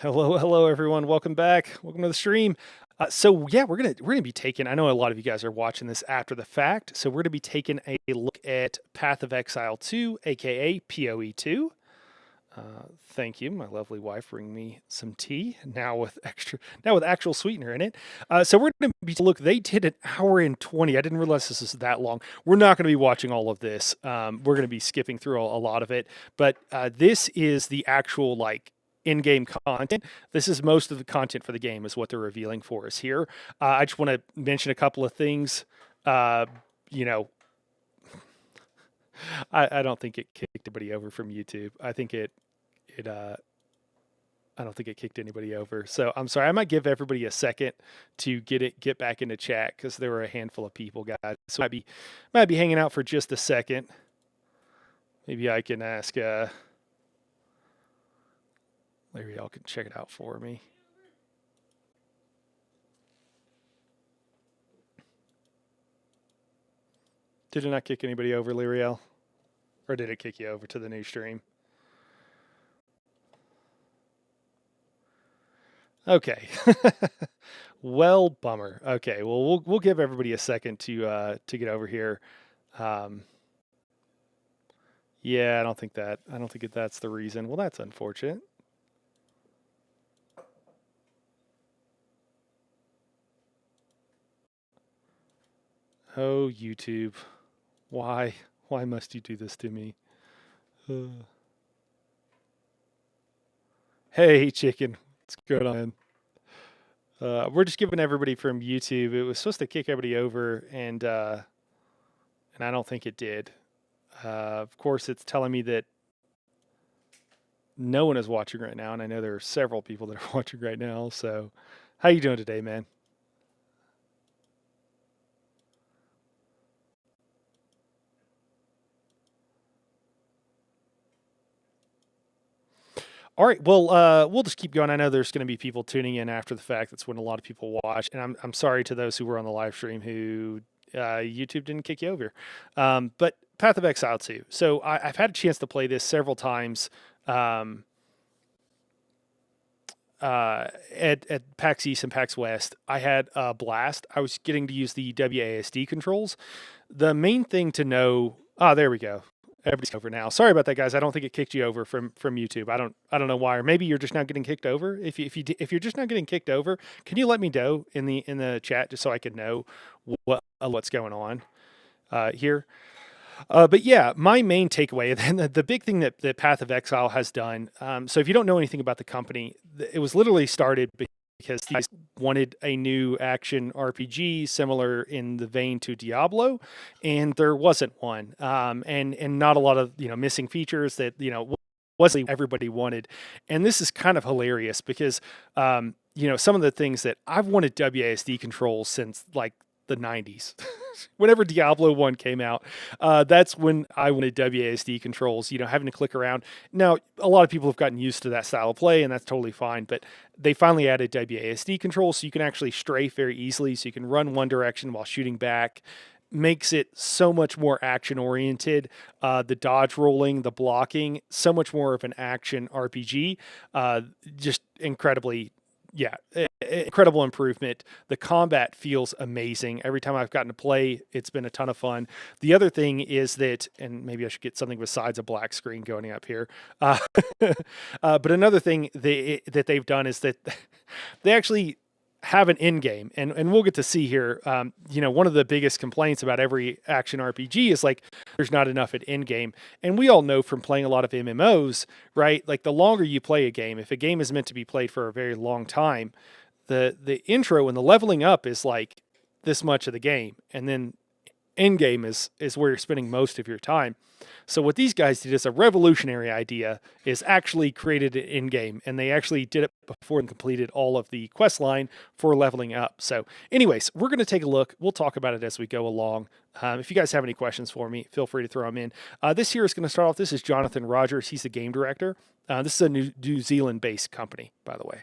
Hello, everyone. Welcome back. Welcome to the stream. So yeah, we're gonna be taking. I know a lot of you guys are watching this after the fact, so we're gonna be taking a look at Path of Exile 2, aka PoE 2. Thank you, my lovely wife, bringing me some tea now with actual sweetener in it. So we're gonna be look. They did an hour and 20. I didn't realize this was that long. We're not gonna be watching all of this. We're gonna be skipping through a lot of it, but this is the actual in-game content. This is most of the content for the game is what they're revealing for us here. I just want to mention a couple of things. You know, I don't think it kicked anybody over from YouTube. I don't think it kicked anybody over. So I'm sorry. I might give everybody a second to get back into chat because there were a handful of people, guys. So might be hanging out for just a second. Maybe I can ask. Maybe y'all can check it out for me. Did it not kick anybody over, Lyriel? Or did it kick you over to the new stream? Okay. Well, bummer. Okay, well we'll give everybody a second to get over here. Yeah, I don't think that's the reason. Well, that's unfortunate. Oh, YouTube. Why must you do this to me? Hey, chicken. What's going on? We're just giving everybody from YouTube. It was supposed to kick everybody over, and I don't think it did. Of course, it's telling me that no one is watching right now, and I know there are several people that are watching right now. So, how you doing today, man? All right, well, we'll just keep going. I know there's going to be people tuning in after the fact. That's when a lot of people watch, and I'm sorry to those who were on the live stream who YouTube didn't kick you over. But Path of Exile 2. So I've had a chance to play this several times at PAX East and PAX West. I had a blast. I was getting to use the WASD controls. The main thing to know. There we go. Everybody's over now. Sorry about that, guys. I don't think it kicked you over from YouTube. I don't know why. Or maybe you're just not getting kicked over. If you're just not getting kicked over, can you let me know in the chat just so I can know what's going on here? But yeah, my main takeaway, and the big thing that Path of Exile has done. So if you don't know anything about the company, it was literally started because these wanted a new action RPG similar in the vein to Diablo, and there wasn't one, and not a lot of missing features that wasn't everybody wanted, and this is kind of hilarious because some of the things that I've wanted WASD controls since like the 90s. Whenever Diablo 1 came out, that's when I wanted WASD controls, having to click around. Now, a lot of people have gotten used to that style of play, and that's totally fine, but they finally added WASD controls so you can actually strafe very easily, so you can run one direction while shooting back. Makes it so much more action-oriented. The dodge rolling, the blocking, so much more of an action RPG. Just incredibly incredible improvement. The combat feels amazing. Every time I've gotten to play, it's been a ton of fun. The other thing is that, and maybe I should get something besides a black screen going up here. But another thing that they've done is that they actually have an end game, and we'll get to see here. One of the biggest complaints about every action RPG is like there's not enough at end game, and we all know from playing a lot of MMOs, right? Like the longer you play a game, if a game is meant to be played for a very long time, the intro and the leveling up is like this much of the game, and then end game is where you're spending most of your time. So what these guys did is a revolutionary idea, is actually created an end game, and they actually did it before and completed all of the quest line for leveling up. So anyways, we're going to take a look. We'll talk about it as we go along. If you guys have any questions for me, feel free to throw them in. This here is going to start off. This is Jonathan Rogers. He's the game director. This is a New Zealand-based company, by the way.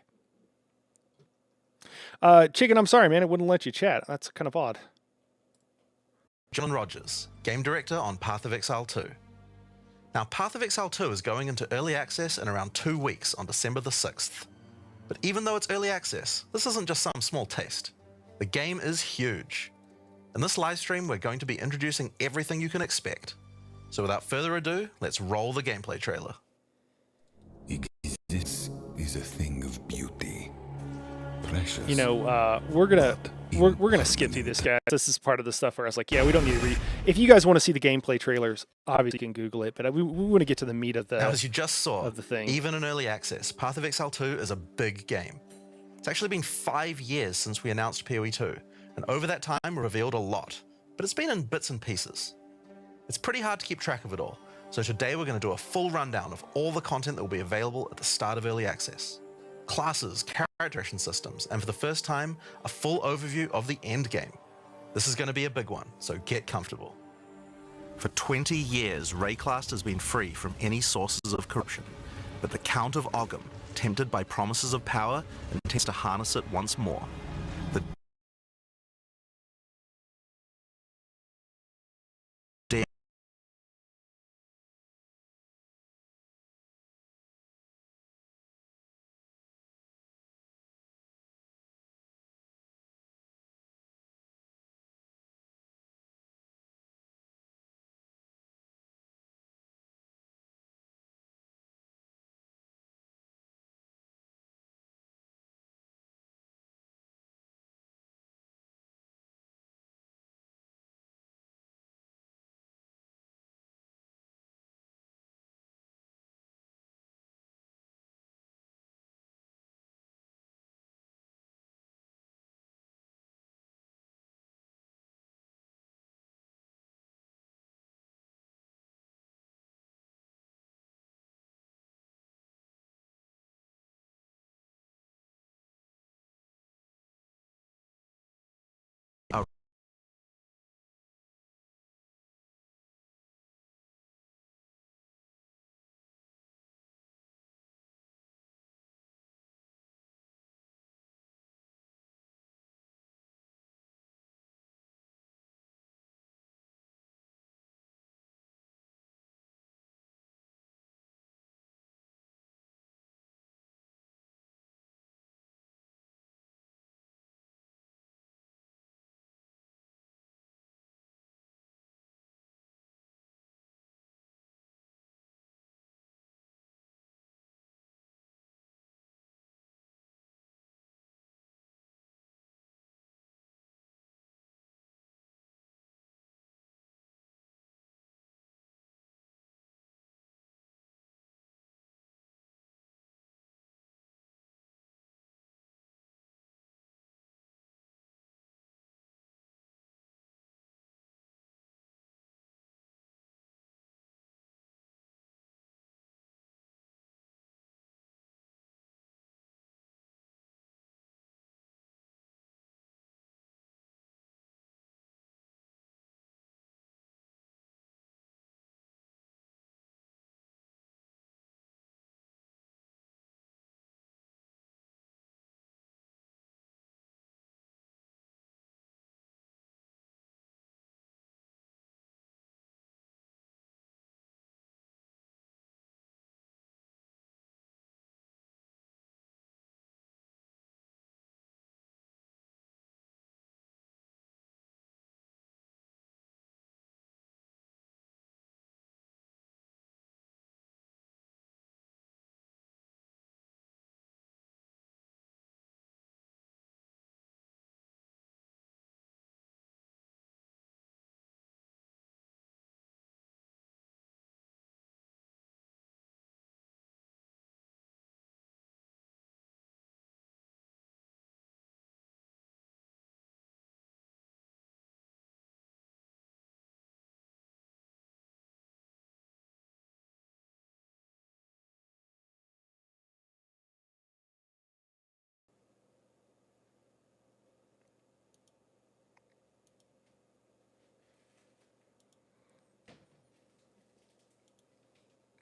Chicken, I'm sorry, man. It wouldn't let you chat. That's kind of odd. John Rogers, Game Director on Path of Exile 2. Now, Path of Exile 2 is going into early access in around 2 weeks on December the 6th. But even though it's early access, this isn't just some small taste. The game is huge. In this live stream, we're going to be introducing everything you can expect. So without further ado, let's roll the gameplay trailer. This is a thing of beauty. Precious. We're gonna skip through this, guys. This is part of the stuff where I was like, yeah, we don't need to read. If you guys want to see the gameplay trailers, obviously you can Google it, but we want to get to the meat of the. Now, as you just saw, of the thing. Even in early access, Path of Exile 2 is a big game. It's actually been 5 years since we announced PoE 2, and over that time we revealed a lot, but it's been in bits and pieces. It's pretty hard to keep track of it all, so today we're going to do a full rundown of all the content that will be available at the start of early access. Classes, characterization systems, and for the first time, a full overview of the end game. This is going to be a big one, so get comfortable. For 20 years, Rayclast has been free from any sources of corruption, but the Count of Ogham, tempted by promises of power, intends to harness it once more. The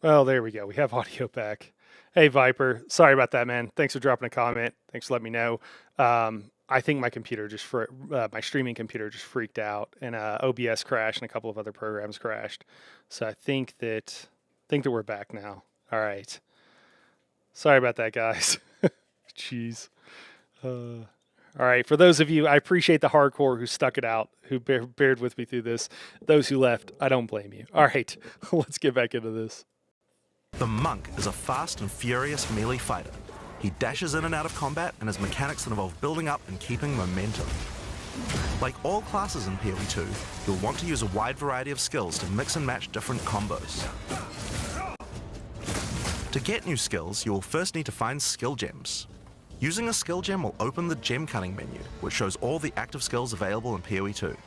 Well, there we go. We have audio back. Hey, Viper. Sorry about that, man. Thanks for dropping a comment. Thanks for letting me know. I think my computer my streaming computer just freaked out, and OBS crashed, and a couple of other programs crashed. So I think that we're back now. All right. Sorry about that, guys. Jeez. All right, for those of you, I appreciate the hardcore who stuck it out, who bared with me through this. Those who left, I don't blame you. All right, let's get back into this. The Monk is a fast and furious melee fighter. He dashes in and out of combat and has mechanics that involve building up and keeping momentum. Like all classes in PoE 2, you'll want to use a wide variety of skills to mix and match different combos. To get new skills, you will first need to find skill gems. Using a skill gem will open the gem cutting menu, which shows all the active skills available in PoE 2.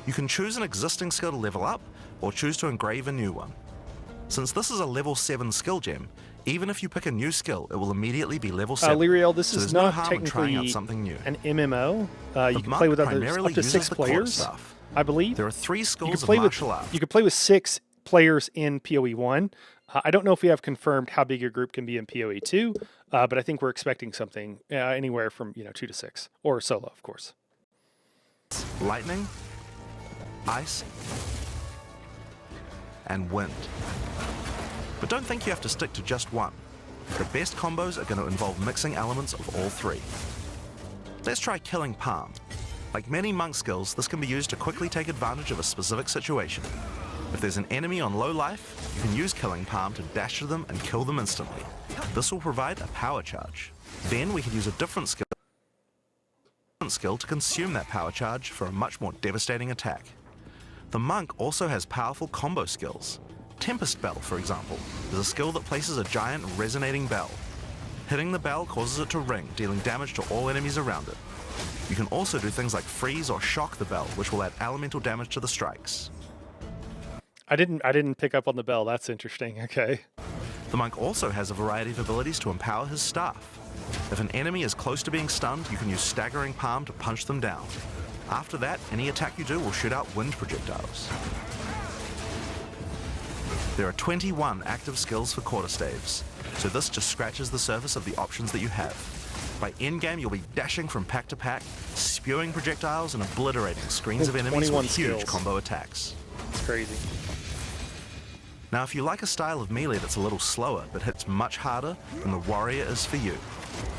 You can choose an existing skill to level up, or choose to engrave a new one. Since this is a level 7 skill gem, even if you pick a new skill, it will immediately be level 7. Lyriel, this so is no not harm in trying technically out something new. an MMO. You can Monk play with others primarily up to uses 6 the core players, stuff. I believe. There are 3 You schools can of play with martial art. you can play with 6 players in PoE 1. I don't know if we have confirmed how big your group can be in PoE 2, but I think we're expecting something anywhere from 2 to 6, or solo, of course. Lightning, ice, and wind. But don't think you have to stick to just one. The best combos are going to involve mixing elements of all 3. Let's try Killing Palm. Like many monk skills, this can be used to quickly take advantage of a specific situation. If there's an enemy on low life, you can use Killing Palm to dash to them and kill them instantly. This will provide a power charge. Then we can use a different skill to consume that power charge for a much more devastating attack. The monk also has powerful combo skills. Tempest Bell, for example, is a skill that places a giant resonating bell. Hitting the bell causes it to ring, dealing damage to all enemies around it. You can also do things like freeze or shock the bell, which will add elemental damage to the strikes. I didn't pick up on the bell. That's interesting. Okay. The monk also has a variety of abilities to empower his staff. If an enemy is close to being stunned, you can use Staggering Palm to punch them down. After that, any attack you do will shoot out wind projectiles. There are 21 active skills for quarterstaves, so this just scratches the surface of the options that you have. By endgame, you'll be dashing from pack to pack, spewing projectiles and obliterating screens of enemies 21 with huge skills. combo attacks. It's crazy. Now, if you like a style of melee that's a little slower but hits much harder, then the warrior is for you.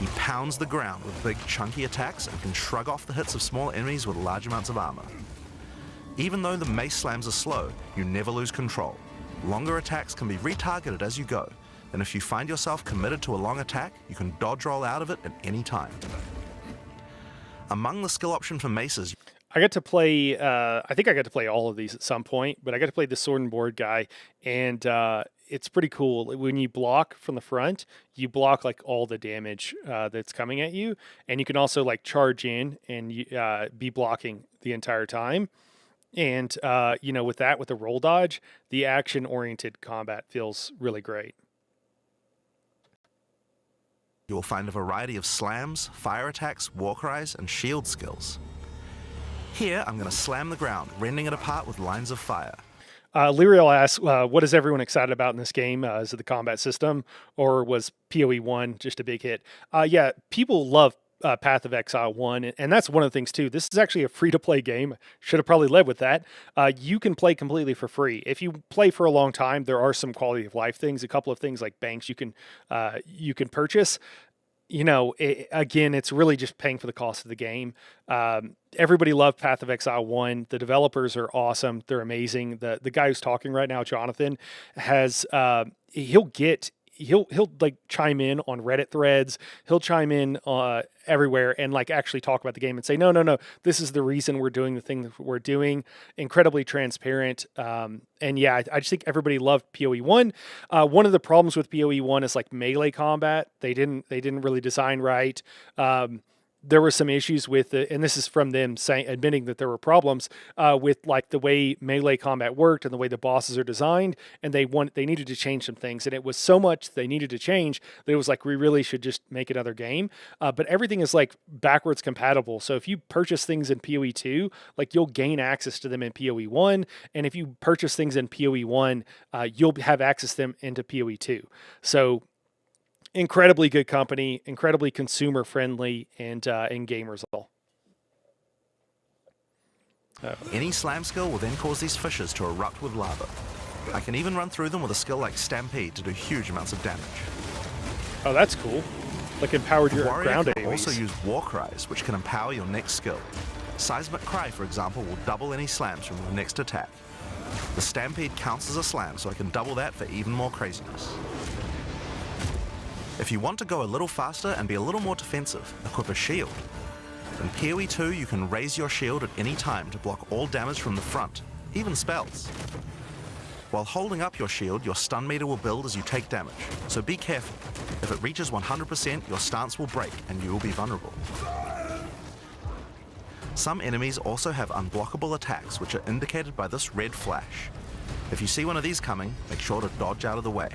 He pounds the ground with big chunky attacks and can shrug off the hits of small enemies with large amounts of armor. Even though the mace slams are slow, you never lose control. Longer attacks can be retargeted as you go, and if you find yourself committed to a long attack, you can dodge roll out of it at any time. Among the skill option for maces, I got to play, I think I got to play all of these at some point, but I got to play the sword and board guy, and it's pretty cool. When you block from the front, you block like all the damage that's coming at you, and you can also like charge in and be blocking the entire time. And, with that, with the roll dodge, the action-oriented combat feels really great. you will find a variety of slams, fire attacks, war cries, and shield skills. Here, I'm going to slam the ground, rending it apart with lines of fire. Lyriel asks, what is everyone excited about in this game? Is it the combat system, or was PoE 1 just a big hit? Yeah, people love Path of Exile 1, and that's one of the things, too. This is actually a free-to-play game. Should have probably led with that. You can play completely for free. If you play for a long time, there are some quality of life things, a couple of things like banks you can purchase. Again, it's really just paying for the cost of the game. Everybody loved Path of Exile 1. The developers are awesome. They're amazing. The guy who's talking right now, Jonathan, has he'll like chime in on Reddit threads. He'll chime in everywhere and like actually talk about the game and say, no, this is the reason we're doing the thing that we're doing. Incredibly transparent. And yeah, I just think everybody loved PoE 1. One of the problems with PoE 1 is like melee combat. They didn't really design right. There were some issues with it, and this is from them admitting that there were problems with like the way melee combat worked and the way the bosses are designed, and they needed to change some things, and it was so much they needed to change that it was like we really should just make another game. But everything is like backwards compatible, so if you purchase things in PoE 2, like you'll gain access to them in PoE 1, and if you purchase things in PoE 1, you'll have access to them into PoE 2. So incredibly good company, incredibly consumer friendly, and gamers all. Any slam skill will then cause these fissures to erupt with lava. I can even run through them with a skill like Stampede to do huge amounts of damage. Oh, that's cool. Like empowered your Warrior ground can also AoEs. use war cries, which can empower your next skill. Seismic Cry, for example, will double any slams from your next attack. The Stampede counts as a slam, so I can double that for even more craziness. If you want to go a little faster and be a little more defensive, equip a shield. In PoE 2, you can raise your shield at any time to block all damage from the front, even spells. While holding up your shield, your stun meter will build as you take damage, so be careful. If it reaches 100%, your stance will break and you will be vulnerable. Some enemies also have unblockable attacks, which are indicated by this red flash. If you see one of these coming, make sure to dodge out of the way.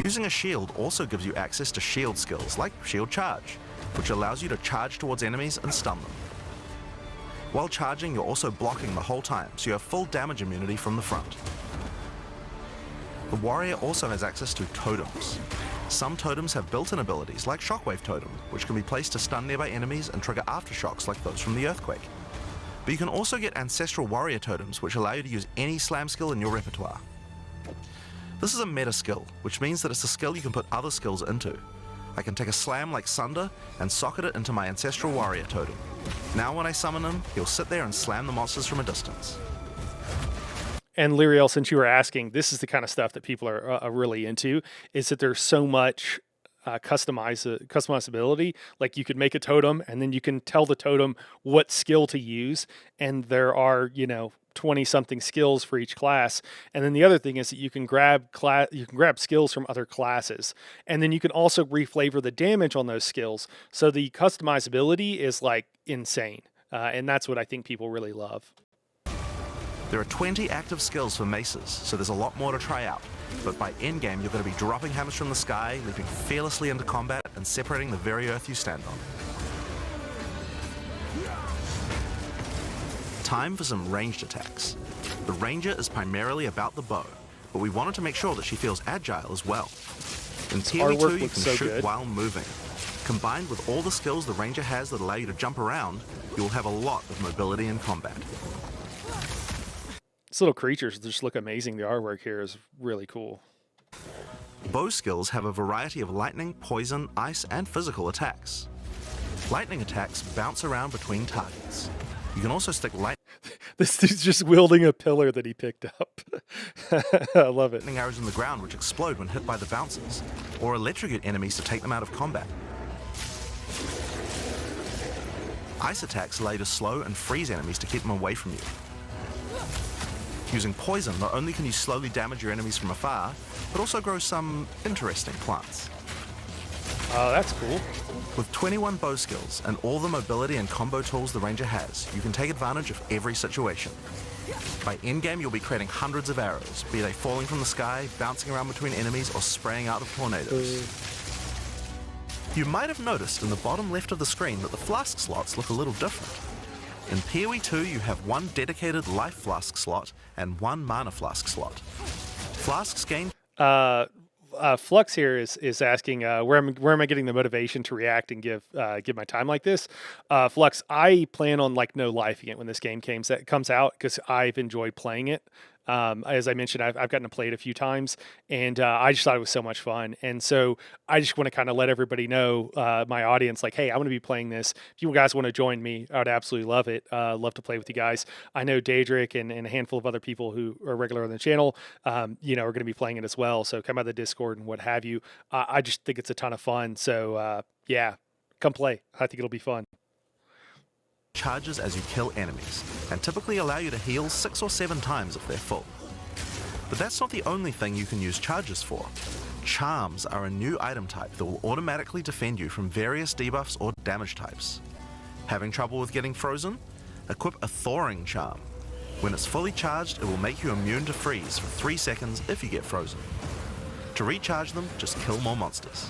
Using a shield also gives you access to shield skills, like Shield Charge, which allows you to charge towards enemies and stun them. While charging, you're also blocking the whole time, so you have full damage immunity from the front. The warrior also has access to totems. Some totems have built-in abilities, like Shockwave Totem, which can be placed to stun nearby enemies and trigger aftershocks like those from the earthquake. But you can also get Ancestral Warrior Totems, which allow you to use any slam skill in your repertoire. This is a meta skill, which means that it's a skill you can put other skills into. I can take a slam like Sunder and socket it into my Ancestral Warrior Totem. Now when I summon him, he'll sit there and slam the monsters from a distance. And Lyriel, since you were asking, this is the kind of stuff that people are really into, is that there's so much customizability. Like you could make a totem and then you can tell the totem what skill to use. And there are, 20 something skills for each class. And then the other thing is that you can grab skills from other classes. And then you can also reflavor the damage on those skills. So the customizability is like insane. And that's what I think people really love. There are 20 active skills for maces, so there's a lot more to try out. But by endgame, you're going to be dropping hammers from the sky, leaping fearlessly into combat, and separating the very earth you stand on. Time for some ranged attacks. The ranger is primarily about the bow, but we wanted to make sure that she feels agile as well. In PoE 2, you can shoot while moving. Combined with all the skills the ranger has that allow you to jump around, you will have a lot of mobility in combat. These little creatures just look amazing. The artwork here is really cool. Bow skills have a variety of lightning, poison, ice, and physical attacks. Lightning attacks bounce around between targets. You can also stick This dude's just wielding a pillar that he picked up. I love it. lightning arrows in the ground which explode when hit by the bouncers, or electrocute enemies to take them out of combat. Ice attacks allow you to slow and freeze enemies to keep them away from you. Using poison, not only can you slowly damage your enemies from afar, but also grow some interesting plants. Oh, that's cool. With 21 bow skills and all the mobility and combo tools the ranger has, you can take advantage of every situation. By endgame, you'll be creating hundreds of arrows, be they falling from the sky, bouncing around between enemies, or spraying out of tornadoes. You might have noticed in the bottom left of the screen that the flask slots look a little different. In PoE 2, you have one dedicated life flask slot and one mana flask slot. Flasks gain Flux here is asking where am I getting the motivation to react and give my time like this? Flux, I plan on like no lifing it when this game comes out because I've enjoyed playing it. As I mentioned, I've gotten to play it a few times, and I just thought it was so much fun. And so I just want to kind of let everybody know, my audience, like, hey, I'm going to be playing this. If you guys want to join me, I would absolutely love it. Love to play with you guys. I know Daedric and a handful of other people who are regular on the channel, are going to be playing it as well. So come out of the Discord and what have you. I just think it's a ton of fun. So yeah, come play. I think it'll be fun. charges as you kill enemies, and typically allow you to heal 6 or 7 times if they're full. But that's not the only thing you can use charges for. Charms are a new item type that will automatically defend you from various debuffs or damage types. Having trouble with getting frozen? Equip a Thawing Charm. When it's fully charged, it will make you immune to freeze for 3 seconds if you get frozen. To recharge them, just kill more monsters.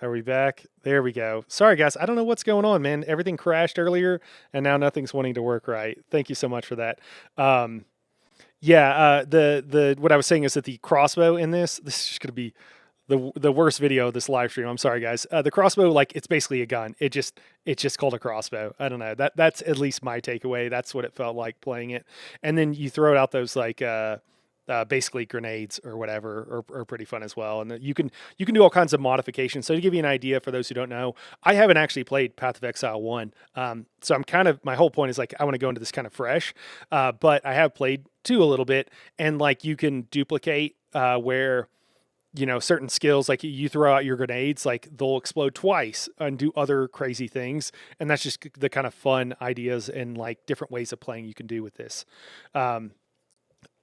Are we back? There we go. Sorry, guys. I don't know what's going on, man. Everything crashed earlier, and now nothing's wanting to work right. Thank you so much for that. Yeah, the what I was saying is that the crossbow in this is just going to be the worst video of this live stream. I'm sorry, guys. The crossbow, like, it's basically a gun. It's just called a crossbow. I don't know. That's at least my takeaway. That's what it felt like playing it. And then you throw out those like basically grenades or whatever are pretty fun as well. And you can do all kinds of modifications. So to give you an idea for those who don't know, I haven't actually played Path of Exile 1. So I'm kind of, my whole point is like, I want to go into this kind of fresh, but I have played 2 a little bit, and like you can duplicate where, you know, certain skills, like you throw out your grenades, like they'll explode twice and do other crazy things. And that's just the kind of fun ideas and like different ways of playing you can do with this.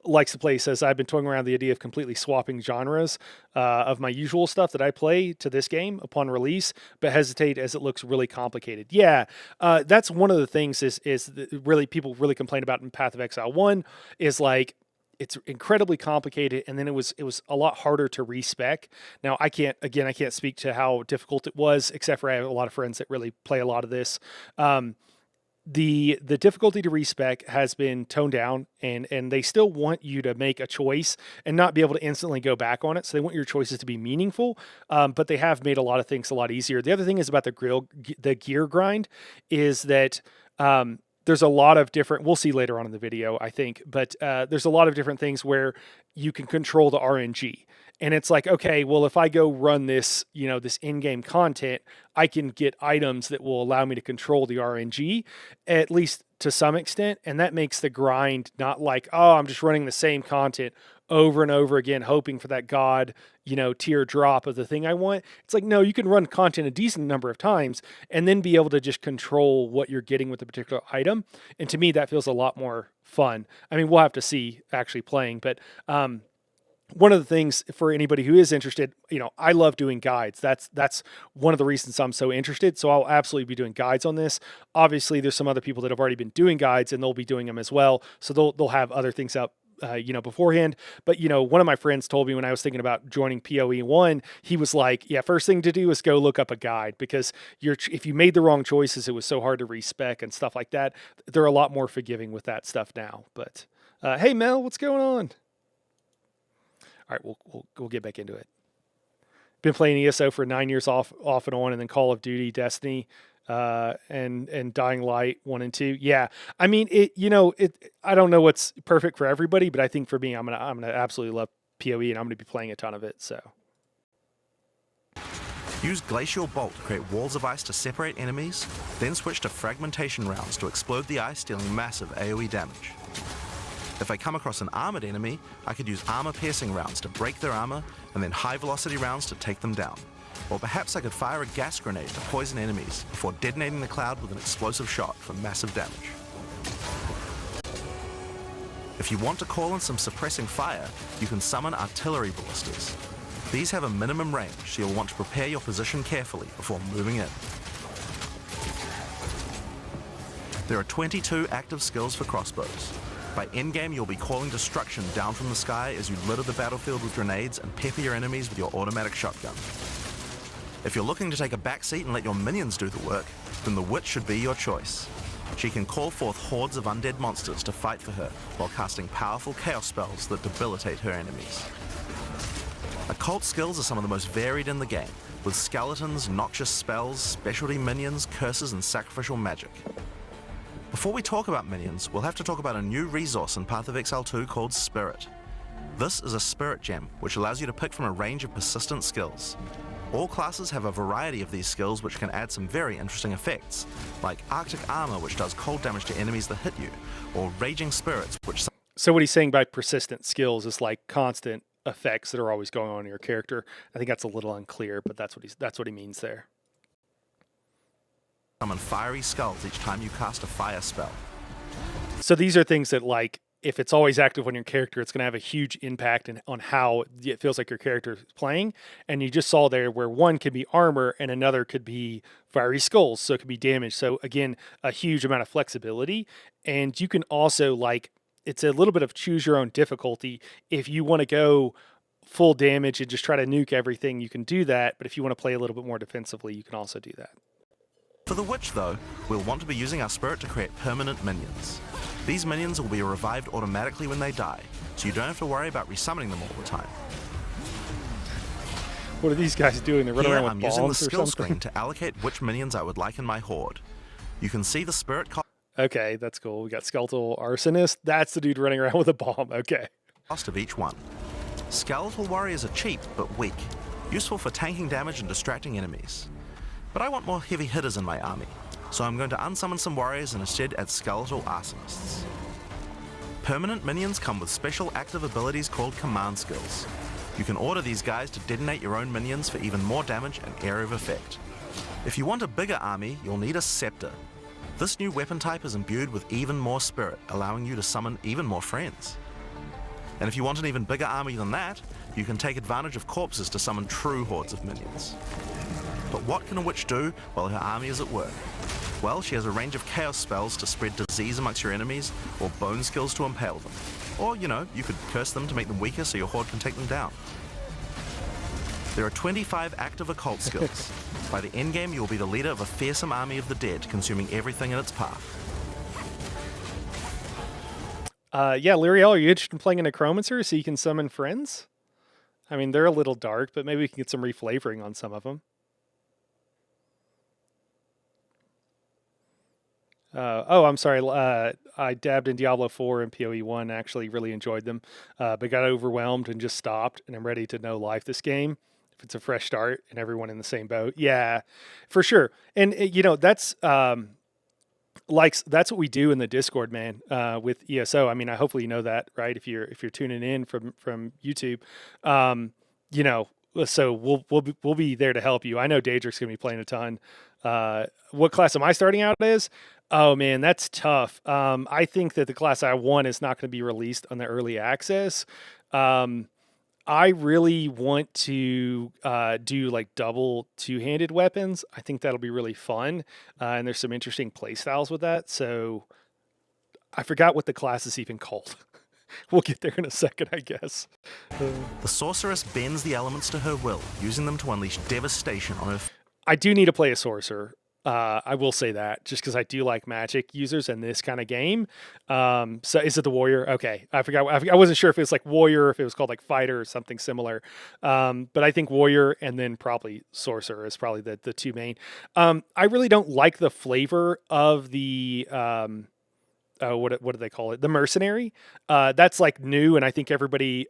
Likes to play says, I've been toying around the idea of completely swapping genres of my usual stuff that I play to this game upon release, but hesitate as it looks really complicated. Yeah, that's one of the things is really people really complain about in Path of Exile 1 is like, it's incredibly complicated, and then it was a lot harder to respec. Now I can't speak to how difficult it was, except for I have a lot of friends that really play a lot of this. The difficulty to respec has been toned down, and they still want you to make a choice and not be able to instantly go back on it. So they want your choices to be meaningful, but they have made a lot of things a lot easier. The other thing is about the gear grind is that there's a lot of different, we'll see later on in the video, I think, but there's a lot of different things where you can control the RNG. And it's like, okay, well, if I go run this, you know, this in-game content, I can get items that will allow me to control the RNG, at least to some extent. And that makes the grind not like, oh, I'm just running the same content over and over again, hoping for that God, you know, tier drop of the thing I want. It's like, no, you can run content a decent number of times and then be able to just control what you're getting with a particular item. And to me, that feels a lot more fun. I mean, we'll have to see actually playing, but one of the things for anybody who is interested, you know, I love doing guides. That's one of the reasons I'm so interested. So I'll absolutely be doing guides on this. Obviously, there's some other people that have already been doing guides, and they'll be doing them as well. So they'll have other things up, you know, beforehand. But, you know, one of my friends told me when I was thinking about joining PoE 1, he was like, yeah, first thing to do is go look up a guide, because if you made the wrong choices, it was so hard to respec and stuff like that. They're a lot more forgiving with that stuff now. But hey, Mel, what's going on? All right, we'll get back into it. Been playing ESO for 9 years off and on, and then Call of Duty, Destiny, and Dying Light 1 and 2. Yeah, I mean it. You know, I don't know what's perfect for everybody, but I think for me, I'm gonna absolutely love PoE, and I'm gonna be playing a ton of it. So Use Glacial Bolt to create walls of ice to separate enemies, then switch to fragmentation rounds to explode the ice, dealing massive AoE damage. If I come across an armored enemy, I could use armor-piercing rounds to break their armor, and then high-velocity rounds to take them down. Or perhaps I could fire a gas grenade to poison enemies before detonating the cloud with an explosive shot for massive damage. If you want to call in some suppressing fire, you can summon artillery ballistas. These have a minimum range, so you'll want to prepare your position carefully before moving in. There are 22 active skills for crossbows. By endgame, you'll be calling destruction down from the sky as you litter the battlefield with grenades and pepper your enemies with your automatic shotgun. If you're looking to take a backseat and let your minions do the work, then the Witch should be your choice. She can call forth hordes of undead monsters to fight for her, while casting powerful chaos spells that debilitate her enemies. Occult skills are some of the most varied in the game, with skeletons, noxious spells, specialty minions, curses, and sacrificial magic. Before we talk about minions, we'll have to talk about a new resource in Path of Exile 2 called Spirit. This is a spirit gem, which allows you to pick from a range of persistent skills. All classes have a variety of these skills which can add some very interesting effects, like Arctic Armor, which does cold damage to enemies that hit you, or Raging Spirits, which... So what he's saying by persistent skills is like constant effects that are always going on in your character. I think that's a little unclear, but that's what he means there. Summon fiery skulls each time you cast a fire spell. So these are things that, like, if it's always active on your character, it's going to have a huge impact on how it feels like your character is playing. And you just saw there where one could be armor and another could be fiery skulls, so it could be damage. So again, a huge amount of flexibility. And you can also, like, it's a little bit of choose your own difficulty. If you want to go full damage and just try to nuke everything, you can do that. But if you want to play a little bit more defensively, you can also do that. For the Witch, though, we'll want to be using our Spirit to create permanent minions. These minions will be revived automatically when they die, so you don't have to worry about resummoning them all the time. What are these guys doing? They're running Here, around I'm with using the bombs or skill something? screen to allocate which minions I would like in my horde. You can see the Spirit Okay, that's cool. We got Skeletal Arsonist. That's the dude running around with a bomb. Okay. cost of each one. Skeletal Warriors are cheap, but weak, useful for tanking damage and distracting enemies. But I want more heavy hitters in my army, so I'm going to unsummon some warriors and instead add Skeletal Arsonists. Permanent minions come with special active abilities called command skills. You can order these guys to detonate your own minions for even more damage and area of effect. If you want a bigger army, you'll need a Scepter. This new weapon type is imbued with even more spirit, allowing you to summon even more friends. And if you want an even bigger army than that, you can take advantage of corpses to summon true hordes of minions. But what can a witch do while her army is at work? Well, she has a range of chaos spells to spread disease amongst your enemies, or bone skills to impale them. Or, you know, you could curse them to make them weaker so your horde can take them down. There are 25 active occult skills. By the endgame, you will be the leader of a fearsome army of the dead, consuming everything in its path. Yeah, Lyriel, are you interested in playing a Necromancer so you can summon friends? I mean, they're a little dark, but maybe we can get some reflavoring on some of them. I'm sorry. I dabbed in Diablo 4 and PoE 1. Actually, really enjoyed them, but got overwhelmed and just stopped. And I'm ready to no life this game. If it's a fresh start and everyone in the same boat, yeah, for sure. And you know that's that's what we do in the Discord, man. With ESO. I mean, hopefully you know that, right? If you're tuning in from YouTube, you know. So we'll be there to help you. I know Daedric's gonna be playing a ton. What class am I starting out as? Oh man, that's tough. I think that the class I want is not going to be released on the early access. I really want to do like double two-handed weapons. I think that'll be really fun, and there's some interesting play styles with that. So I forgot what the class is even called. We'll get there in a second, I guess. The sorceress bends the elements to her will, using them to unleash devastation on her. I do need to play a sorcerer. I will say that just because I do like magic users in this kind of game. So is it the warrior? Okay. I forgot. I wasn't sure if it was like warrior, or if it was called like fighter or something similar. But I think warrior and then probably sorcerer is probably the two main. I really don't like the flavor of the, what do they call it? The mercenary. That's like new. And I think everybody's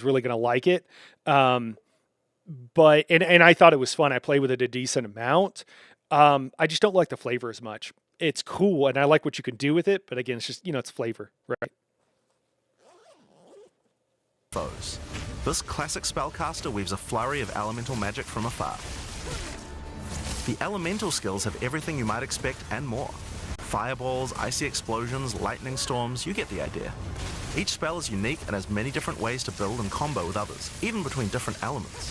really going to like it. But I thought it was fun. I played with it a decent amount. I just don't like the flavor as much. It's cool, and I like what you can do with it, but again, it's just, you know, it's flavor, right? Foes. This classic spellcaster weaves a flurry of elemental magic from afar. The elemental skills have everything you might expect and more. Fireballs, icy explosions, lightning storms, you get the idea. Each spell is unique and has many different ways to build and combo with others, even between different elements.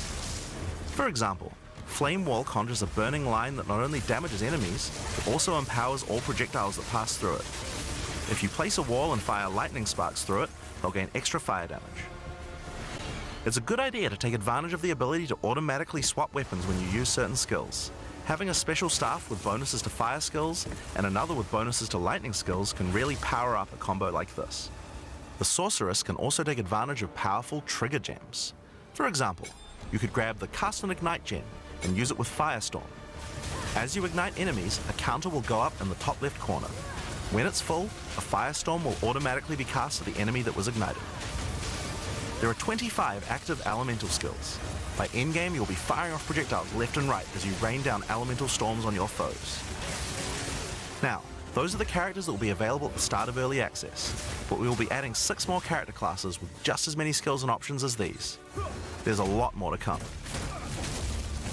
For example, Flame Wall conjures a burning line that not only damages enemies, but also empowers all projectiles that pass through it. If you place a wall and fire lightning sparks through it, they'll gain extra fire damage. It's a good idea to take advantage of the ability to automatically swap weapons when you use certain skills. Having a special staff with bonuses to fire skills and another with bonuses to lightning skills can really power up a combo like this. The sorceress can also take advantage of powerful trigger gems. For example, you could grab the Cast and Ignite gem and use it with Firestorm. As you ignite enemies, a counter will go up in the top left corner. When it's full, a Firestorm will automatically be cast at the enemy that was ignited. There are 25 active elemental skills. By endgame, you'll be firing off projectiles left and right as you rain down elemental storms on your foes. Now, those are the characters that will be available at the start of early access, but we will be adding 6 more character classes with just as many skills and options as these. There's a lot more to come.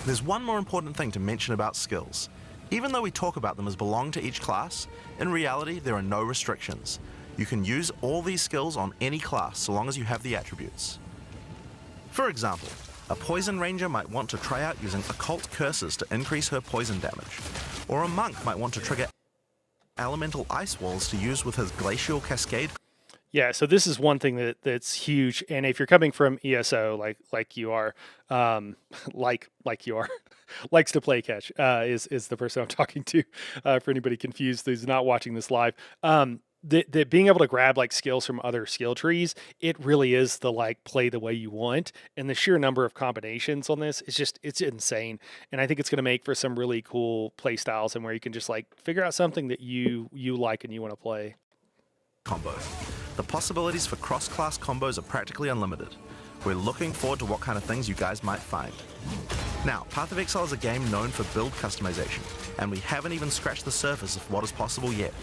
There's one more important thing to mention about skills. Even though we talk about them as belong to each class, in reality there are no restrictions. You can use all these skills on any class so long as you have the attributes. For example, a Poison Ranger might want to try out using Occult Curses to increase her poison damage, or a Monk might want to trigger Elemental Ice Walls to use with his Glacial Cascade. Yeah, so this is one thing that's huge, and if you're coming from ESO like you are, like you are, likes to play catch is the person I'm talking to. For anybody confused who's not watching this live, the being able to grab like skills from other skill trees, it really is the like play the way you want, and the sheer number of combinations on this is just it's insane, and I think it's going to make for some really cool play styles and where you can just like figure out something that you like and you want to play. Combo. The possibilities for cross-class combos are practically unlimited. We're looking forward to what kind of things you guys might find. Now, Path of Exile is a game known for build customization, and we haven't even scratched the surface of what is possible yet.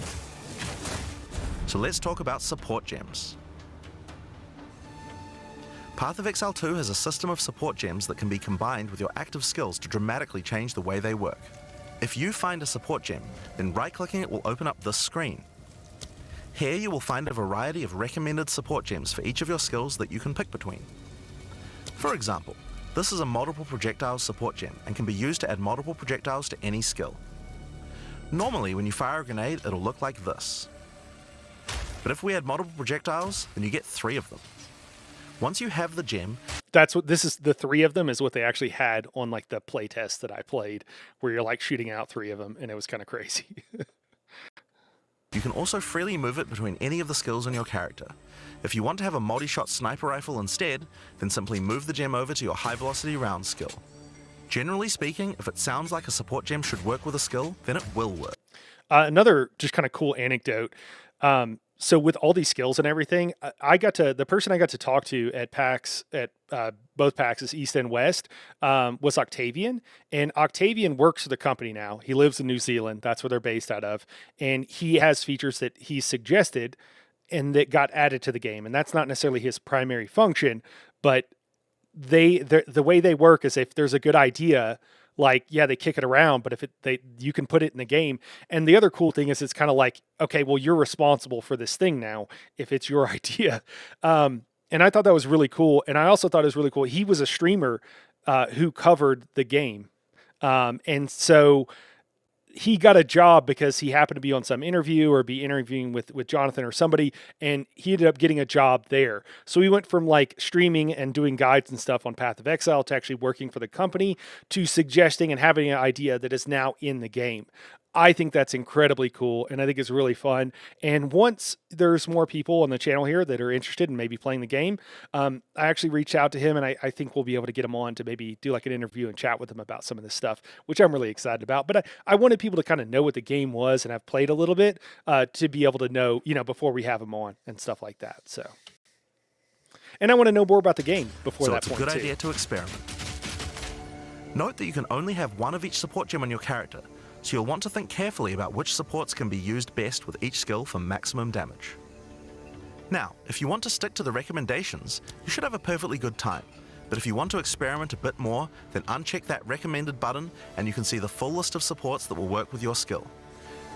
So let's talk about support gems. Path of Exile 2 has a system of support gems that can be combined with your active skills to dramatically change the way they work. If you find a support gem, then right-clicking it will open up this screen. Here you will find a variety of recommended support gems for each of your skills that you can pick between. For example, this is a multiple projectiles support gem and can be used to add multiple projectiles to any skill. Normally when you fire a grenade it'll look like this. But if we add multiple projectiles, then you get 3 of them. Once you have the gem, That's what this is. The 3 of them is what they actually had on like the play test that I played, where you're like shooting out 3 of them, and it was kind of crazy. you can also freely move it between any of the skills on your character. If you want to have a multi-shot sniper rifle instead, then simply move the gem over to your high velocity round skill. Generally speaking, if it sounds like a support gem should work with a skill, then it will work. Another just kind of cool anecdote. So with all these skills and everything, the person I got to talk to at PAX at both PAXs, East and West, was Octavian, and Octavian works for the company now. He lives in New Zealand. That's where they're based out of, and he has features that he suggested and that got added to the game. And that's not necessarily his primary function, but the way they work is if there's a good idea, like, yeah, they kick it around, but if you can put it in the game. And the other cool thing is it's kind of like, okay, well, you're responsible for this thing now if it's your idea. And I thought that was really cool. And I also thought it was really cool. He was a streamer who covered the game. And so he got a job because he happened to be on some interview or be interviewing with Jonathan or somebody, and he ended up getting a job there. So he went from like streaming and doing guides and stuff on Path of Exile to actually working for the company to suggesting and having an idea that is now in the game. I think that's incredibly cool, and I think it's really fun. And once there's more people on the channel here that are interested in maybe playing the game, I actually reached out to him, and I think we'll be able to get him on to maybe do like an interview and chat with him about some of this stuff, which I'm really excited about. But I wanted people to kind of know what the game was and have played a little bit to be able to know, before we have him on and stuff like that. So, and I want to know more about the game before that point too. So it's a good idea to experiment. Note that you can only have one of each support gem on your character, so you'll want to think carefully about which supports can be used best with each skill for maximum damage. Now, if you want to stick to the recommendations, you should have a perfectly good time. But if you want to experiment a bit more, then uncheck that recommended button and you can see the full list of supports that will work with your skill.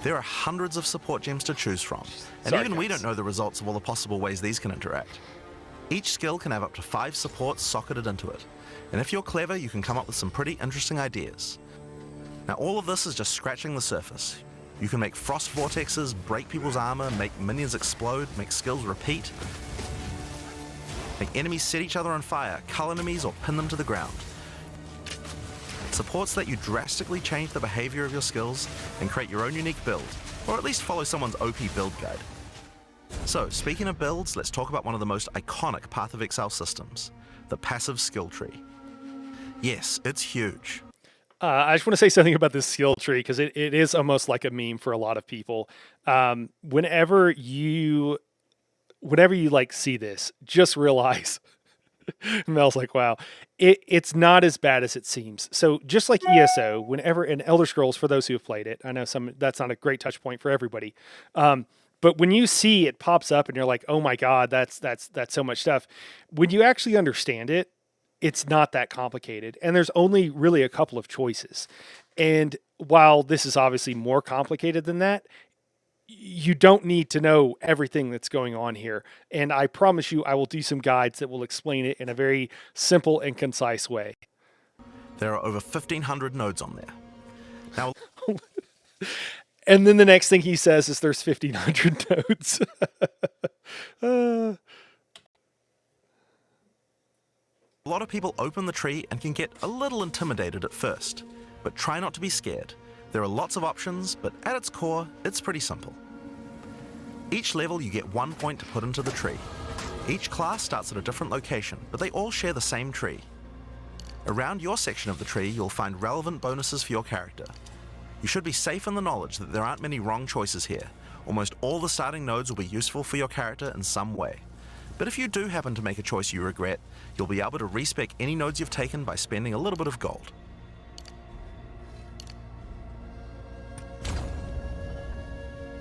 There are hundreds of support gems to choose from, and even we don't know the results of all the possible ways these can interact. Each skill can have up to 5 supports socketed into it, and if you're clever, you can come up with some pretty interesting ideas. Now all of this is just scratching the surface. You can make frost vortexes, break people's armor, make minions explode, make skills repeat, make enemies set each other on fire, cull enemies or pin them to the ground. Supports let you drastically change the behavior of your skills and create your own unique build, or at least follow someone's OP build guide. So speaking of builds, let's talk about one of the most iconic Path of Exile systems, the passive skill tree. Yes, it's huge. I just want to say something about this skill tree because it is almost like a meme for a lot of people. Whenever you like see this, just realize, Mel's like, wow, it's not as bad as it seems. So just like ESO, whenever in Elder Scrolls, for those who have played it, I know that's not a great touch point for everybody. But when you see it pops up and you're like, oh my God, that's so much stuff. When you actually understand it, it's not that complicated. And there's only really a couple of choices. And while this is obviously more complicated than that, you don't need to know everything that's going on here. And I promise you, I will do some guides that will explain it in a very simple and concise way. There are over 1,500 nodes on there. Now, And then the next thing he says is there's 1,500 nodes. uh, A lot of people open the tree and can get a little intimidated at first, but try not to be scared. There are lots of options, but at its core, it's pretty simple. Each level you get 1 point to put into the tree. Each class starts at a different location, but they all share the same tree. Around your section of the tree, you'll find relevant bonuses for your character. You should be safe in the knowledge that there aren't many wrong choices here. Almost all the starting nodes will be useful for your character in some way. But if you do happen to make a choice you regret, you'll be able to respec any nodes you've taken by spending a little bit of gold.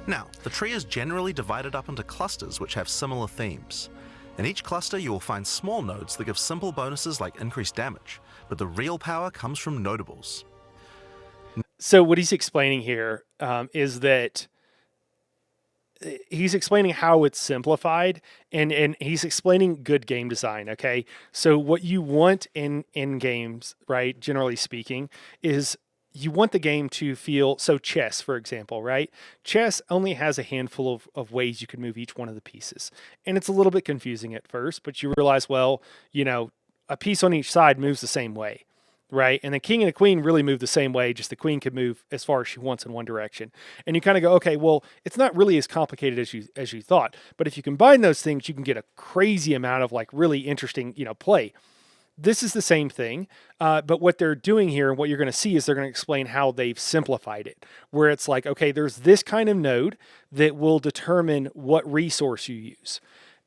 Now, the tree is generally divided up into clusters which have similar themes. In each cluster you will find small nodes that give simple bonuses like increased damage, but the real power comes from notables. So what he's explaining here is that he's explaining how it's simplified, and he's explaining good game design. Okay, so what you want in games, right, generally speaking, is you want the game to feel, so chess, for example, right? Chess only has a handful of ways you can move each one of the pieces. And it's a little bit confusing at first, but you realize, well, a piece on each side moves the same way, right? And the king and the queen really move the same way, just the queen can move as far as she wants in one direction. And you kind of go, okay, well, it's not really as complicated as you thought. But if you combine those things, you can get a crazy amount of like really interesting, play. This is the same thing, but what they're doing here and what you're going to see is they're going to explain how they've simplified it, where it's like, okay, there's this kind of node that will determine what resource you use.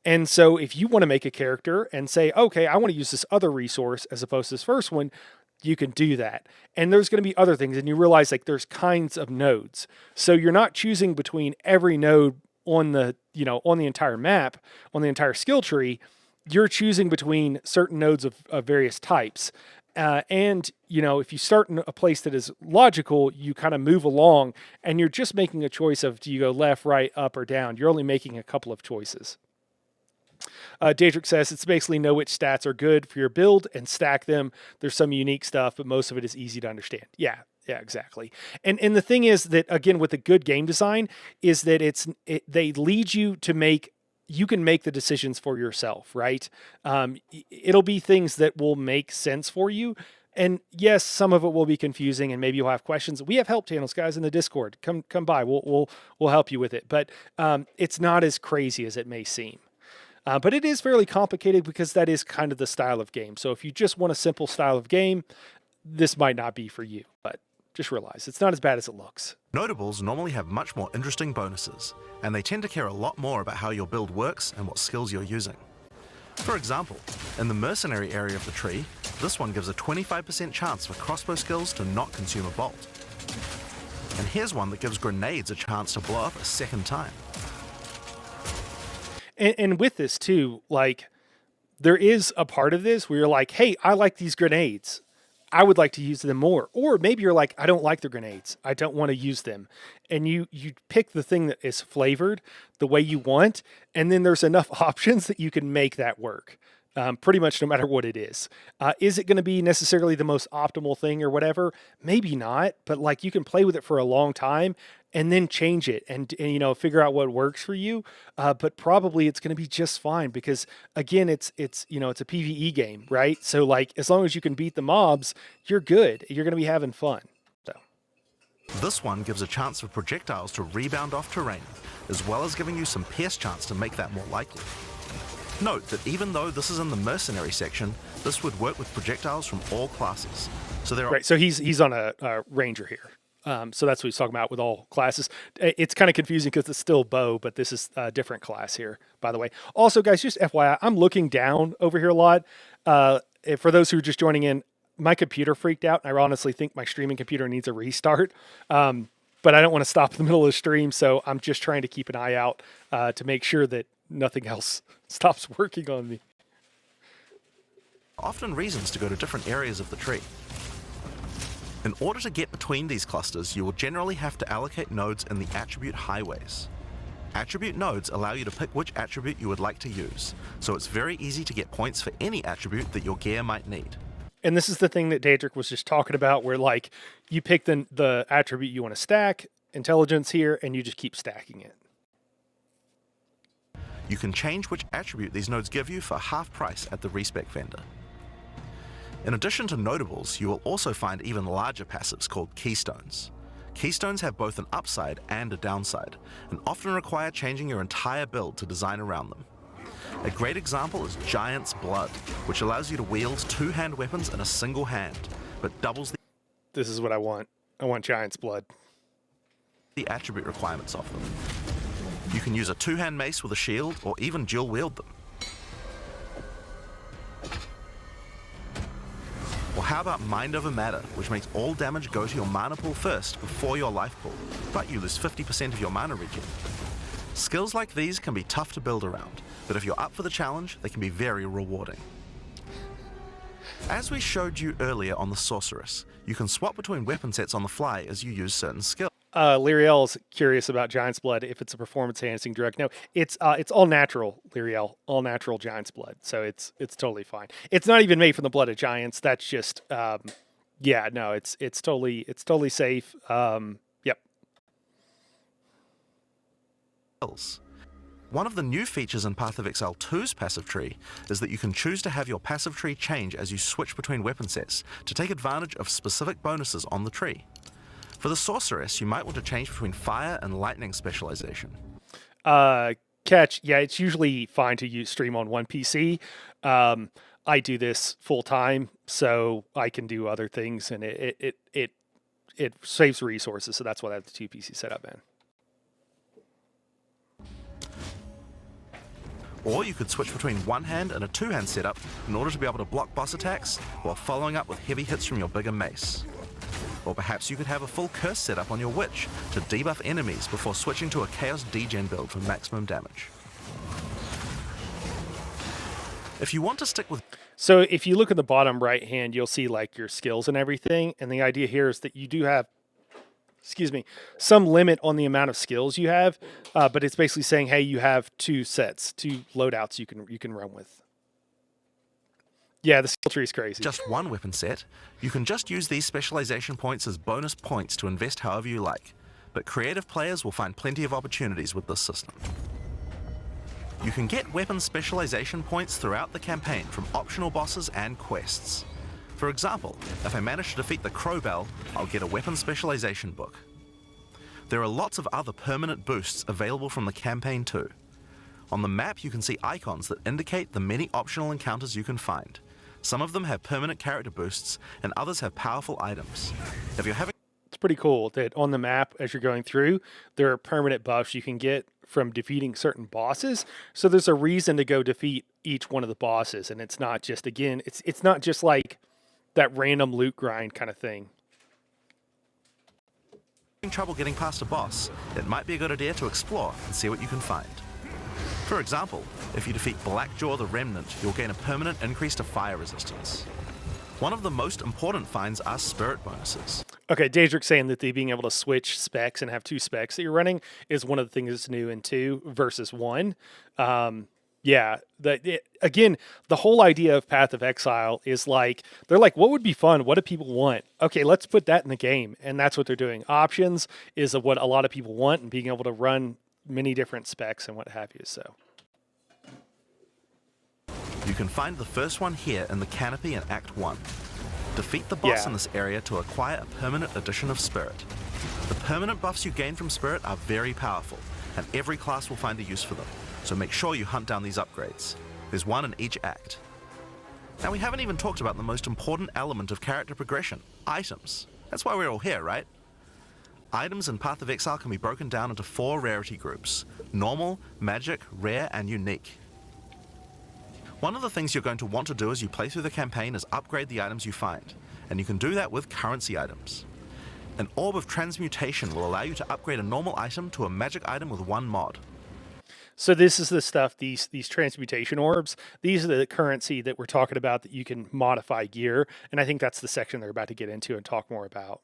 And so if you want to make a character and say, okay, I want to use this other resource as opposed to this first one, you can do that. And there's going to be other things, and you realize like there's kinds of nodes. So you're not choosing between every node on the, on the entire map, on the entire skill tree. You're choosing between certain nodes of various types. And, if you start in a place that is logical, you kind of move along and you're just making a choice of, do you go left, right, up, or down? You're only making a couple of choices. Daedric says it's basically know which stats are good for your build and stack them. There's some unique stuff, but most of it is easy to understand. Yeah, exactly. And the thing is that, again, with the good game design is that they lead you to you can make the decisions for yourself, right? It'll be things that will make sense for you. And yes, some of it will be confusing and maybe you'll have questions. We have help channels, guys, in the Discord. Come by. We'll help you with it. But it's not as crazy as it may seem. But it is fairly complicated because that is kind of the style of game. So if you just want a simple style of game, this might not be for you. But just realize it's not as bad as it looks. Notables normally have much more interesting bonuses, and they tend to care a lot more about how your build works and what skills you're using. For example, in the mercenary area of the tree, this one gives a 25% chance for crossbow skills to not consume a bolt. And here's one that gives grenades a chance to blow up a second time. And with this too, like there is a part of this where you're like, hey, I like these grenades. I would like to use them more. Or maybe you're like, I don't like the grenades. I don't want to use them. And you pick the thing that is flavored the way you want. And then there's enough options that you can make that work. Pretty much no matter what it is. Is it going to be necessarily the most optimal thing or whatever? Maybe not, but like you can play with it for a long time and then change it and figure out what works for you. But probably it's going to be just fine because again, it's a PvE game, right? So like, as long as you can beat the mobs, you're good. You're going to be having fun. So this one gives a chance for projectiles to rebound off terrain, as well as giving you some pierce chance to make that more likely. Note that even though this is in the mercenary section, this would work with projectiles from all classes. So there are right. So he's on a ranger here. So that's what he's talking about with all classes. It's kind of confusing because it's still bow, but this is a different class here, by the way. Also, guys, just FYI, I'm looking down over here a lot. For those who are just joining in, my computer freaked out. And I honestly think my streaming computer needs a restart. But I don't want to stop in the middle of the stream, so I'm just trying to keep an eye out to make sure that nothing else stops working on me. Often reasons to go to different areas of the tree. In order to get between these clusters, you will generally have to allocate nodes in the attribute highways. Attribute nodes allow you to pick which attribute you would like to use, so it's very easy to get points for any attribute that your gear might need. And this is the thing that Daedric was just talking about, where like you pick the attribute you want to stack, intelligence here, and you just keep stacking it. You can change which attribute these nodes give you for half price at the respec vendor. In addition to notables, you will also find even larger passives called keystones. Keystones have both an upside and a downside, and often require changing your entire build to design around them. A great example is Giant's Blood, which allows you to wield two-hand weapons in a single hand, but doubles This is what I want. I want Giant's Blood. the attribute requirements of them. You can use a two-hand mace with a shield, or even dual wield them. Or how about Mind Over Matter, which makes all damage go to your mana pool first before your life pool, but you lose 50% of your mana regen. Skills like these can be tough to build around, but if you're up for the challenge, they can be very rewarding. As we showed you earlier on the Sorceress, you can swap between weapon sets on the fly as you use certain skills. Lyriel's curious about Giant's Blood, if it's a performance-enhancing drug. No, it's all natural, Lyriel. All natural Giant's Blood. So it's totally fine. It's not even made from the blood of giants. That's just, yeah, no, it's totally safe. Yep. One of the new features in Path of Exile 2's passive tree is that you can choose to have your passive tree change as you switch between weapon sets to take advantage of specific bonuses on the tree. For the Sorceress, you might want to change between fire and lightning specialization. Catch, yeah, it's usually fine to stream on one PC. I do this full time, so I can do other things, and it saves resources. So that's why I have the two PC set up in. Or you could switch between one hand and a two-hand setup in order to be able to block boss attacks while following up with heavy hits from your bigger mace. Or perhaps you could have a full curse setup on your witch to debuff enemies before switching to a chaos degen build for maximum damage. If you want to stick with... So if you look at the bottom right hand, you'll see like your skills and everything. And the idea here is that you do have, some limit on the amount of skills you have, but it's basically saying, hey, you have two loadouts you can run with. Yeah, the skill tree is crazy. Just one weapon set, you can just use these specialization points as bonus points to invest however you like, but creative players will find plenty of opportunities with this system. You can get weapon specialization points throughout the campaign from optional bosses and quests. For example, if I manage to defeat the Crowbell, I'll get a weapon specialization book. There are lots of other permanent boosts available from the campaign too. On the map, you can see icons that indicate the many optional encounters you can find. Some of them have permanent character boosts, and others have powerful items. If you're having... It's pretty cool that on the map, as you're going through, there are permanent buffs you can get from defeating certain bosses. So there's a reason to go defeat each one of the bosses, and it's not just, again, it's not just like that random loot grind kind of thing. Having trouble getting past a boss, it might be a good idea to explore and see what you can find. For example, if you defeat Blackjaw the Remnant, you'll gain a permanent increase to fire resistance. One of the most important finds are spirit bonuses. Okay, Daedric's saying that being able to switch specs and have two specs that you're running is one of the things that's new in 2 versus 1. Yeah, again, the whole idea of Path of Exile is like, they're like, what would be fun? What do people want? Okay, let's put that in the game. And that's what they're doing. Options is what a lot of people want, and being able to run many different specs and what have you. So you can find the first one here in the canopy in Act 1. Defeat the boss in this area to acquire a permanent addition of Spirit. The permanent buffs you gain from Spirit are very powerful, and every class will find a use for them, so make sure you hunt down these upgrades. There's one in each act. Now, we haven't even talked about the most important element of character progression, items. That's why we're all here, right? Items in Path of Exile can be broken down into 4 rarity groups: normal, magic, rare, and unique. One of the things you're going to want to do as you play through the campaign is upgrade the items you find, and you can do that with currency items. An Orb of Transmutation will allow you to upgrade a normal item to a magic item with 1 mod. So this is the stuff, these transmutation orbs, these are the currency that we're talking about that you can modify gear, and I think that's the section they're about to get into and talk more about.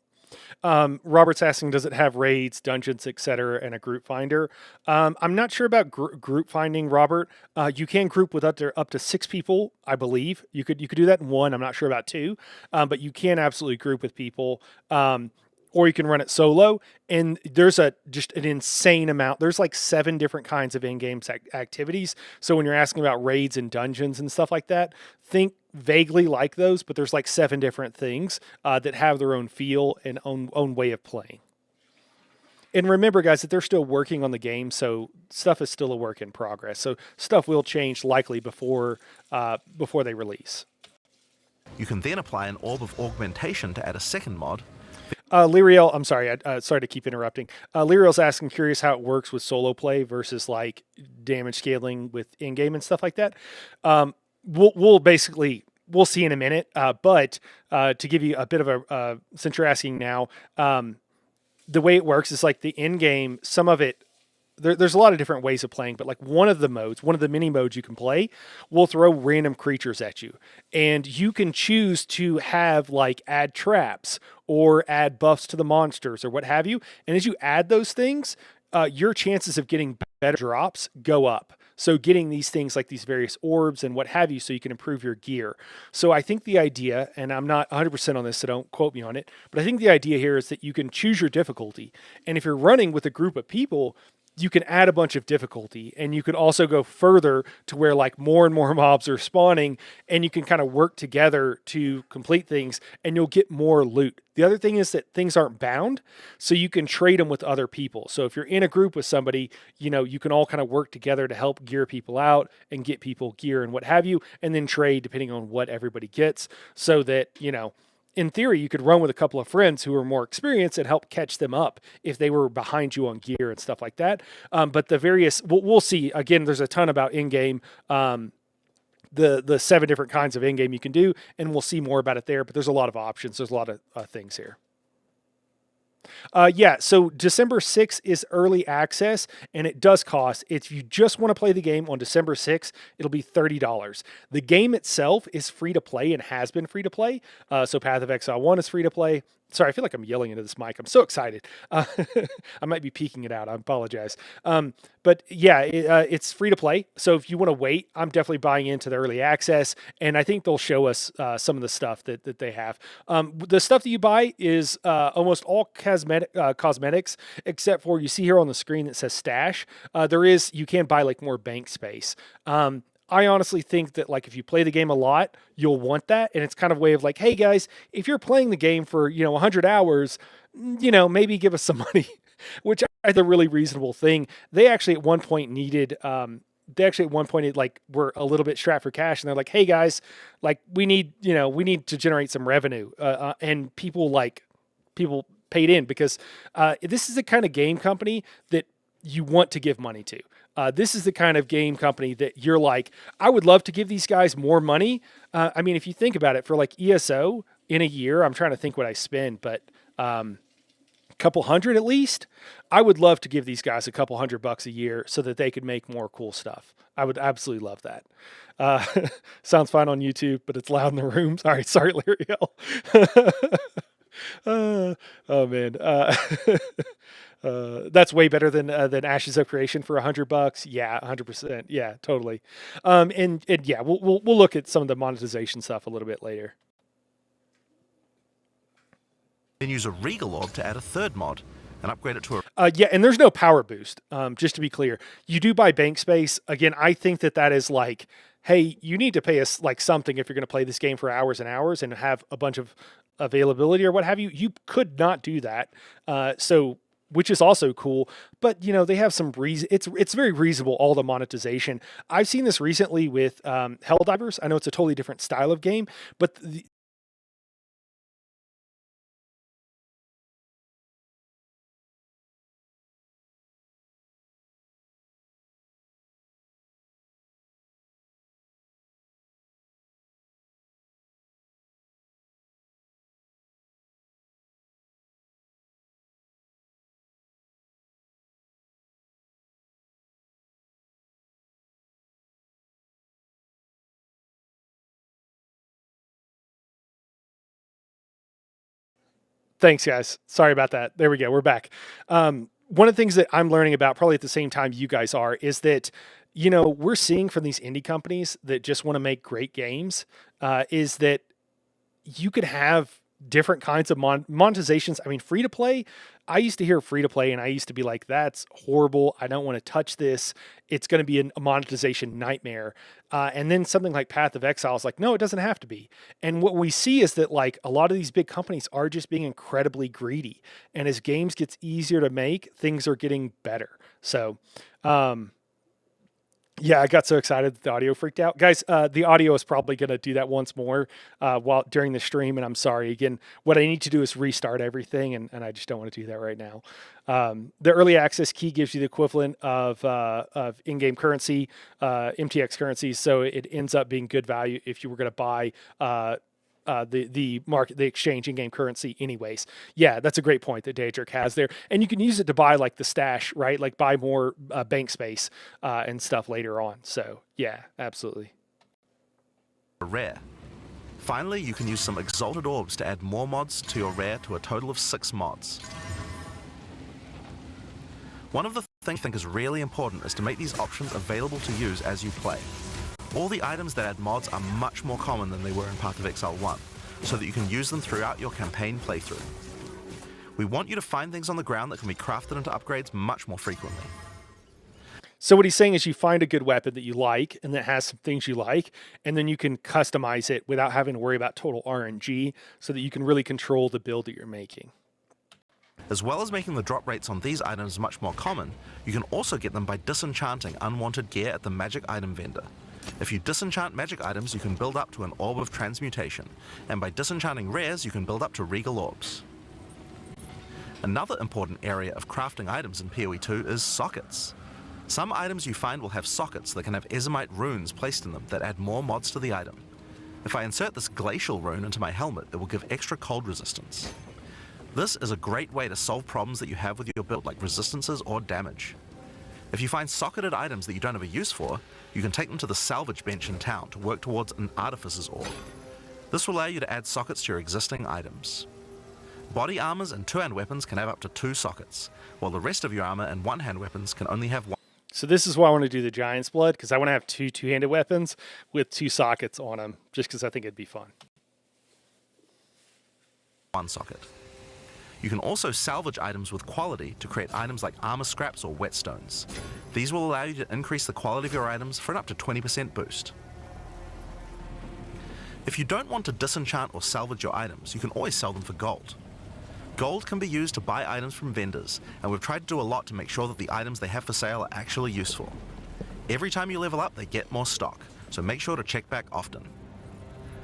Robert's asking, does it have raids, dungeons, etc., and a group finder? I'm not sure about group finding, Robert. You can group with up to 6 people, I believe. You could do that in 1. I'm not sure about 2, but you can absolutely group with people. or you can run it solo. And there's just an insane amount. There's like 7 different kinds of in-game activities. So when you're asking about raids and dungeons and stuff like that, think vaguely like those, but there's like 7 different things that have their own feel and own way of playing. And remember, guys, that they're still working on the game, so stuff is still a work in progress. So stuff will change likely before they release. You can then apply an orb of augmentation to add a second mod. Lyriel, I'm sorry, sorry to keep interrupting. Lyriel's asking, curious how it works with solo play versus like damage scaling with in-game and stuff like that. We'll basically we'll see in a minute. But to give you a bit of a since you're asking now, the way it works is like the in-game. Some of it there's a lot of different ways of playing, but like one of the mini modes you can play will throw random creatures at you. And you can choose to have like add traps or add buffs to the monsters or what have you. And as you add those things, your chances of getting better drops go up. So getting these things like these various orbs and what have you, so you can improve your gear. So I think the idea, and I'm not 100% on this, so don't quote me on it, but I think the idea here is that you can choose your difficulty. And if you're running with a group of people, you can add a bunch of difficulty, and you can also go further to where like more and more mobs are spawning, and you can kind of work together to complete things, and you'll get more loot. The other thing is that things aren't bound, so you can trade them with other people. So if you're in a group with somebody, you can all kind of work together to help gear people out and get people gear and what have you, and then trade depending on what everybody gets, so that, in theory, you could run with a couple of friends who are more experienced and help catch them up if they were behind you on gear and stuff like that. But the various, we'll see. Again, there's a ton about in-game, the 7 different kinds of in-game you can do, and we'll see more about it there. But there's a lot of options. There's a lot of things here. So December 6th is early access, and it does cost. If you just want to play the game on December 6th, it'll be $30. The game itself is free to play and has been free to play. So Path of Exile 1 is free to play. Sorry, I feel like I'm yelling into this mic. I'm so excited. I might be peeking it out. I apologize. But yeah, it's free to play. So if you want to wait, I'm definitely buying into the early access. And I think they'll show us some of the stuff that they have. The stuff that you buy is almost all cosmetics, except for, you see here on the screen that says stash. You can buy like more bank space. I honestly think that like if you play the game a lot, you'll want that. And it's kind of a way of like, hey guys, if you're playing the game for, 100 hours, maybe give us some money, which I think is a really reasonable thing. They actually at one point were a little bit strapped for cash, and they're like, hey guys, like we need to generate some revenue. And people paid in because this is the kind of game company that you want to give money to. This is the kind of game company that you're like, I would love to give these guys more money. I mean, if you think about it, for like ESO in a year, I'm trying to think what I spend, but a couple hundred at least. I would love to give these guys a couple $100 a year so that they could make more cool stuff. I would absolutely love that. Sounds fine on YouTube, but it's loud in the room. Sorry, L'Ariel. Oh man. That's way better than Ashes of Creation for $100. Yeah, 100%. Yeah, totally. And yeah, we'll look at some of the monetization stuff a little bit later. Then use a Regal Orb to add a third mod and upgrade it to yeah, and there's no power boost. Just to be clear, you do buy bank space. Again, I think that is like, hey, you need to pay us like something if you're going to play this game for hours and hours and have a bunch of availability or what have you. You could not do that. Which is also cool, but they have some reason. It's very reasonable, all the monetization. I've seen this recently with Helldivers. I know it's a totally different style of game, but thanks, guys. Sorry about that. There we go. We're back. One of the things that I'm learning about, probably at the same time you guys are, is that, we're seeing from these indie companies that just want to make great games, is that you could have different kinds of monetizations. I mean, free to play, I used to hear free to play and I used to be like, that's horrible. I don't want to touch this. It's going to be a monetization nightmare. And then something like Path of Exile is like, no, it doesn't have to be. And what we see is that like a lot of these big companies are just being incredibly greedy. And as games gets easier to make, things are getting better. So, yeah, I got so excited that the audio freaked out. Guys, the audio is probably going to do that once more while during the stream, and I'm sorry. Again, what I need to do is restart everything, and I just don't want to do that right now. The early access key gives you the equivalent of in-game currency, MTX currency, so it ends up being good value if you were going to buy the exchange in-game currency anyways. Yeah, that's a great point that Daedric has there. And you can use it to buy like the stash, right? Like buy more bank space and stuff later on. So yeah, absolutely. Rare. Finally, you can use some Exalted Orbs to add more mods to your rare to a total of 6 mods. One of the things I think is really important is to make these options available to use as you play. All the items that add mods are much more common than they were in Path of Exile 1, so that you can use them throughout your campaign playthrough. We want you to find things on the ground that can be crafted into upgrades much more frequently. So what he's saying is you find a good weapon that you like and that has some things you like, and then you can customize it without having to worry about total RNG so that you can really control the build that you're making. As well as making the drop rates on these items much more common, you can also get them by disenchanting unwanted gear at the magic item vendor. If you disenchant magic items, you can build up to an Orb of Transmutation, and by disenchanting rares, you can build up to Regal Orbs. Another important area of crafting items in PoE 2 is sockets. Some items you find will have sockets that can have Ezomite runes placed in them that add more mods to the item. If I insert this Glacial rune into my helmet, it will give extra cold resistance. This is a great way to solve problems that you have with your build, like resistances or damage. If you find socketed items that you don't have a use for, you can take them to the salvage bench in town to work towards an Artificer's Orb. This will allow you to add sockets to your existing items. Body armors and two-hand weapons can have up to 2 sockets, while the rest of your armor and one-hand weapons can only have 1. So this is why I want to do the Giant's Blood, because I want to have 2 two-handed weapons with 2 sockets on them, just because I think it'd be fun. 1 socket. You can also salvage items with quality to create items like armor scraps or whetstones. These will allow you to increase the quality of your items for an up to 20% boost. If you don't want to disenchant or salvage your items, you can always sell them for gold. Gold can be used to buy items from vendors, and we've tried to do a lot to make sure that the items they have for sale are actually useful. Every time you level up, they get more stock, so make sure to check back often.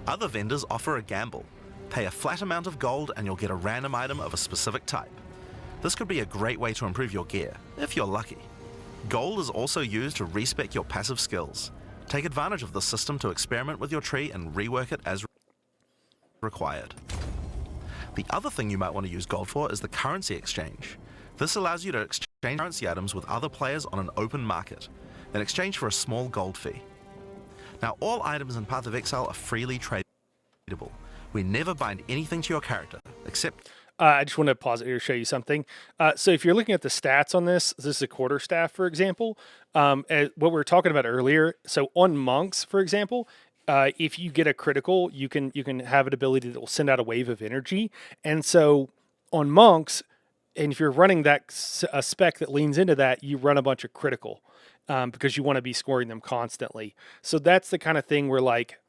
Other vendors offer a gamble. Pay a flat amount of gold and you'll get a random item of a specific type. This could be a great way to improve your gear, if you're lucky. Gold is also used to respec your passive skills. Take advantage of this system to experiment with your tree and rework it as required. The other thing you might want to use gold for is the currency exchange. This allows you to exchange currency items with other players on an open market, in exchange for a small gold fee. Now, all items in Path of Exile are freely tradable. We never bind anything to your character, except... I just want to pause it here to show you something. So if you're looking at the stats on this is a quarterstaff, for example. What we were talking about earlier, so on monks, for example, if you get a critical, you can have an ability that will send out a wave of energy. And so on monks, and if you're running a spec that leans into that, you run a bunch of critical because you want to be scoring them constantly. So that's the kind of thing where, like,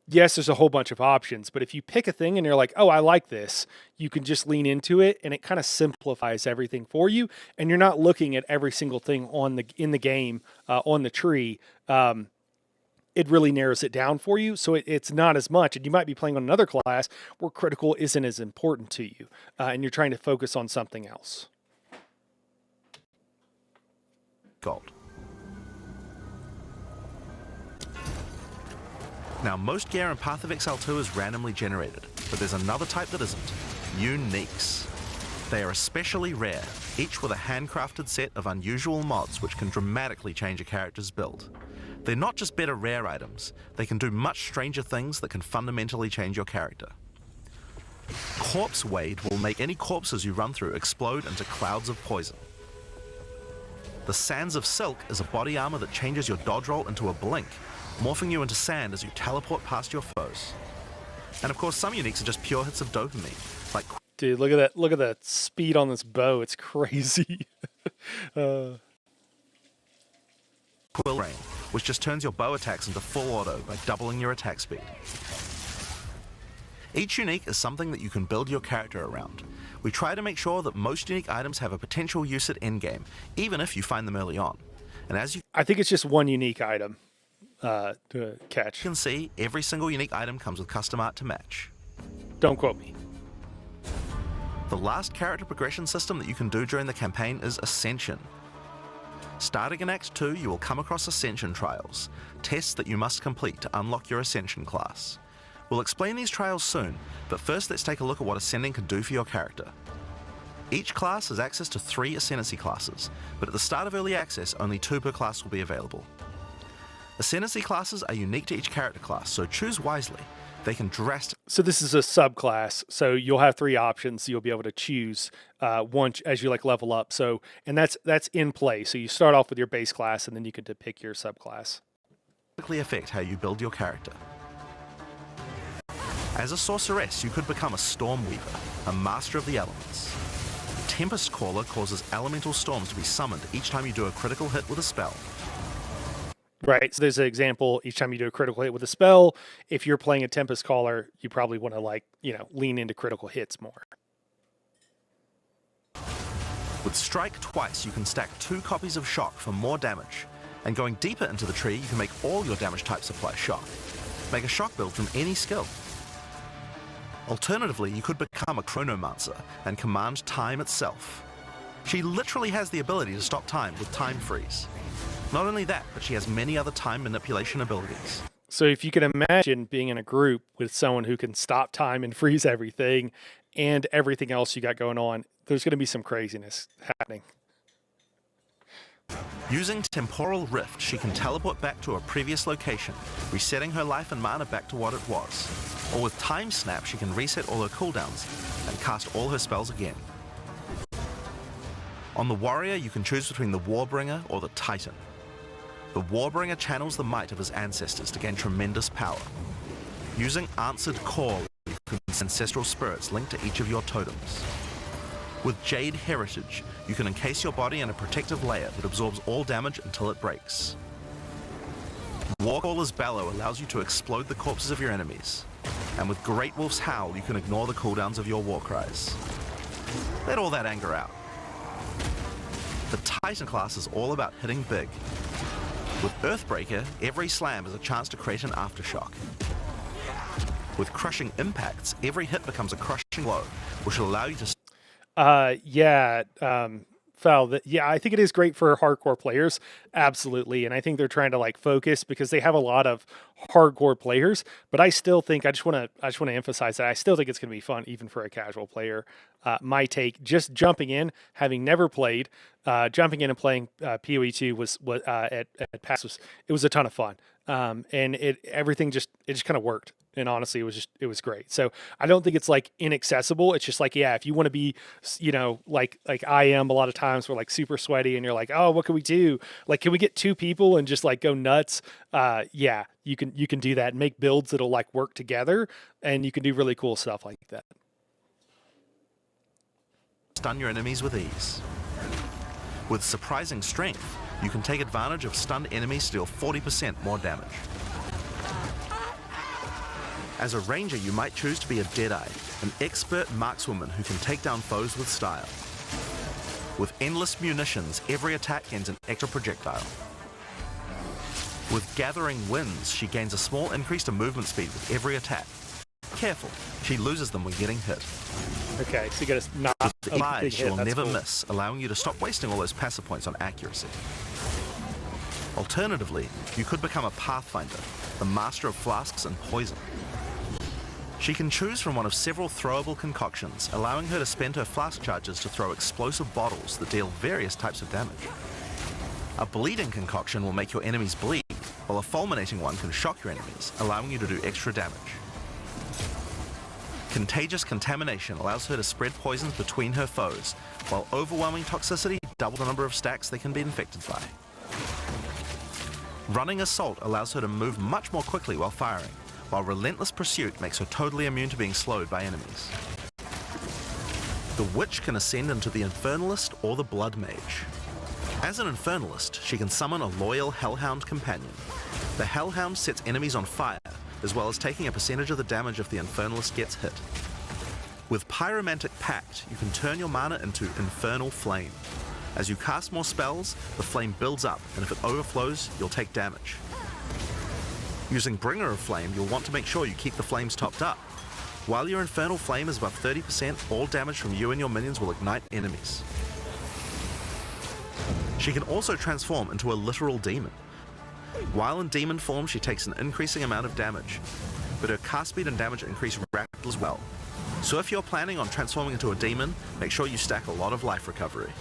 yes, there's a whole bunch of options, but if you pick a thing and you're like, oh, I like this, you can just lean into it, and it kind of simplifies everything for you, and you're not looking at every single thing in the game on the tree. It really narrows it down for you, so it's not as much, and you might be playing on another class where critical isn't as important to you, and you're trying to focus on something else. Gold. Now, most gear in Path of Exile 2 is randomly generated, but there's another type that isn't: uniques. They are especially rare, each with a handcrafted set of unusual mods which can dramatically change a character's build. They're not just better rare items, they can do much stranger things that can fundamentally change your character. Corpse Wade will make any corpses you run through explode into clouds of poison. The Sands of Silk is a body armor that changes your dodge roll into a blink, morphing you into sand as you teleport past your foes. And of course, some uniques are just pure hits of dopamine, like Dude, look at that! Look at that speed on this bow. It's crazy. Quill Rain, which just turns your bow attacks into full auto by doubling your attack speed. Each unique is something that you can build your character around. We try to make sure that most unique items have a potential use at endgame, even if you find them early on. And as you I think it's just one unique item to catch. can see, every single unique item comes with custom art to match. Don't quote me. The last character progression system that you can do during the campaign is Ascension. Starting in Act 2, you will come across Ascension trials, tests that you must complete to unlock your Ascension class. We'll explain these trials soon, but first let's take a look at what Ascending can do for your character. Each class has access to 3 Ascendancy classes, but at the start of Early Access, only 2 per class will be available. Ascendancy classes are unique to each character class, so choose wisely. They can drastically So this is a subclass. So you'll have 3 options. You'll be able to choose one as you like level up. So and that's in play. So you start off with your base class, and then you can pick your subclass. affect how you build your character. As a sorceress, you could become a Storm Weaver, a master of the elements. Tempest Caller causes elemental storms to be summoned each time you do a critical hit with a spell. Right. So there's an example. Each time you do a critical hit with a spell, if you're playing a Tempest Caller, you probably want to lean into critical hits more. With Strike twice, you can stack 2 copies of Shock for more damage. And going deeper into the tree, you can make all your damage types apply Shock. Make a Shock build from any skill. Alternatively, you could become a Chronomancer and command time itself. She literally has the ability to stop time with Time Freeze. Not only that, but she has many other time manipulation abilities. So if you can imagine being in a group with someone who can stop time and freeze everything and everything else you got going on, there's going to be some craziness happening. Using Temporal Rift, she can teleport back to a previous location, resetting her life and mana back to what it was. Or with Time Snap, she can reset all her cooldowns and cast all her spells again. On the Warrior, you can choose between the Warbringer or the Titan. The Warbringer channels the might of his ancestors to gain tremendous power. Using Answered Call, you can ancestral spirits linked to each of your totems. With Jade Heritage, you can encase your body in a protective layer that absorbs all damage until it breaks. Warcaller's Bellow allows you to explode the corpses of your enemies. And with Great Wolf's Howl, you can ignore the cooldowns of your war cries. Let all that anger out. The Titan class is all about hitting big. With Earthbreaker, every slam is a chance to create an aftershock. With Crushing Impacts, every hit becomes a crushing blow, which will allow you to Foul. Yeah, I think it is great for hardcore players, absolutely. And I think they're trying to focus because they have a lot of hardcore players. But I still think I just want to emphasize that I still think it's going to be fun even for a casual player. My take, just jumping in, having never played, jumping in and playing PoE 2 was at PAX was a ton of fun. And everything just kind of worked. And honestly, it was great. So I don't think it's inaccessible. It's just if you want to be, like I am a lot of times, we're super sweaty and you're like, oh, what can we do? Can we get 2 people and just go nuts? Yeah, you can do that and make builds that'll work together, and you can do really cool stuff like that. stun your enemies with ease. With Surprising Strength, you can take advantage of stunned enemies to deal 40% more damage. As a ranger, you might choose to be a Deadeye, an expert markswoman who can take down foes with style. With Endless Munitions, every attack gains an extra projectile. With Gathering Winds, she gains a small increase to movement speed with every attack. Careful, she loses them when getting hit. Okay, so you gotta not With the big Eyes, she hit, will that's never cool. miss, allowing you to stop wasting all those passive points on accuracy. Alternatively, you could become a Pathfinder, the master of flasks and poison. She can choose from one of several throwable concoctions, allowing her to spend her flask charges to throw explosive bottles that deal various types of damage. A bleeding concoction will make your enemies bleed, while a fulminating one can shock your enemies, allowing you to do extra damage. Contagious Contamination allows her to spread poisons between her foes, while Overwhelming Toxicity doubles the number of stacks they can be infected by. Running Assault allows her to move much more quickly while firing, while Relentless Pursuit makes her totally immune to being slowed by enemies. The Witch can ascend into the Infernalist or the Blood Mage. As an Infernalist, she can summon a loyal Hellhound companion. The Hellhound sets enemies on fire, as well as taking a percentage of the damage if the Infernalist gets hit. With Pyromantic Pact, you can turn your mana into Infernal Flame. As you cast more spells, the flame builds up, and if it overflows, you'll take damage. Using Bringer of Flame, you'll want to make sure you keep the flames topped up. While your Infernal Flame is above 30%, all damage from you and your minions will ignite enemies. She can also transform into a literal demon. While in demon form, she takes an increasing amount of damage, but her cast speed and damage increase rapidly as well. So if you're planning on transforming into a demon, make sure you stack a lot of life recovery.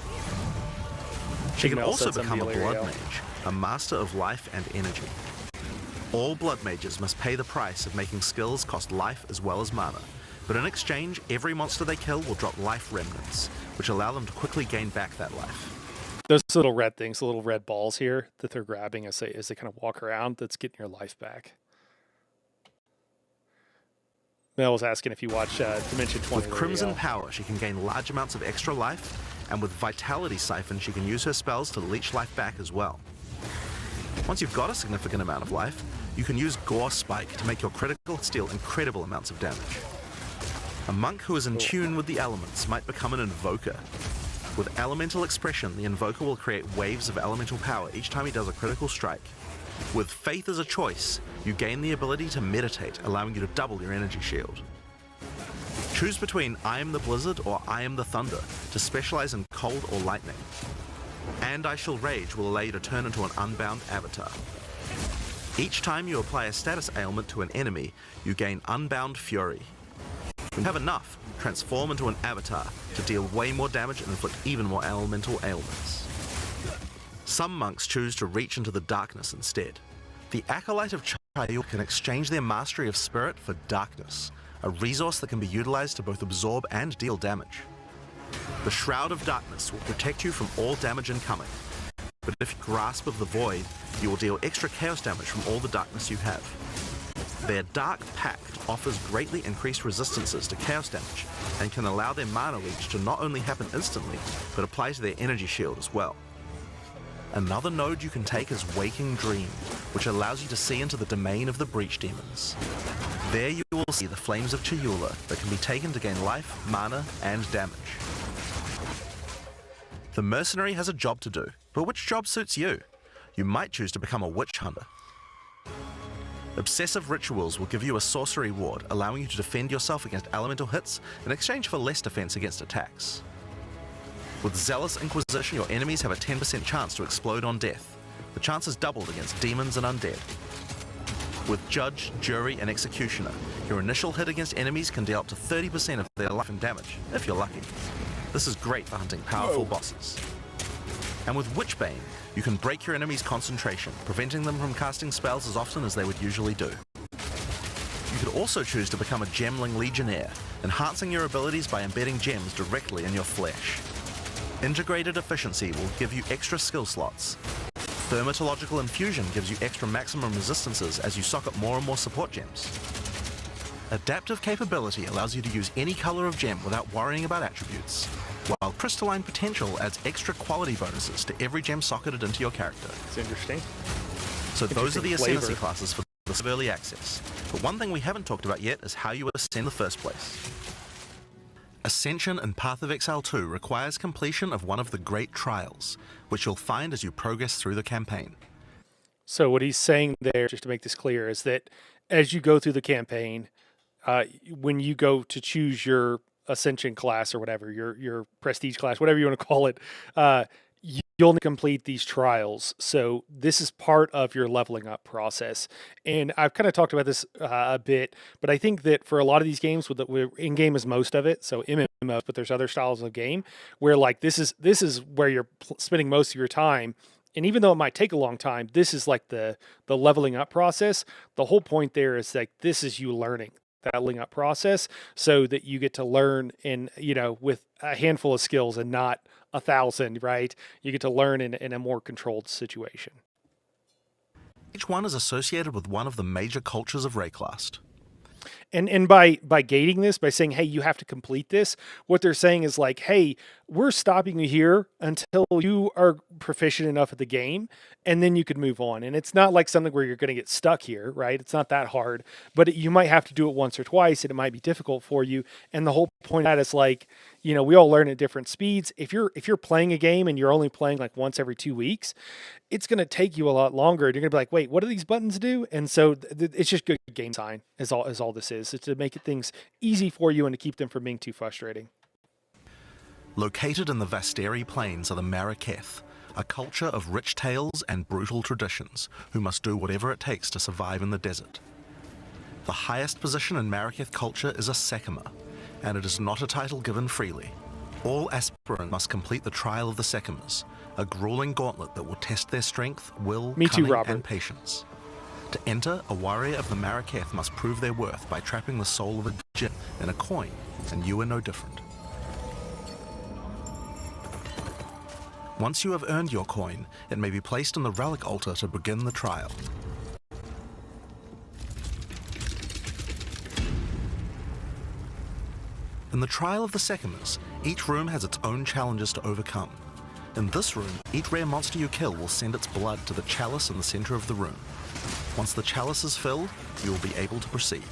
She can also become a Blood Mage, a master of life and energy. All Blood Mages must pay the price of making skills cost life as well as mana, but in exchange, every monster they kill will drop life remnants, which allow them to quickly gain back that life. Those little red things, the little red balls here that they're grabbing as they kind of walk around, that's getting your life back. Mel was asking if you watch Dimension 20. With Crimson Power, she can gain large amounts of extra life, and with Vitality Siphon, she can use her spells to leech life back as well. Once you've got a significant amount of life, you can use Gore Spike to make your critical hits deal incredible amounts of damage. A monk who is in tune with the elements might become an Invoker. With Elemental Expression, the Invoker will create waves of elemental power each time he does a critical strike. With Faith as a choice, you gain the ability to meditate, allowing you to double your energy shield. Choose between I am the Blizzard or I am the Thunder to specialize in cold or lightning. And I Shall Rage will allow you to turn into an unbound avatar. Each time you apply a status ailment to an enemy, you gain Unbound Fury. When you have enough, transform into an avatar to deal way more damage and inflict even more elemental ailments. Some monks choose to reach into the darkness instead. The Acolyte of Chayul can exchange their mastery of spirit for darkness, a resource that can be utilized to both absorb and deal damage. The Shroud of Darkness will protect you from all damage incoming, but if you grasp of the Void, you will deal extra chaos damage from all the darkness you have. Their Dark Pact offers greatly increased resistances to chaos damage and can allow their mana leech to not only happen instantly, but apply to their energy shield as well. Another node you can take is Waking Dream, which allows you to see into the domain of the Breach Demons. There you will see the Flames of Chayula that can be taken to gain life, mana, and damage. The Mercenary has a job to do, but which job suits you? You might choose to become a Witch Hunter. Obsessive Rituals will give you a sorcery ward, allowing you to defend yourself against elemental hits in exchange for less defense against attacks. With Zealous Inquisition, your enemies have a 10% chance to explode on death. The chance is doubled against demons and undead. With Judge, Jury, and Executioner, your initial hit against enemies can deal up to 30% of their life and damage, if you're lucky. This is great for hunting powerful bosses. And with Witchbane, you can break your enemy's concentration, preventing them from casting spells as often as they would usually do. You could also choose to become a Gemling Legionnaire, enhancing your abilities by embedding gems directly in your flesh. Integrated Efficiency will give you extra skill slots. Thermatological Infusion gives you extra maximum resistances as you sock up more and more support gems. Adaptive Capability allows you to use any color of gem without worrying about attributes, while Crystalline Potential adds extra quality bonuses to every gem socketed into your character. It's interesting. So those are the flavor. Ascendancy classes for this early access. But one thing we haven't talked about yet is how you ascend in the first place. Ascension in Path of Exile 2 requires completion of one of the Great Trials, which you'll find as you progress through the campaign. So what he's saying there, just to make this clear, is that as you go through the campaign, when you go to choose your Ascension class or whatever, your Prestige class, whatever you want to call it, you'll complete these trials. So this is part of your leveling up process. And I've kind of talked about this a bit, but I think that for a lot of these games, in-game is most of it, so MMOs, but there's other styles of game where like this is where you're spending most of your time. And even though it might take a long time, this is like the leveling up process. The whole point there is like this is you learning that leveling up process so that you get to learn in, with a handful of skills and not 1,000, right? You get to learn in a more controlled situation. Each one is associated with one of the major cultures of Rayclast. And by gating this, by saying, hey, you have to complete this, what they're saying is like, hey, we're stopping you here until you are proficient enough at the game, and then you could move on. And it's not like something where you're going to get stuck here, right? It's not that hard, but you might have to do it once or twice, and it might be difficult for you. And the whole point of that is like, we all learn at different speeds. If you're playing a game and you're only playing like once every 2 weeks, it's going to take you a lot longer. You're going to be like, wait, what do these buttons do? And so it's just good game design is all this is. It's to make things easy for you and to keep them from being too frustrating. Located in the Vasteri Plains are the Maraketh, a culture of rich tales and brutal traditions who must do whatever it takes to survive in the desert. The highest position in Maraketh culture is a Sekima, and it is not a title given freely. All aspirants must complete the Trial of the Sekimas, a grueling gauntlet that will test their strength, will, cunning, and patience. To enter, a warrior of the Maraketh must prove their worth by trapping the soul of a djinn in a coin, and you are no different. Once you have earned your coin, it may be placed on the relic altar to begin the trial. In the Trial of the Sekimas, each room has its own challenges to overcome. In this room, each rare monster you kill will send its blood to the chalice in the center of the room. Once the chalice is filled, you will be able to proceed.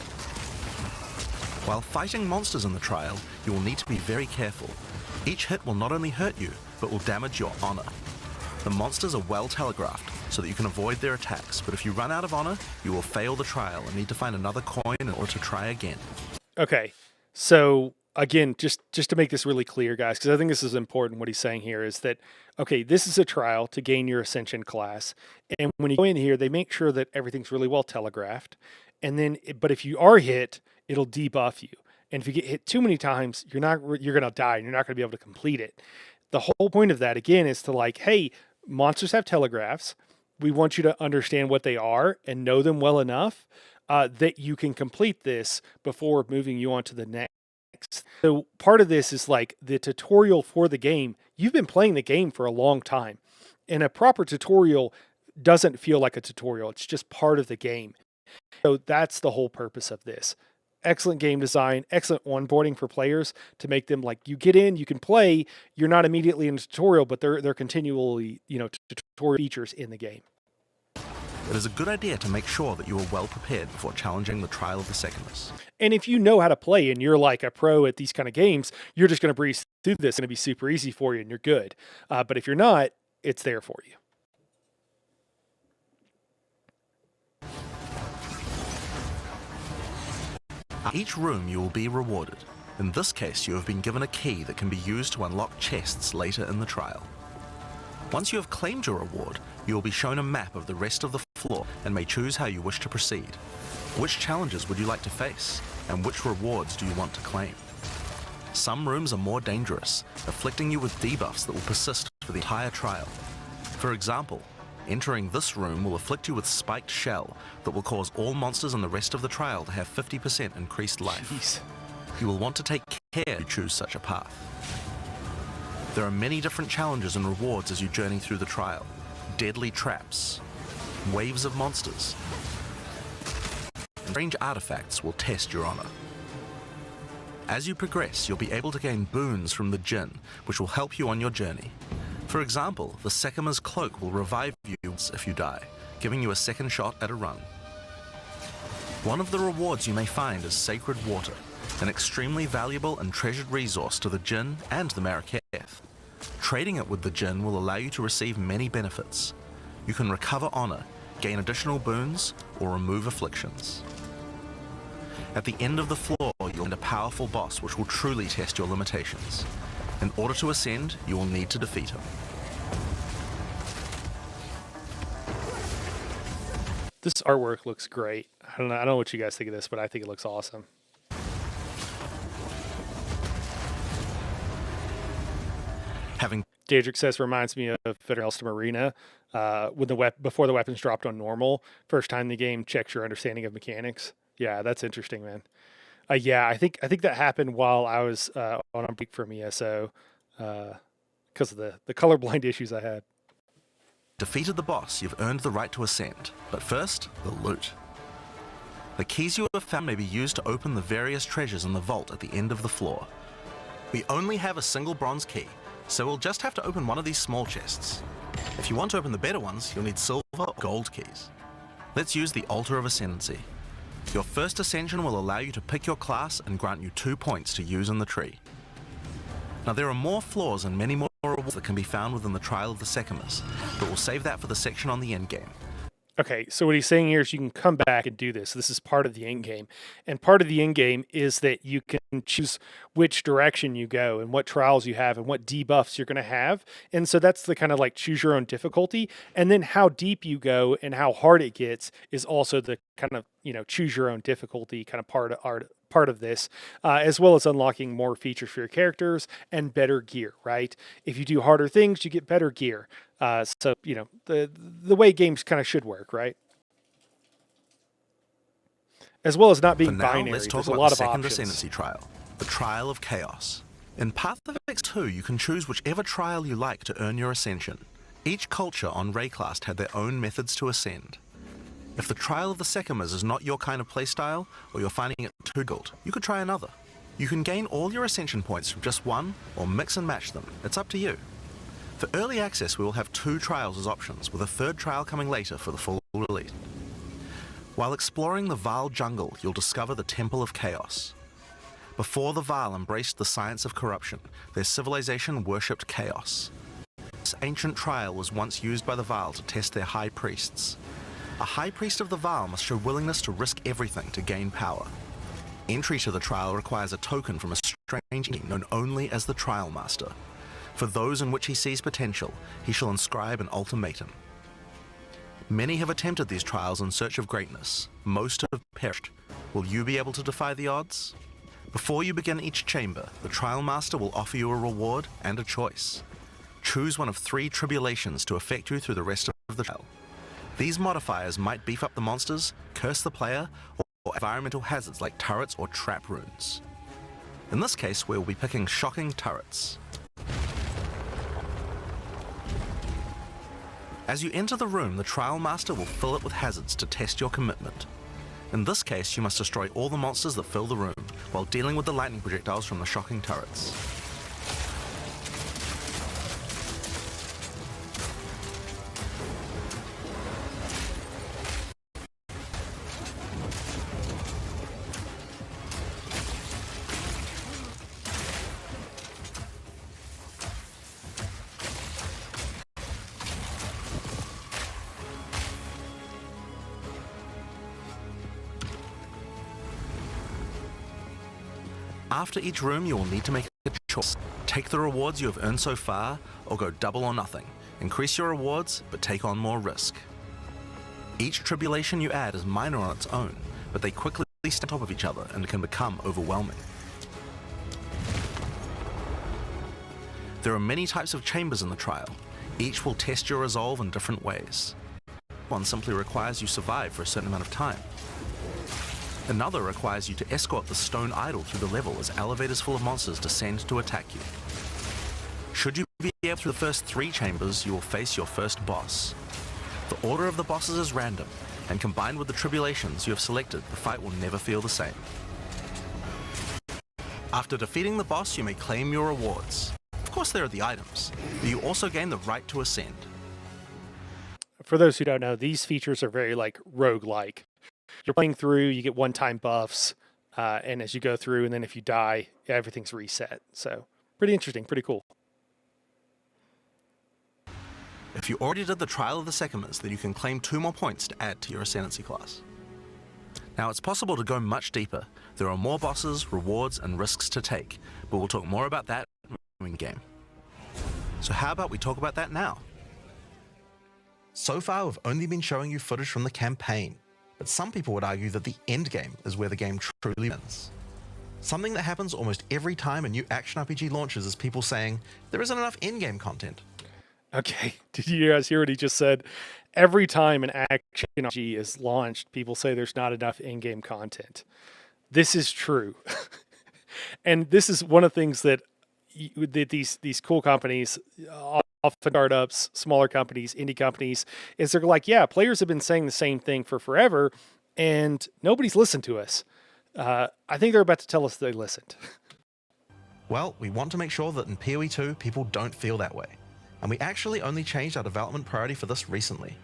While fighting monsters in the trial, you will need to be very careful. Each hit will not only hurt you, but will damage your honor. The monsters are well telegraphed, so that you can avoid their attacks, but if you run out of honor, you will fail the trial and need to find another coin in order to try again. Okay, so again, just to make this really clear, guys, because I think this is important. What he's saying here is that, okay, this is a trial to gain your Ascension class, and when you go in here, they make sure that everything's really well telegraphed, and then, but if you are hit, it'll debuff you, and if you get hit too many times, you're gonna die, and you're not gonna be able to complete it. The whole point of that, again, is to like, hey, monsters have telegraphs. We want you to understand what they are and know them well enough that you can complete this before moving you on to the next. So part of this is like the tutorial for the game. You've been playing the game for a long time, and a proper tutorial doesn't feel like a tutorial. It's just part of the game. So that's the whole purpose of this. Excellent game design, excellent onboarding for players to make them like, you get in, you can play, you're not immediately in a tutorial, but they're continually, tutorial features in the game. It is a good idea to make sure that you are well prepared before challenging the Trial of the Sekimas. And if you know how to play and you're like a pro at these kind of games, you're just going to breeze through this. It's going to be super easy for you and you're good. But if you're not, it's there for you. At each room you will be rewarded. In this case, you have been given a key that can be used to unlock chests later in the trial. Once you have claimed your reward, you will be shown a map of the rest of the floor and may choose how you wish to proceed. Which challenges would you like to face, and which rewards do you want to claim? Some rooms are more dangerous, afflicting you with debuffs that will persist for the entire trial. For example, entering this room will afflict you with Spiked Shell that will cause all monsters in the rest of the trial to have 50% increased life. Jeez. You will want to take care to choose such a path. There are many different challenges and rewards as you journey through the trial. Deadly traps, waves of monsters, and strange artifacts will test your honor. As you progress, you'll be able to gain boons from the Jinn, which will help you on your journey. For example, the Sekima's cloak will revive you if you die, giving you a second shot at a run. One of the rewards you may find is Sacred Water, an extremely valuable and treasured resource to the Jinn and the Maraketh. Trading it with the Jinn will allow you to receive many benefits. You can recover honor, gain additional boons, or remove afflictions. At the end of the floor, you'll find a powerful boss which will truly test your limitations. In order to ascend, you will need to defeat him. This artwork looks great. I don't know what you guys think of this, but I think it looks awesome. Daedric says reminds me of Federalstum Arena when before the weapons dropped on normal. First time the game checks your understanding of mechanics. Yeah, that's interesting, man. Yeah, I think that happened while I was on a break from ESO because of the colorblind issues I had. defeated the boss, you've earned the right to ascend. But first, the loot. The keys you have found may be used to open the various treasures in the vault at the end of the floor. We only have a single bronze key, so we'll just have to open one of these small chests. If you want to open the better ones, you'll need silver or gold keys. Let's use the Altar of Ascendancy. Your first ascension will allow you to pick your class and grant you 2 points to use in the tree. Now there are more floors and many more rewards that can be found within the Trial of the Sekimas, but we'll save that for the section on the endgame. Okay, so what he's saying here is you can come back and do this. This is part of the end game. And part of the end game is that you can choose which direction you go and what trials you have and what debuffs you're going to have. And so that's the kind of like choose your own difficulty. And then how deep you go and how hard it gets is also the kind of, choose your own difficulty kind of part of this, as well as unlocking more features for your characters and better gear, right? If you do harder things, you get better gear. So the way games kind of should work, right? As well as not being For now, binary. let's talk There's a about lot the of second options. ascendancy trial, the Trial of Chaos. In Path of Exile 2, you can choose whichever trial you like to earn your ascension. Each culture on Rayclast had their own methods to ascend. If the Trial of the Sekimas is not your kind of playstyle, or you're finding it too difficult, you could try another. You can gain all your ascension points from just one, or mix and match them. It's up to you. For early access, we will have 2 trials as options, with a 3rd trial coming later for the full release. While exploring the Vaal jungle, you'll discover the Temple of Chaos. Before the Vaal embraced the science of corruption, their civilization worshipped chaos. This ancient trial was once used by the Vaal to test their high priests. A high priest of the Vaal must show willingness to risk everything to gain power. Entry to the trial requires a token from a strange entity known only as the Trial Master. For those in which he sees potential, he shall inscribe an ultimatum. Many have attempted these trials in search of greatness. Most have perished. Will you be able to defy the odds? Before you begin each chamber, the Trial Master will offer you a reward and a choice. Choose one of 3 tribulations to affect you through the rest of the trial. These modifiers might beef up the monsters, curse the player, or environmental hazards like turrets or trap runes. In this case, we will be picking shocking turrets. As you enter the room, the Trial Master will fill it with hazards to test your commitment. In this case, you must destroy all the monsters that fill the room, while dealing with the lightning projectiles from the shocking turrets. After each room, you will need to make a choice. Take the rewards you have earned so far, or go double or nothing. Increase your rewards, but take on more risk. Each tribulation you add is minor on its own, but they quickly stand on top of each other and can become overwhelming. There are many types of chambers in the trial. Each will test your resolve in different ways. One simply requires you survive for a certain amount of time. Another requires you to escort the stone idol through the level as elevators full of monsters descend to attack you. Should you be able through the first 3 chambers, you will face your first boss. The order of the bosses is random, and combined with the tribulations you have selected, the fight will never feel the same. After defeating the boss, you may claim your rewards. Of course, there are the items, but you also gain the right to ascend. For those who don't know, these features are very like roguelike. You're playing through, you get one-time buffs, and as you go through, and then if you die, everything's reset. So pretty interesting, pretty cool. If you already did the Trial of the Sekimas, then you can claim 2 more points to add to your Ascendancy class. Now, it's possible to go much deeper. There are more bosses, rewards, and risks to take, but we'll talk more about that in the game. So how about we talk about that now? So far, we've only been showing you footage from the campaign, but some people would argue that the end game is where the game truly ends. Something that happens almost every time a new action RPG launches is people saying, there isn't enough in-game content. Okay, did you guys hear what he just said? Every time an action RPG is launched, people say there's not enough in-game content. This is true. And this is one of the things that these cool companies often startups, smaller companies, indie companies, is they're like, yeah, players have been saying the same thing for forever, and nobody's listened to us. I think they're about to tell us they listened. Well, we want to make sure that in PoE 2, people don't feel that way. And we actually only changed our development priority for this recently.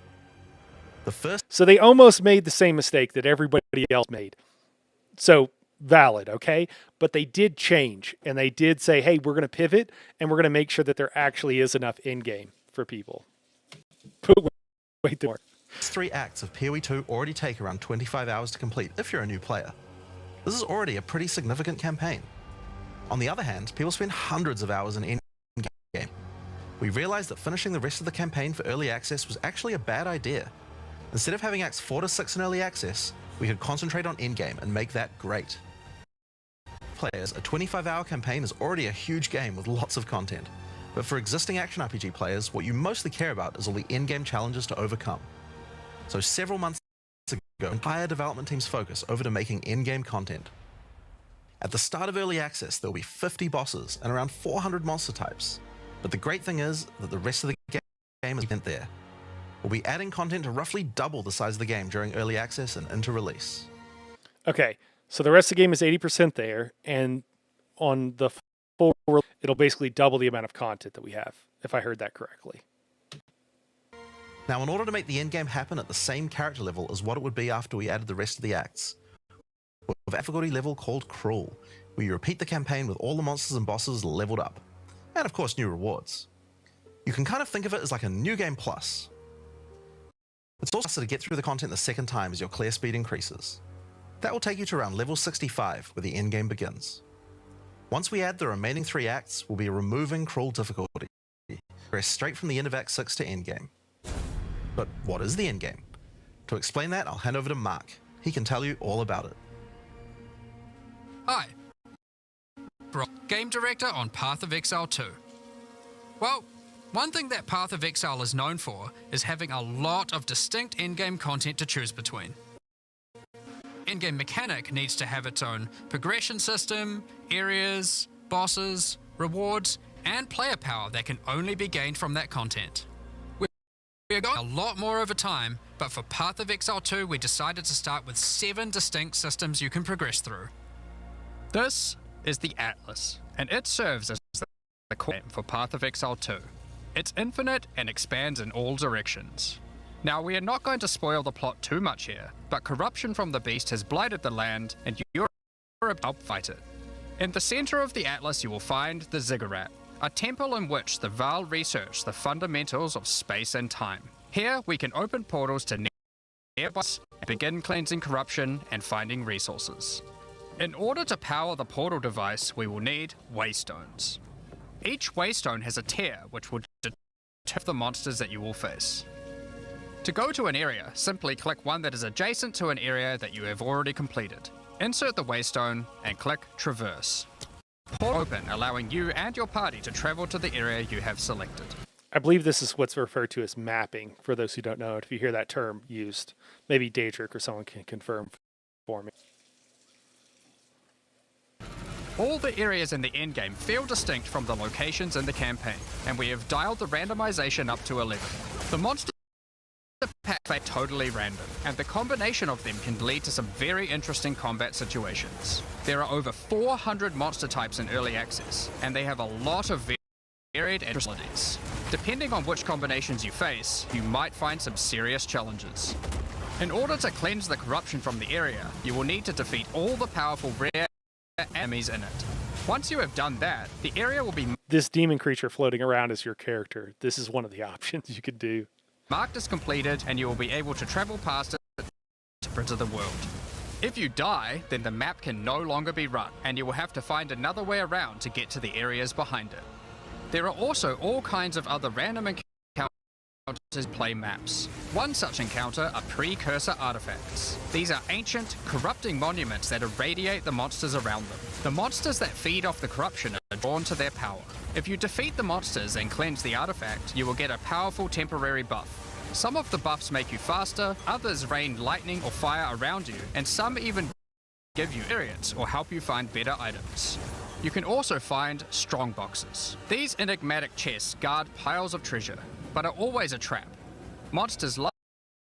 The first So they almost made the same mistake that everybody else made. So valid, okay? But they did change, and they did say, hey, we're going to pivot, and we're going to make sure that there actually is enough in-game for people. Wait more. 3 acts of PoE 2 already take around 25 hours to complete if you're a new player. This is already a pretty significant campaign. On the other hand, people spend hundreds of hours in in-game. We realized that finishing the rest of the campaign for early access was actually a bad idea. Instead of having acts 4 to 6 in early access, we could concentrate on in-game and make that great. Players, a 25-hour campaign is already a huge game with lots of content. But for existing action RPG players, what you mostly care about is all the in-game challenges to overcome. So several months ago, entire development team's focus over to making in-game content. At the start of early access, there will be 50 bosses and around 400 monster types. But the great thing is that the rest of the game isn't there. We'll be adding content to roughly double the size of the game during early access and into release. Okay, so the rest of the game is 80% there, and on the full, it'll basically double the amount of content that we have, if I heard that correctly. Now, in order to make the endgame happen at the same character level as what it would be after we added the rest of the acts, we have a difficulty level called Cruel, where you repeat the campaign with all the monsters and bosses leveled up. And of course, new rewards. You can kind of think of it as like a new game plus. It's also faster to get through the content the second time as your clear speed increases. That will take you to around level 65, where the endgame begins. Once we add the remaining 3 acts, we'll be removing Cruel difficulty. Progress straight from the end of Act 6 to endgame. But what is the endgame? To explain that, I'll hand over to Mark. He can tell you all about it. Hi, Game Director on Path of Exile 2. Well, one thing that Path of Exile is known for is having a lot of distinct endgame content to choose between. Endgame mechanic needs to have its own progression system, areas, bosses, rewards, and player power that can only be gained from that content. We are going a lot more over time, but for Path of Exile 2 we decided to start with 7 distinct systems you can progress through. This is the Atlas, and it serves as the core for Path of Exile 2. It's infinite and expands in all directions. Now, we are not going to spoil the plot too much here, but corruption from the beast has blighted the land, and you're about to help fight it. In the center of the Atlas you will find the Ziggurat, a temple in which the Vaal research the fundamentals of space and time. Here we can open portals to nearby and begin cleansing corruption and finding resources. In order to power the portal device, we will need waystones. Each waystone has a tier which will determine the monsters that you will face. To go to an area, simply click one that is adjacent to an area that you have already completed. Insert the waystone and click Traverse. Portal open, allowing you and your party to travel to the area you have selected. I believe this is what's referred to as mapping, for those who don't know it. If you hear that term used, maybe Daedric or someone can confirm for me. All the areas in the endgame feel distinct from the locations in the campaign, and we have dialed the randomization up to 11. The monster packs are totally random, and the combination of them can lead to some very interesting combat situations. There are over 400 monster types in early access, and they have a lot of varied abilities. Depending on which combinations you face, you might find some serious challenges. In order to cleanse the corruption from the area, you will need to defeat all the powerful rare enemies in it. Once you have done that, the area will be This demon creature floating around is your character. This is one of the options you could do. marked as completed, and you will be able to travel past it to the world. If you die, then the map can no longer be run, and you will have to find another way around to get to the areas behind it. There are also all kinds of other random encounters play maps. One such encounter are precursor artifacts. These are ancient, corrupting monuments that irradiate the monsters around them. The monsters that feed off the corruption are drawn to their power. If you defeat the monsters and cleanse the artifact, you will get a powerful temporary buff. Some of the buffs make you faster, others rain lightning or fire around you, and some even give you experience or help you find better items. You can also find strong boxes. These enigmatic chests guard piles of treasure, but are always a trap. Monsters lie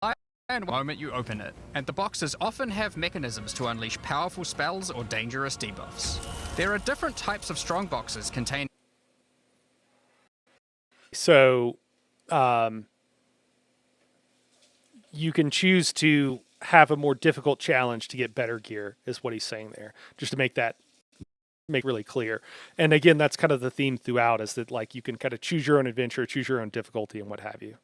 the moment you open it, and the boxes often have mechanisms to unleash powerful spells or dangerous debuffs. There are different types of strong boxes containing. So, you can choose to have a more difficult challenge to get better gear, is what he's saying there. Just to make really clear. And again, that's kind of the theme throughout, is that like you can kind of choose your own adventure, choose your own difficulty, and what have you.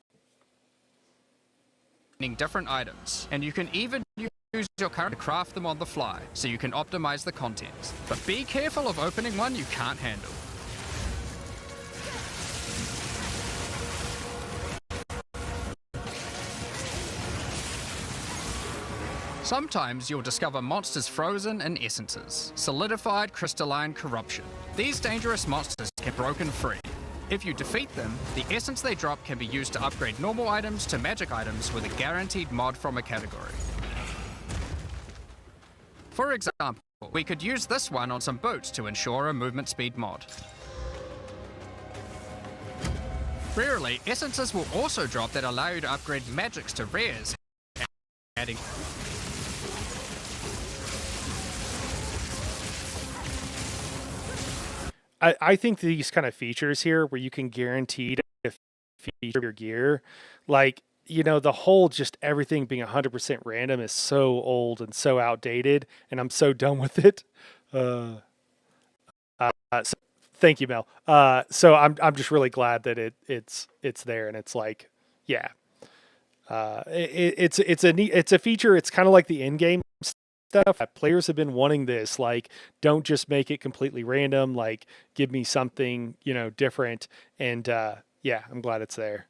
Different items, and you can even use your current to craft them on the fly, so you can optimize the contents. But be careful of opening one you can't handle. Sometimes you'll discover monsters frozen in essences, solidified crystalline corruption. These dangerous monsters can be broken free. If you defeat them, the essence they drop can be used to upgrade normal items to magic items with a guaranteed mod from a category. For example, we could use this one on some boots to ensure a movement speed mod. Rarely, essences will also drop that allow you to upgrade magics to rares, adding. I think these kind of features here where you can guarantee to feature your gear, like, you know, the whole just everything being 100% random is so old and so outdated, and I'm so done with it. So thank you, Mel. So I'm just really glad that it's there, and it's like, yeah, it's a feature. It's kind of like the in-game stuff. Players have been wanting this. Like, don't just make it completely random. Like, give me something, you know, different. And yeah, I'm glad it's there.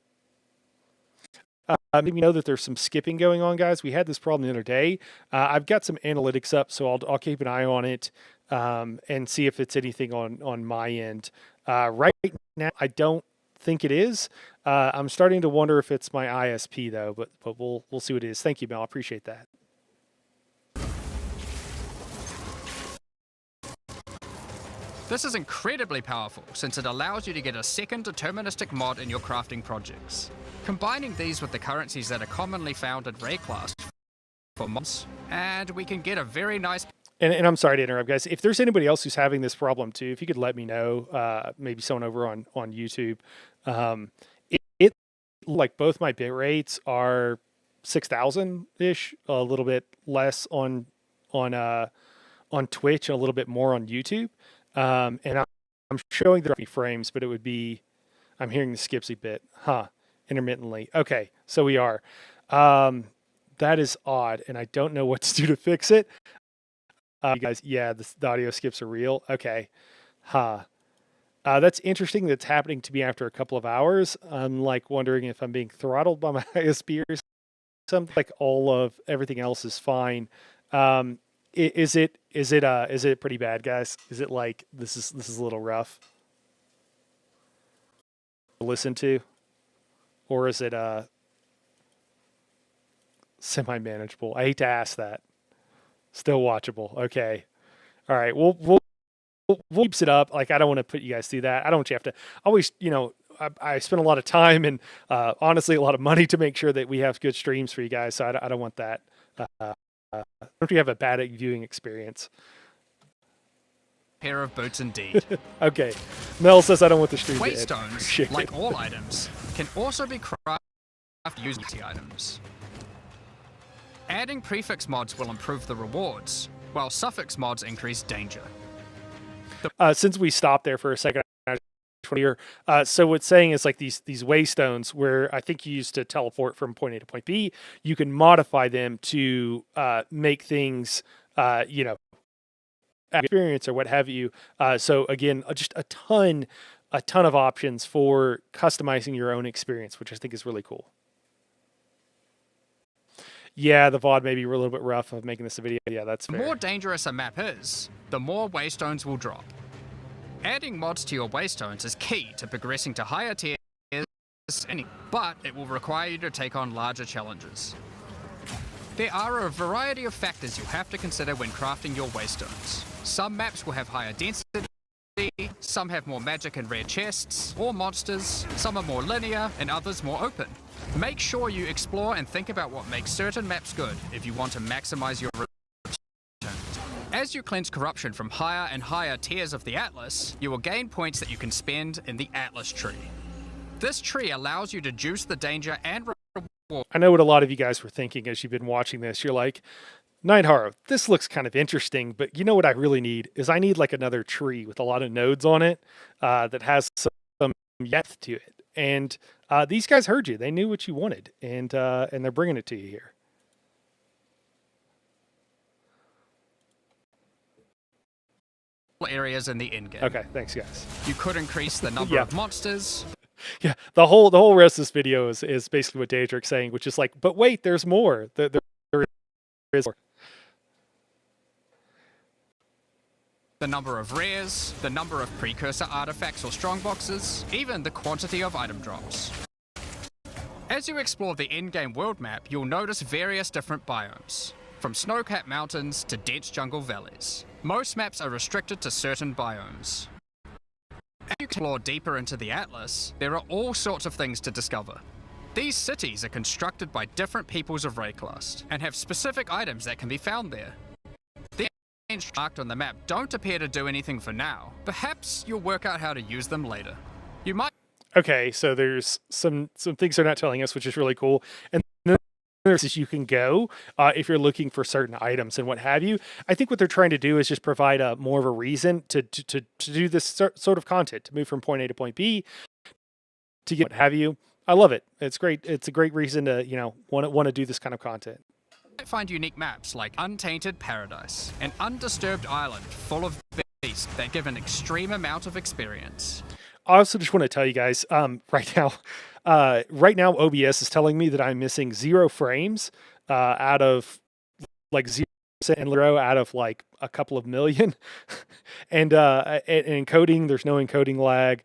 Maybe know that there's some skipping going on, guys. We had this problem the other day. I've got some analytics up, so I'll keep an eye on it and see if it's anything on my end. Right now, I don't think it is. I'm starting to wonder if it's my ISP though, but we'll see what it is. Thank you, Mel. I appreciate that. This is incredibly powerful since it allows you to get a second deterministic mod in your crafting projects. Combining these with the currencies that are commonly found in Ray class for mods, and we can get a very nice. And I'm sorry to interrupt, guys. If there's anybody else who's having this problem too, if you could let me know, maybe someone over on YouTube. It like both my bit rates are 6,000 ish, a little bit less on Twitch, and a little bit more on YouTube. And I'm showing the frames, but it would be, I'm hearing the skips a bit, intermittently. Okay, so we are. That is odd, and I don't know what to do to fix it. You guys, yeah, the audio skips are real. Okay, that's interesting. That's happening to me after a couple of hours. I'm like wondering if I'm being throttled by my ISP or something. Like everything else is fine. Is it pretty bad, guys? Is it like this is a little rough to listen to, or is it semi-manageable? I hate to ask that. Still watchable. Okay. All right. We'll keep it up. Like, I don't want to put you guys through that. I don't want you have to always, you know, I spend a lot of time and honestly a lot of money to make sure that we have good streams for you guys. So I don't want that. Don't you have a bad viewing experience? Pair of boots indeed. Okay. Mel says I don't want the stream Weight to stones, like all items, can also be crafted using items. Adding prefix mods will improve the rewards, while suffix mods increase danger. Since we stopped there for a second, so what's saying is like these waystones where I think you used to teleport from point A to point B, you can modify them to make things, you know, experience or what have you. So again, just a ton of options for customizing your own experience, which I think is really cool. Yeah, the VOD may be a little bit rough of making this a video. Yeah, that's fair. The more dangerous a map is, the more waystones will drop. Adding mods to your waystones is key to progressing to higher tiers, but it will require you to take on larger challenges. There are a variety of factors you'll have to consider when crafting your waystones. Some maps will have higher density, some have more magic and rare chests or monsters, some are more linear and others more open. Make sure you explore and think about what makes certain maps good if you want to maximize your returns. As you cleanse corruption from higher and higher tiers of the Atlas, you will gain points that you can spend in the Atlas tree. This tree allows you to juice the danger and reward. I know what a lot of you guys were thinking as you've been watching this. You're like, Nightharo, this looks kind of interesting, but you know what I really need is I need like another tree with a lot of nodes on it that has some depth to it. And these guys heard you; they knew what you wanted, and they're bringing it to you here. Areas in the endgame. Okay, thanks, guys. You could increase the number of monsters. Yeah, the whole rest of this video is basically what Daedric's saying, which is like, but wait, there's more. There is more. The number of rares, the number of precursor artifacts or strongboxes, even the quantity of item drops. As you explore the endgame world map, you'll notice various different biomes, from snow-capped mountains to dense jungle valleys. Most maps are restricted to certain biomes. As you explore deeper into the Atlas, there are all sorts of things to discover. These cities are constructed by different peoples of Rayclast and have specific items that can be found there. The marked on the map don't appear to do anything for now. Perhaps you'll work out how to use them later. You might. Okay, so there's some things they're not telling us, which is really cool. And then there's you can go if you're looking for certain items and what have you. I think what they're trying to do is just provide a more of a reason to do this sort of content, to move from point A to point B, to get what have you. I love it. It's great. It's a great reason to want to do this kind of content. Find unique maps like Untainted Paradise, an undisturbed island full of beasts that give an extreme amount of experience. I also just want to tell you guys, right now, OBS is telling me that I'm missing 0 frames out of like 0% out of like a couple of million, and encoding, there's no encoding lag.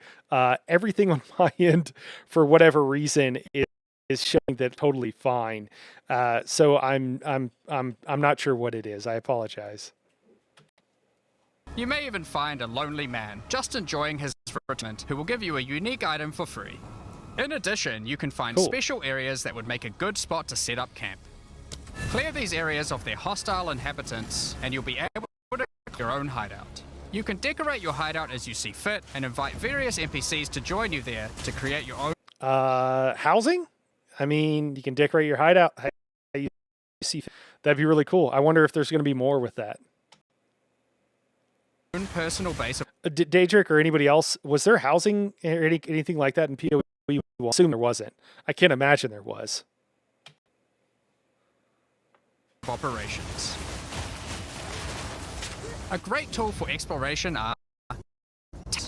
Everything on my end, for whatever reason, is showing that totally fine. So I'm not sure what it is. I apologize. You may even find a lonely man just enjoying his retirement who will give you a unique item for free. In addition, you can find special areas that would make a good spot to set up camp. Clear these areas of their hostile inhabitants, and you'll be able to create your own hideout. You can decorate your hideout as you see fit, and invite various NPCs to join you there to create your own housing? I mean, you can decorate your hideout how you see fit. That'd be really cool. I wonder if there's going to be more with that. Own personal base of Daedric or anybody else, was there housing or anything like that in PoE? I assume there wasn't. I can't imagine there was. operations. A great tool for exploration are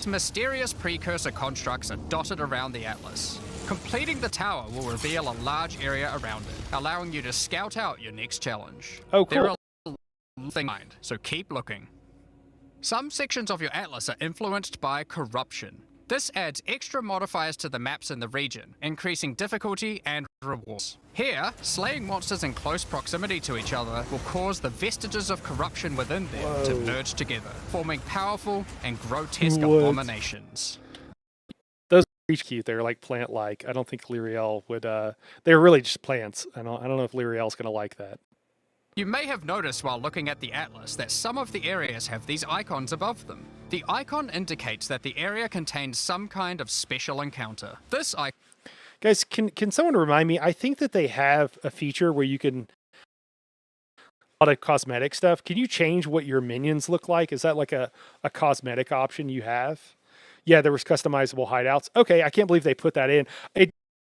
mysterious precursor constructs are dotted around the Atlas. Completing the tower will reveal a large area around it, allowing you to scout out your next challenge. Oh, cool. There are things in mind, so keep looking. Some sections of your Atlas are influenced by corruption. This adds extra modifiers to the maps in the region, increasing difficulty and rewards. Here, slaying monsters in close proximity to each other will cause the vestiges of corruption within them to merge together, forming powerful and grotesque abominations. Those are pretty cute. They're like plant-like. I don't think Lyriel would. They're really just plants. I don't know if Lyriel's gonna like that. You may have noticed while looking at the Atlas that some of the areas have these icons above them. The icon indicates that the area contains some kind of special encounter. This icon... Guys, can someone remind me? I think that they have a feature where you can... a lot of cosmetic stuff. Can you change what your minions look like? Is that like a cosmetic option you have? Yeah, there was customizable hideouts. Okay, I can't believe they put that in. It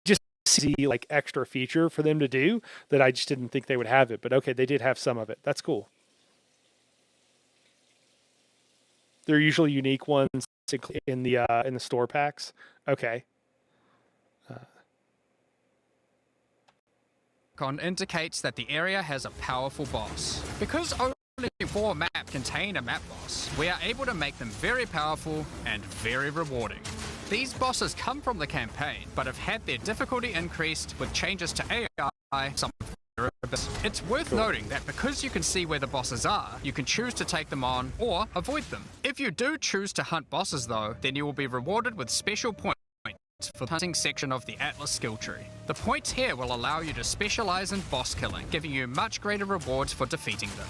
just see like extra feature for them to do that I just didn't think they would have it. But okay, they did have some of it. That's cool. They're usually unique ones in the store packs. Okay. Icon indicates that the area has a powerful boss. Because only 4 maps contain a map boss, we are able to make them very powerful and very rewarding. These bosses come from the campaign, but have had their difficulty increased with changes to AI, some It's worth noting that because you can see where the bosses are, you can choose to take them on or avoid them. If you do choose to hunt bosses though, then you will be rewarded with special points for the hunting section of the Atlas skill tree. The points here will allow you to specialize in boss killing, giving you much greater rewards for defeating them.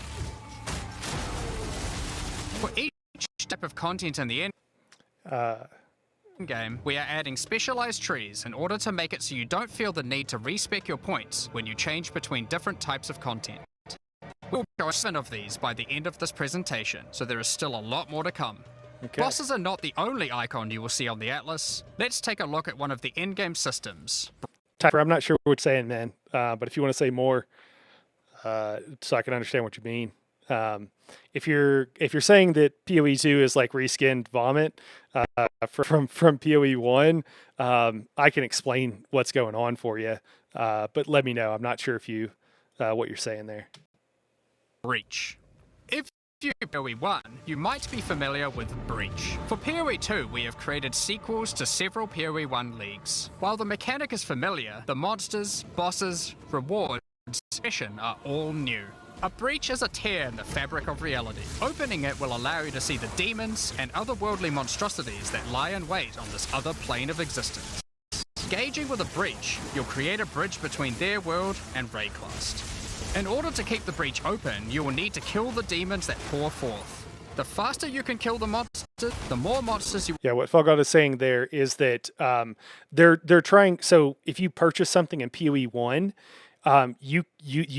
For each type of content in the end game, we are adding specialized trees in order to make it so you don't feel the need to respec your points when you change between different types of content. We'll show 7 of these by the end of this presentation, so there is still a lot more to come. Okay. Bosses are not the only icon you will see on the Atlas. Let's take a look at one of the in-game systems. Typer, I'm not sure what you're saying, man, but if you want to say more, so I can understand what you mean. If you're saying that PoE 2 is like reskinned vomit from PoE 1, I can explain what's going on for you, but let me know. I'm not sure if you what you're saying there. Breach. If you PoE 1, you might be familiar with Breach. For PoE 2, we have created sequels to several PoE 1 leagues. While the mechanic is familiar, the monsters, bosses, rewards, mission are all new. A breach is a tear in the fabric of reality. Opening it will allow you to see the demons and otherworldly monstrosities that lie in wait on this other plane of existence. Engaging with a breach, you'll create a bridge between their world and Rayclast. In order to keep the breach open, you will need to kill the demons that pour forth. The faster you can kill the monsters, the more monsters you... Yeah, what Felgod is saying there is that they're trying... So if you purchase something in PoE 1, you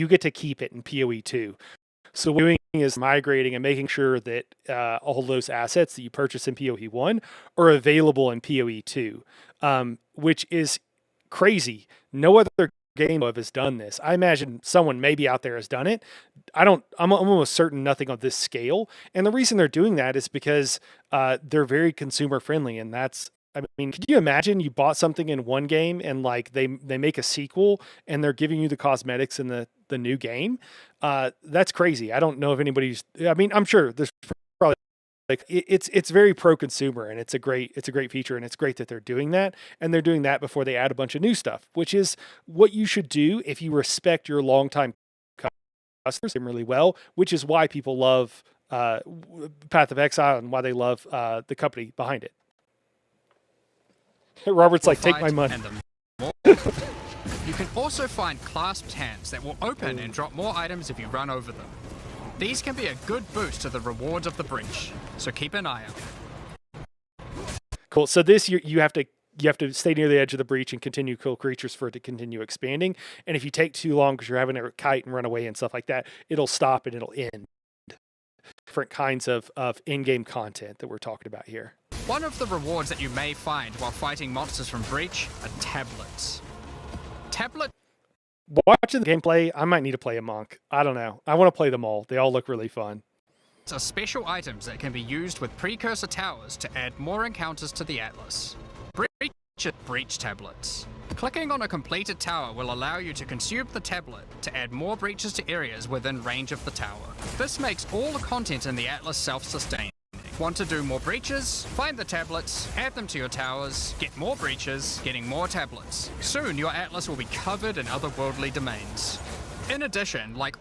get to keep it in PoE 2. So what we're doing is migrating and making sure that all those assets that you purchase in PoE 1 are available in PoE 2, which is crazy. No other game of has done this. I imagine someone maybe out there has done it. I'm almost certain nothing of this scale. And the reason they're doing that is because they're very consumer friendly, and that's, I mean, could you imagine you bought something in one game and like they make a sequel and they're giving you the cosmetics in the new game? That's crazy. I don't know if anybody's, I mean, I'm sure there's probably like it's very pro consumer, and it's a great feature, and it's great that they're doing that, and they're doing that before they add a bunch of new stuff, which is what you should do if you respect your longtime customers really well, which is why people love Path of Exile and why they love the company behind it. Robert's like, take my money. You can also find clasped hands that will open and drop more items if you run over them. These can be a good boost to the rewards of the breach, so keep an eye out. Cool. So this you have to stay near the edge of the breach and continue to kill creatures for it to continue expanding. And if you take too long because you're having to kite and run away and stuff like that, it'll stop and it'll end. Different kinds of in-game content that we're talking about here. One of the rewards that you may find while fighting monsters from Breach are tablets. Watching the gameplay, I might need to play a monk. I don't know. I want to play them all. They all look really fun. Are special items that can be used with precursor towers to add more encounters to the Atlas. Breach tablets. Clicking on a completed tower will allow you to consume the tablet to add more breaches to areas within range of the tower. This makes all the content in the Atlas self-sustaining. Want to do more breaches? Find the tablets, add them to your towers, get more breaches, getting more tablets. Soon your Atlas will be covered in otherworldly domains. In addition, like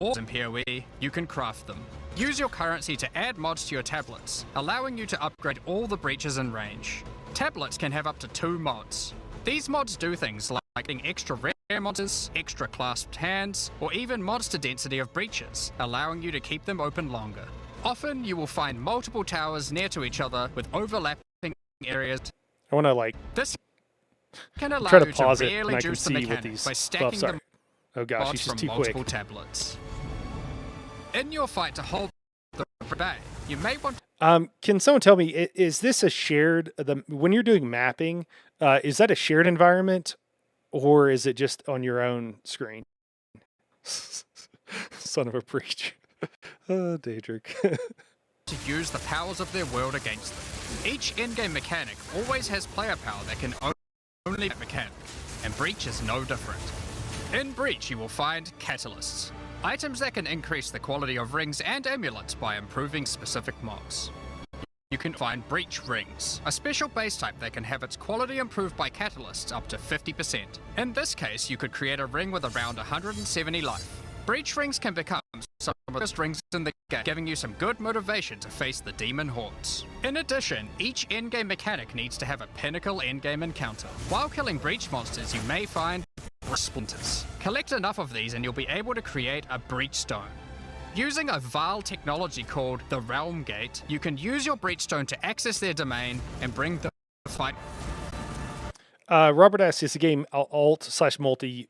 all in PoE, you can craft them. Use your currency to add mods to your tablets, allowing you to upgrade all the breaches in range. Tablets can have up to 2 mods. These mods do things like adding extra rare monsters, extra clasped hands, or even mods to density of breaches, allowing you to keep them open longer. Often, you will find multiple towers near to each other with overlapping areas. I want to like... This can allow try to you pause to it really and I can juice the see what mechanic these... by stacking the Oh gosh, mods he's from just too multiple quick. tablets. In your fight to hold the bay, you may want... Can someone tell me, is this a shared... when you're doing mapping, is that a shared environment, or is it just on your own screen? Son of a preach. Oh, Daedric. to use the powers of their world against them. Each in-game mechanic always has player power that can only that mechanic, and Breach is no different. In Breach, you will find catalysts, items that can increase the quality of rings and amulets by improving specific mobs. you can find breach rings, a special base type that can have its quality improved by catalysts up to 50%. In this case, you could create a ring with around 170 life. Breach rings can become some of the best rings in the game, giving you some good motivation to face the demon hordes. In addition, each endgame mechanic needs to have a pinnacle endgame encounter. While killing breach monsters, you may find splinters. Collect enough of these and you'll be able to create a breach stone. Using a Vaal technology called the Realm Gate, you can use your breach stone to access their domain and bring the fight. Robert asks, is the game alt/multi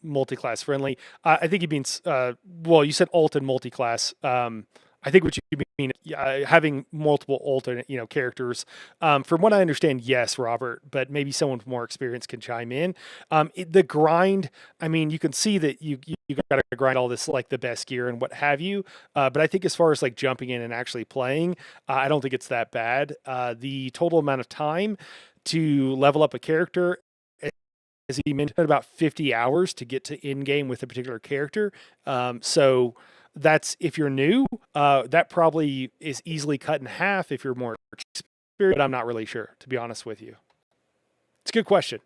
multi-class friendly? I think you mean well, you said alt and multi-class. I think what you mean having multiple alternate characters. From what I understand, yes, Robert, but maybe someone with more experience can chime in. The grind, I mean, you can see that you got to grind all this like the best gear and what have you. But I think as far as like jumping in and actually playing, I don't think it's that bad. The total amount of time to level up a character, as he mentioned, about 50 hours to get to in game with a particular character. So that's if you're new, that probably is easily cut in half if you're more experienced, but I'm not really sure, to be honest with you. It's a good question.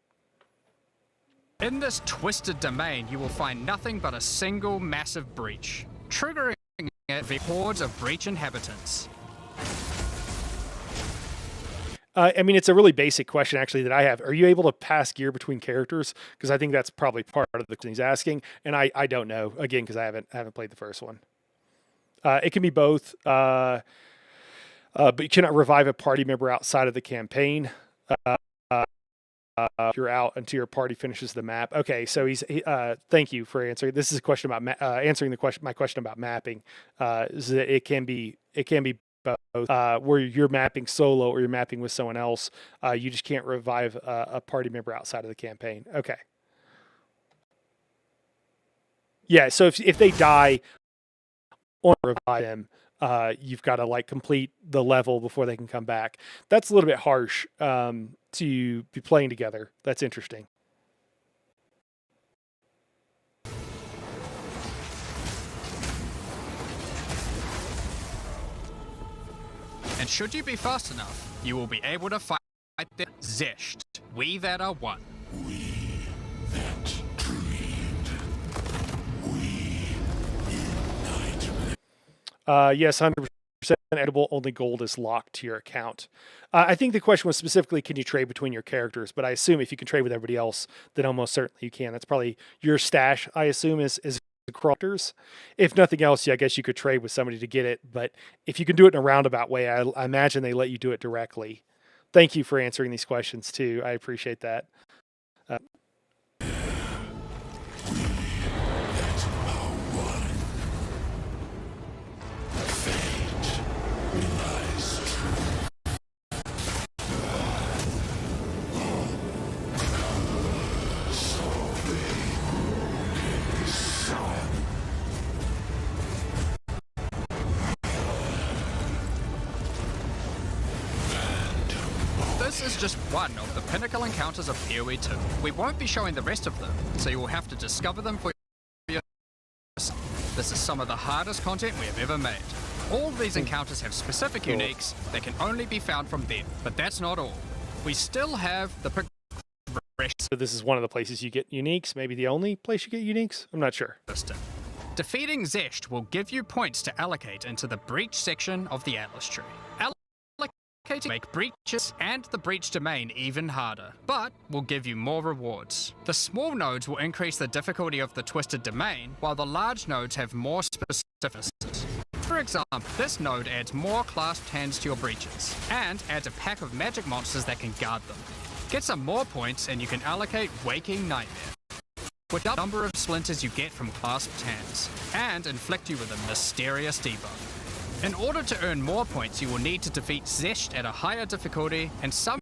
In this twisted domain, you will find nothing but a single massive breach, triggering the hordes of breach inhabitants. I mean, it's a really basic question, actually, that I have. Are you able to pass gear between characters? Because I think that's probably part of the question he's asking, and I don't know, again, because I haven't played the first one. It can be both, but you cannot revive a party member outside of the campaign. You're out until your party finishes the map. Okay, so thank you for answering. This is a question about answering my question about mapping. Is that it can be both, where you're mapping solo or you're mapping with someone else. You just can't revive a party member outside of the campaign. Okay. Yeah, so if they die or revive them, you've got to like complete the level before they can come back. That's a little bit harsh to be playing together. That's interesting. And should you be fast enough, you will be able to fight the Zesht, we that are one. We that dreamed. We unite. Yes, 100% edible. Only gold is locked to your account. I think the question was specifically, can you trade between your characters? But I assume if you can trade with everybody else, then almost certainly you can. That's probably your stash, I assume, is characters. If nothing else, yeah, I guess you could trade with somebody to get it. But if you can do it in a roundabout way, I imagine they let you do it directly. Thank you for answering these questions too. I appreciate that. This is just one of the pinnacle encounters of PoE 2. We won't be showing the rest of them, so you will have to discover them for yourself. This is some of the hardest content we have ever made. All of these encounters have specific uniques that can only be found from them, but that's not all. We still have the progression. So this is one of the places you get uniques, maybe the only place you get uniques? I'm not sure. System. Defeating Zesht will give you points to allocate into the breach section of the Atlas tree. Allocating make breaches and the breach domain even harder, but will give you more rewards. The small nodes will increase the difficulty of the twisted domain, while the large nodes have more specificity. For example, this node adds more clasped hands to your breaches, and adds a pack of magic monsters that can guard them. Get some more points and you can allocate Waking Nightmare, with the number of splinters you get from clasped hands, and inflict you with a mysterious debuff. In order to earn more points, you will need to defeat Zesht at a higher difficulty, and some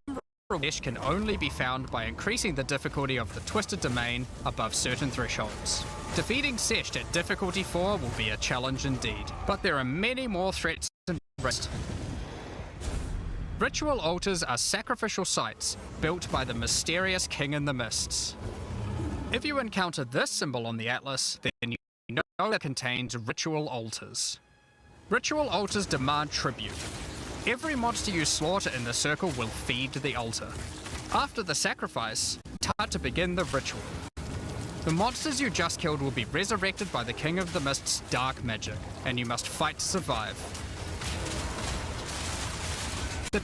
rewards can only be found by increasing the difficulty of the Twisted Domain above certain thresholds. Defeating Zesht at difficulty 4 will be a challenge indeed, but there are many more threats in the rest. Ritual altars are sacrificial sites built by the mysterious King in the Mists. If you encounter this symbol on the Atlas, then you know that it contains ritual altars. Ritual altars demand tribute. Every monster you slaughter in the circle will feed the altar. After the sacrifice, time to begin the ritual. The monsters you just killed will be resurrected by the King of the Mist's dark magic, and you must fight to survive. The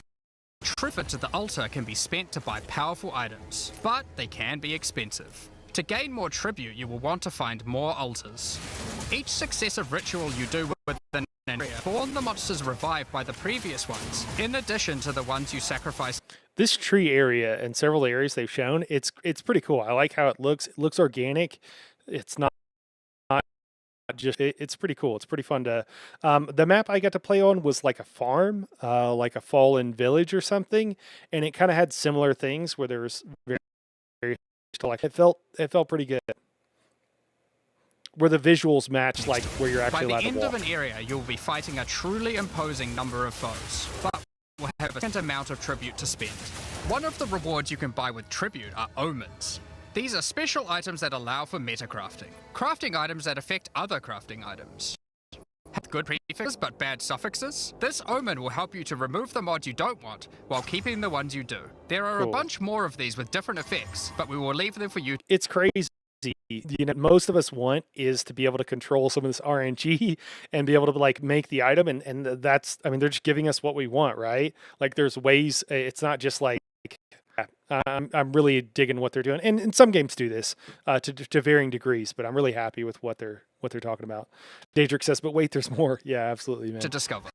tribute to the altar can be spent to buy powerful items, but they can be expensive. To gain more tribute, you will want to find more altars. Each successive ritual you do within an area spawn the monsters revived by the previous ones, in addition to the ones you sacrificed. This tree area and several areas they've shown, it's pretty cool. I like how it looks. It looks organic. It's not just. It's pretty cool. It's pretty fun to. The map I got to play on was like a farm, like a fallen village or something, and it kind of had similar things where there was very like it felt pretty good. Where the visuals match like where you're actually allowed to walk. By the end of an area, you'll be fighting a truly imposing number of foes, but will have a certain amount of tribute to spend. One of the rewards you can buy with tribute are omens. These are special items that allow for meta crafting. Crafting items that affect other crafting items. Have good prefixes but bad suffixes? This omen will help you to remove the mods you don't want while keeping the ones you do. There are a bunch more of these with different effects, but we will leave them for you. It's crazy. You know, most of us want is to be able to control some of this RNG and be able to like make the item, and that's, I mean, they're just giving us what we want, right? Like there's ways. It's not just like I'm really digging what they're doing, and some games do this to varying degrees, but I'm really happy with what they're talking about. Daedric says, but wait, there's more. Yeah, absolutely, man. To discover.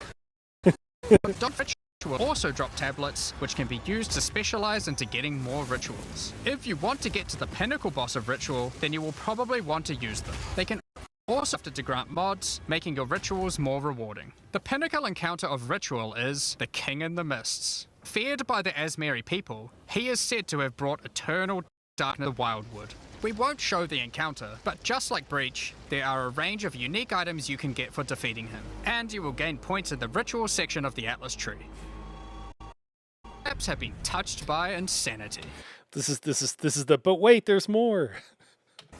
Will also drop tablets, which can be used to specialize into getting more rituals. If you want to get to the pinnacle boss of ritual, then you will probably want to use them. They can also have to grant mods, making your rituals more rewarding. The pinnacle encounter of ritual is the King in the Mists. Feared by the Asmeri people, he is said to have brought eternal darkness to Wildwood. We won't show the encounter, but just like Breach, there are a range of unique items you can get for defeating him, and you will gain points in the ritual section of the Atlas tree. Maps have been touched by insanity. This is the, but wait, there's more.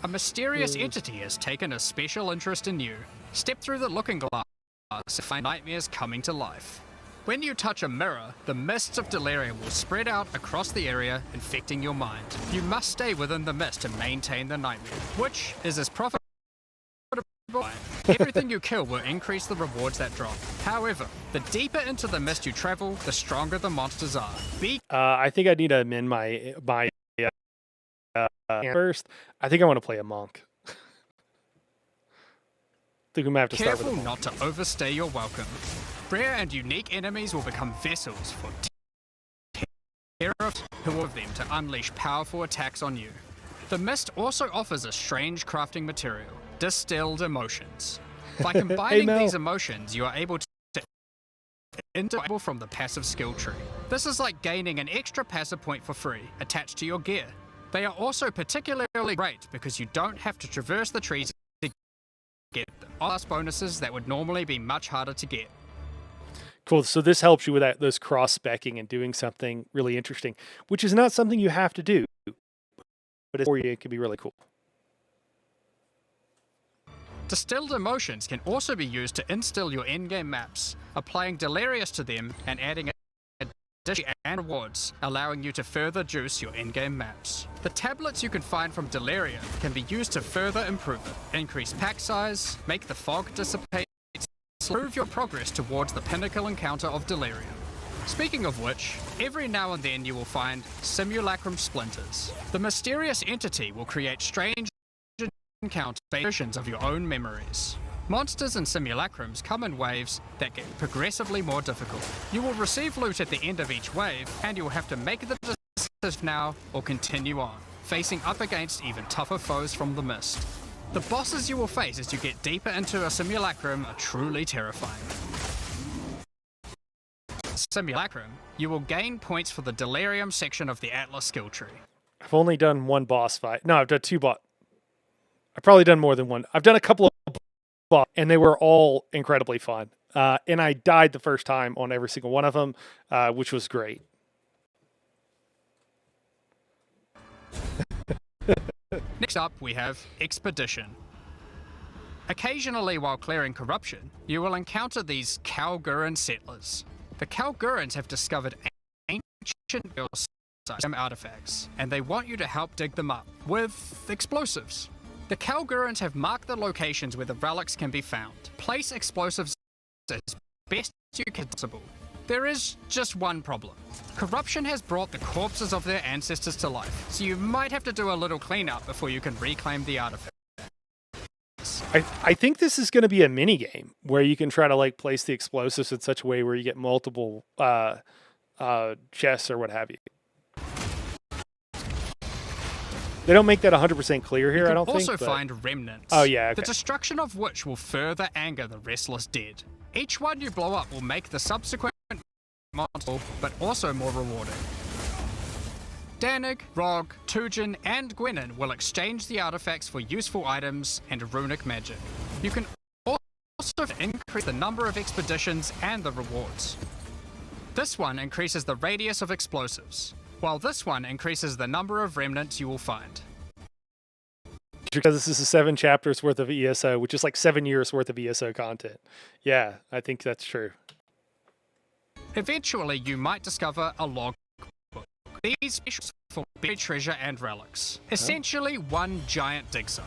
A mysterious entity has taken a special interest in you. Step through the looking glass and find nightmares coming to life. When you touch a mirror, the mists of delirium will spread out across the area, infecting your mind. You must stay within the mist to maintain the nightmare, which is as profitable. Everything you kill will increase the rewards that drop. However, the deeper into the mist you travel, the stronger the monsters are. I think I need to amend my first. I think I want to play a monk. I think we might have to start with a monk. Careful not to overstay your welcome. Rare and unique enemies will become vessels for terrorists who of them to unleash powerful attacks on you. The mist also offers a strange crafting material, distilled emotions. By combining these emotions, you are able to interact from the passive skill tree. This is like gaining an extra passive point for free, attached to your gear. They are also particularly great because you don't have to traverse the trees to get them. Plus bonuses that would normally be much harder to get. Cool. So this helps you with those cross-specking and doing something really interesting, which is not something you have to do, but for you, it can be really cool. Distilled emotions can also be used to instill your in-game maps, applying Delirious to them and adding additional and rewards, allowing you to further juice your in-game maps. The tablets you can find from Delirium can be used to further improve it, increase pack size, make the fog dissipate, improve your progress towards the pinnacle encounter of Delirium. Speaking of which, every now and then you will find simulacrum splinters. The mysterious entity will create strange encounter versions of your own memories. Monsters and simulacrums come in waves that get progressively more difficult. You will receive loot at the end of each wave, and you will have to make the decision now or continue on, facing up against even tougher foes from the mist. The bosses you will face as you get deeper into a simulacrum are truly terrifying. Simulacrum, you will gain points for the Delirium section of the Atlas skill tree. I've only done one boss fight. No, I've done two I've probably done more than one. I've done a couple of boss, and they were all incredibly fun. And I died the first time on every single one of them, which was great. Next up, we have Expedition. Occasionally, while clearing corruption, you will encounter these Kalguran settlers. The Kalgurans have discovered ancient artifacts, and they want you to help dig them up with explosives. The Kalgurans have marked the locations where the relics can be found. Place explosives as best you can possible. There is just one problem. Corruption has brought the corpses of their ancestors to life, so you might have to do a little cleanup before you can reclaim the artifact. I think this is going to be a mini game where you can try to like place the explosives in such a way where you get multiple chests or what have you. They don't make that 100% clear here, I don't think. You can also find remnants. Oh, yeah, okay. The destruction of which will further anger the restless dead. Each one you blow up will make the subsequent multiple, but also more rewarding. Danig, Rog, Tujin, and Gwenin will exchange the artifacts for useful items and runic magic. You can also increase the number of expeditions and the rewards. This one increases the radius of explosives, while this one increases the number of remnants you will find. Because this is 7 chapters worth of ESO, which is like 7 years worth of ESO content. Yeah, I think that's true. Eventually, you might discover a logbook. These for buried treasure and relics. Essentially, one giant dig site.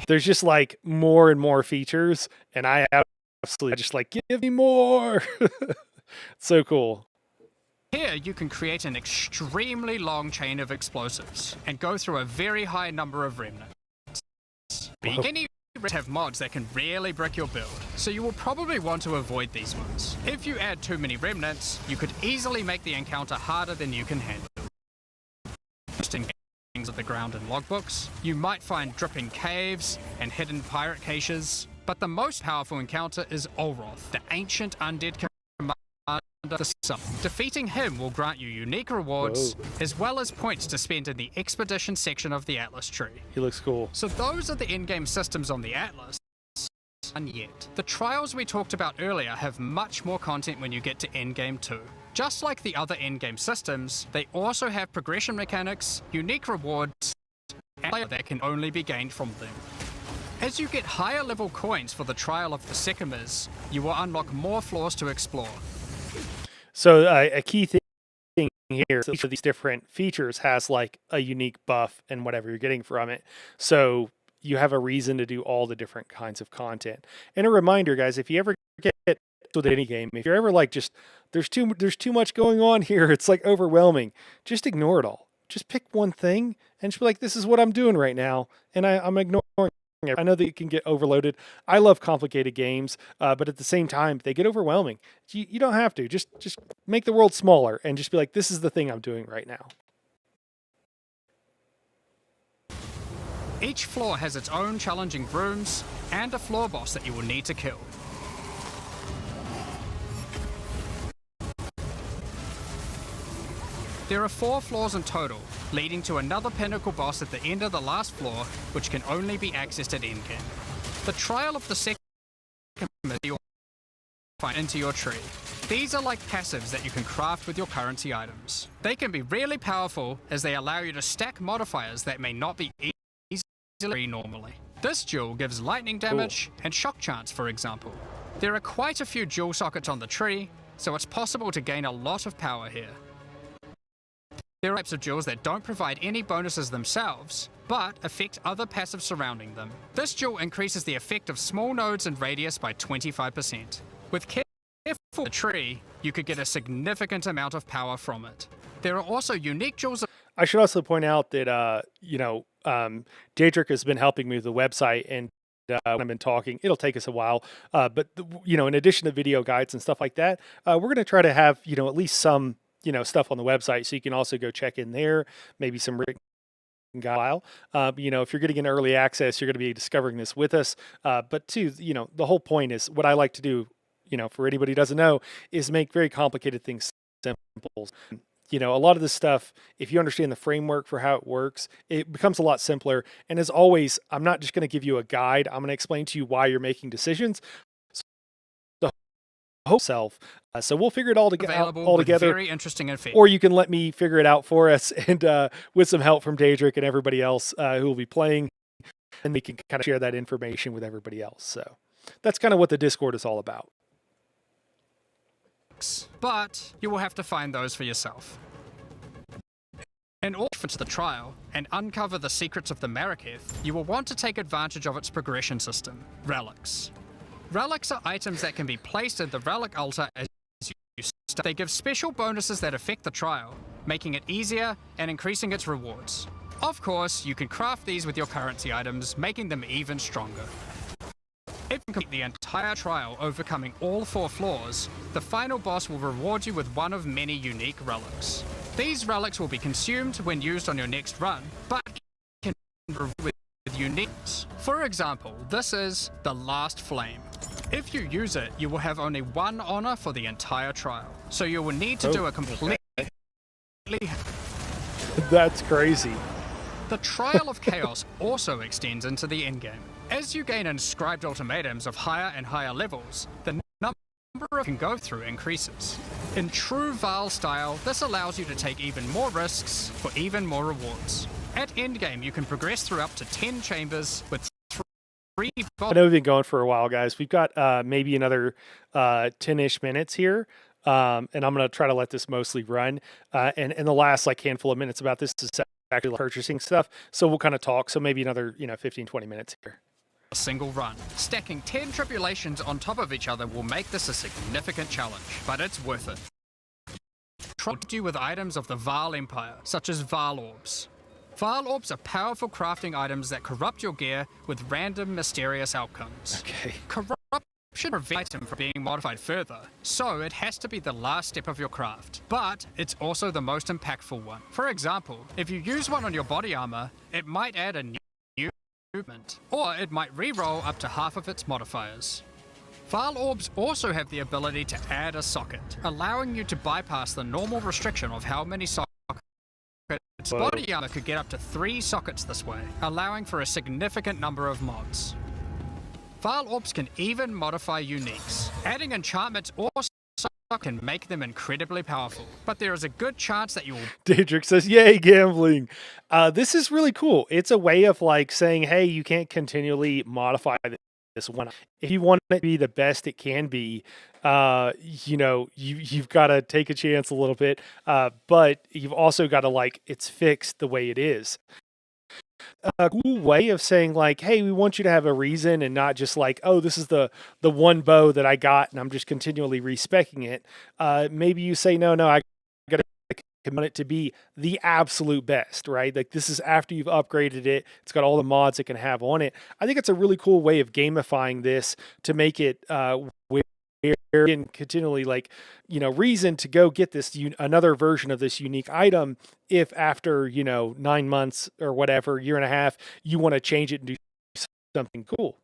There's just like more and more features, and I absolutely just like, give me more. So cool. Here, you can create an extremely long chain of explosives and go through a very high number of remnants. Beginning have mods that can really brick your build, so you will probably want to avoid these ones. If you add too many remnants, you could easily make the encounter harder than you can handle. Interesting things of the ground in logbooks, you might find dripping caves and hidden pirate caches, but the most powerful encounter is Olroth, the ancient undead commander of the sun. Defeating him will grant you unique rewards, as well as points to spend in the expedition section of the Atlas tree. He looks cool. So those are the in-game systems on the Atlas. And yet, the trials we talked about earlier have much more content when you get to endgame 2. Just like the other endgame systems, they also have progression mechanics, unique rewards, and that can only be gained from them. As you get higher level coins for the Trial of the Sycamores, you will unlock more floors to explore. So a key thing here is each of these different features has like a unique buff and whatever you're getting from it. So you have a reason to do all the different kinds of content. And a reminder, guys, if you ever get with any game, if you're ever like just there's too much going on here, it's like overwhelming, just ignore it all. Just pick one thing and just be like, this is what I'm doing right now, and I'm ignoring it. I know that it can get overloaded. I love complicated games, but at the same time, they get overwhelming. You don't have to. Just make the world smaller and just be like, this is the thing I'm doing right now. Each floor has its own challenging rooms and a floor boss that you will need to kill. There are 4 floors in total, leading to another pinnacle boss at the end of the last floor, which can only be accessed at endgame. The Trial of the Second you'll find into your tree. These are like passives that you can craft with your currency items. They can be really powerful as they allow you to stack modifiers that may not be easily normally. This jewel gives lightning damage and shock chance, for example. There are quite a few jewel sockets on the tree, so it's possible to gain a lot of power here. There are types of jewels that don't provide any bonuses themselves, but affect other passives surrounding them. This jewel increases the effect of small nodes and radius by 25%. With careful the tree, you could get a significant amount of power from it. There are also unique jewels. I should also point out that Daedric has been helping me with the website, and when I've been talking, it'll take us a while. But in addition to video guides and stuff like that, we're going to try to have at least some stuff on the website, so you can also go check in there, maybe some written guide. If you're getting an early access, you're going to be discovering this with us. But too, the whole point is what I like to do, for anybody who doesn't know, is make very complicated things simple. A lot of this stuff, if you understand the framework for how it works, it becomes a lot simpler. And as always, I'm not just going to give you a guide. I'm going to explain to you why you're making decisions. Self. So we'll figure it all together. Very interesting and or you can let me figure it out for us, and with some help from Daedric and everybody else who will be playing, and we can kind of share that information with everybody else. So that's kind of what the Discord is all about. but you will have to find those for yourself. In order to the trial and uncover the secrets of the Maraketh, you will want to take advantage of its progression system, relics. Relics are items that can be placed in the relic altar as you start. They give special bonuses that affect the trial, making it easier and increasing its rewards. Of course, you can craft these with your currency items, making them even stronger. If you complete the entire trial overcoming all 4 floors, the final boss will reward you with one of many unique relics. These relics will be consumed when used on your next run, but can be rewarded with uniques. For example, this is the Last Flame. If you use it, you will have only 1 honor for the entire trial, so you will need to do a completely... That's crazy. The Trial of Chaos also extends into the endgame. As you gain inscribed ultimatums of higher and higher levels, the number you can go through increases. In true Val style, this allows you to take even more risks for even more rewards. At endgame, you can progress through up to 10 chambers with 3 I know we've been going for a while, guys. We've got maybe another 10-ish minutes here. And I'm going to try to let this mostly run. And in the last handful of minutes about this is actually purchasing stuff. So we'll kind of talk. So maybe another 15, 20 minutes here. A single run. Stacking 10 tribulations on top of each other will make this a significant challenge, but it's worth it. Trot you with items of the Val Empire, such as Val Orbs. Val Orbs are powerful crafting items that corrupt your gear with random, mysterious outcomes. Okay. Corruption prevents an item from being modified further, so it has to be the last step of your craft. But it's also the most impactful one. For example, if you use one on your body armor, it might add a new movement, or it might re-roll up to half of its modifiers. Val Orbs also have the ability to add a socket, allowing you to bypass the normal restriction of how many sockets. Body armor could get up to 3 sockets this way, allowing for a significant number of mods. Val Orbs can even modify uniques. Adding enchantments or can make them incredibly powerful, but there is a good chance that you will... Daedric says, yay, gambling. This is really cool. It's a way of saying, hey, you can't continually modify this one. If you want it to be the best it can be, you've got to take a chance a little bit, but you've also got to it's fixed the way it is. A cool way of saying hey, we want you to have a reason and not just oh, this is the one bow that I got and I'm just continually respecking it. Maybe you say, no, I gotta commit it to be the absolute best, right? This is after you've upgraded it. It's got all the mods it can have on it. I think it's a really cool way of gamifying this to make it where and continually reason to go get this another version of this unique item if after 9 months or whatever, year and a half, you want to change it and do something cool.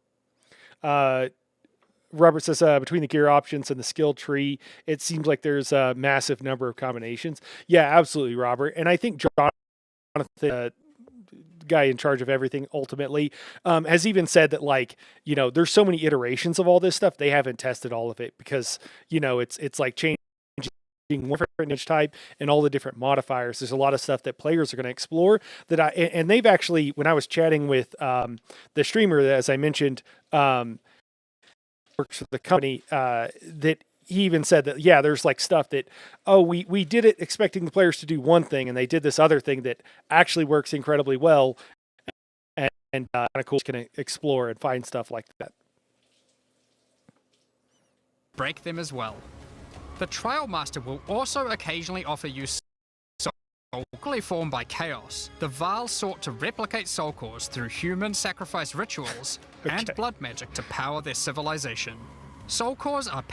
Robert says between the gear options and the skill tree, it seems like there's a massive number of combinations. Yeah, absolutely, Robert. And I think Jonathan, guy in charge of everything ultimately, has even said that there's so many iterations of all this stuff, they haven't tested all of it because it's changing one image type and all the different modifiers. There's a lot of stuff that players are going to explore that and they've actually, when I was chatting with the streamer that, as I mentioned, works for the company, that he even said that, yeah, there's stuff that, oh, we did it expecting the players to do one thing and they did this other thing that actually works incredibly well and kind of cool, can explore and find stuff like that. Break them as well. The Trial Master will also occasionally offer you soul locally formed by chaos. The Val sought to replicate soul cores through human sacrifice rituals and blood magic to power their civilization. Soul cores are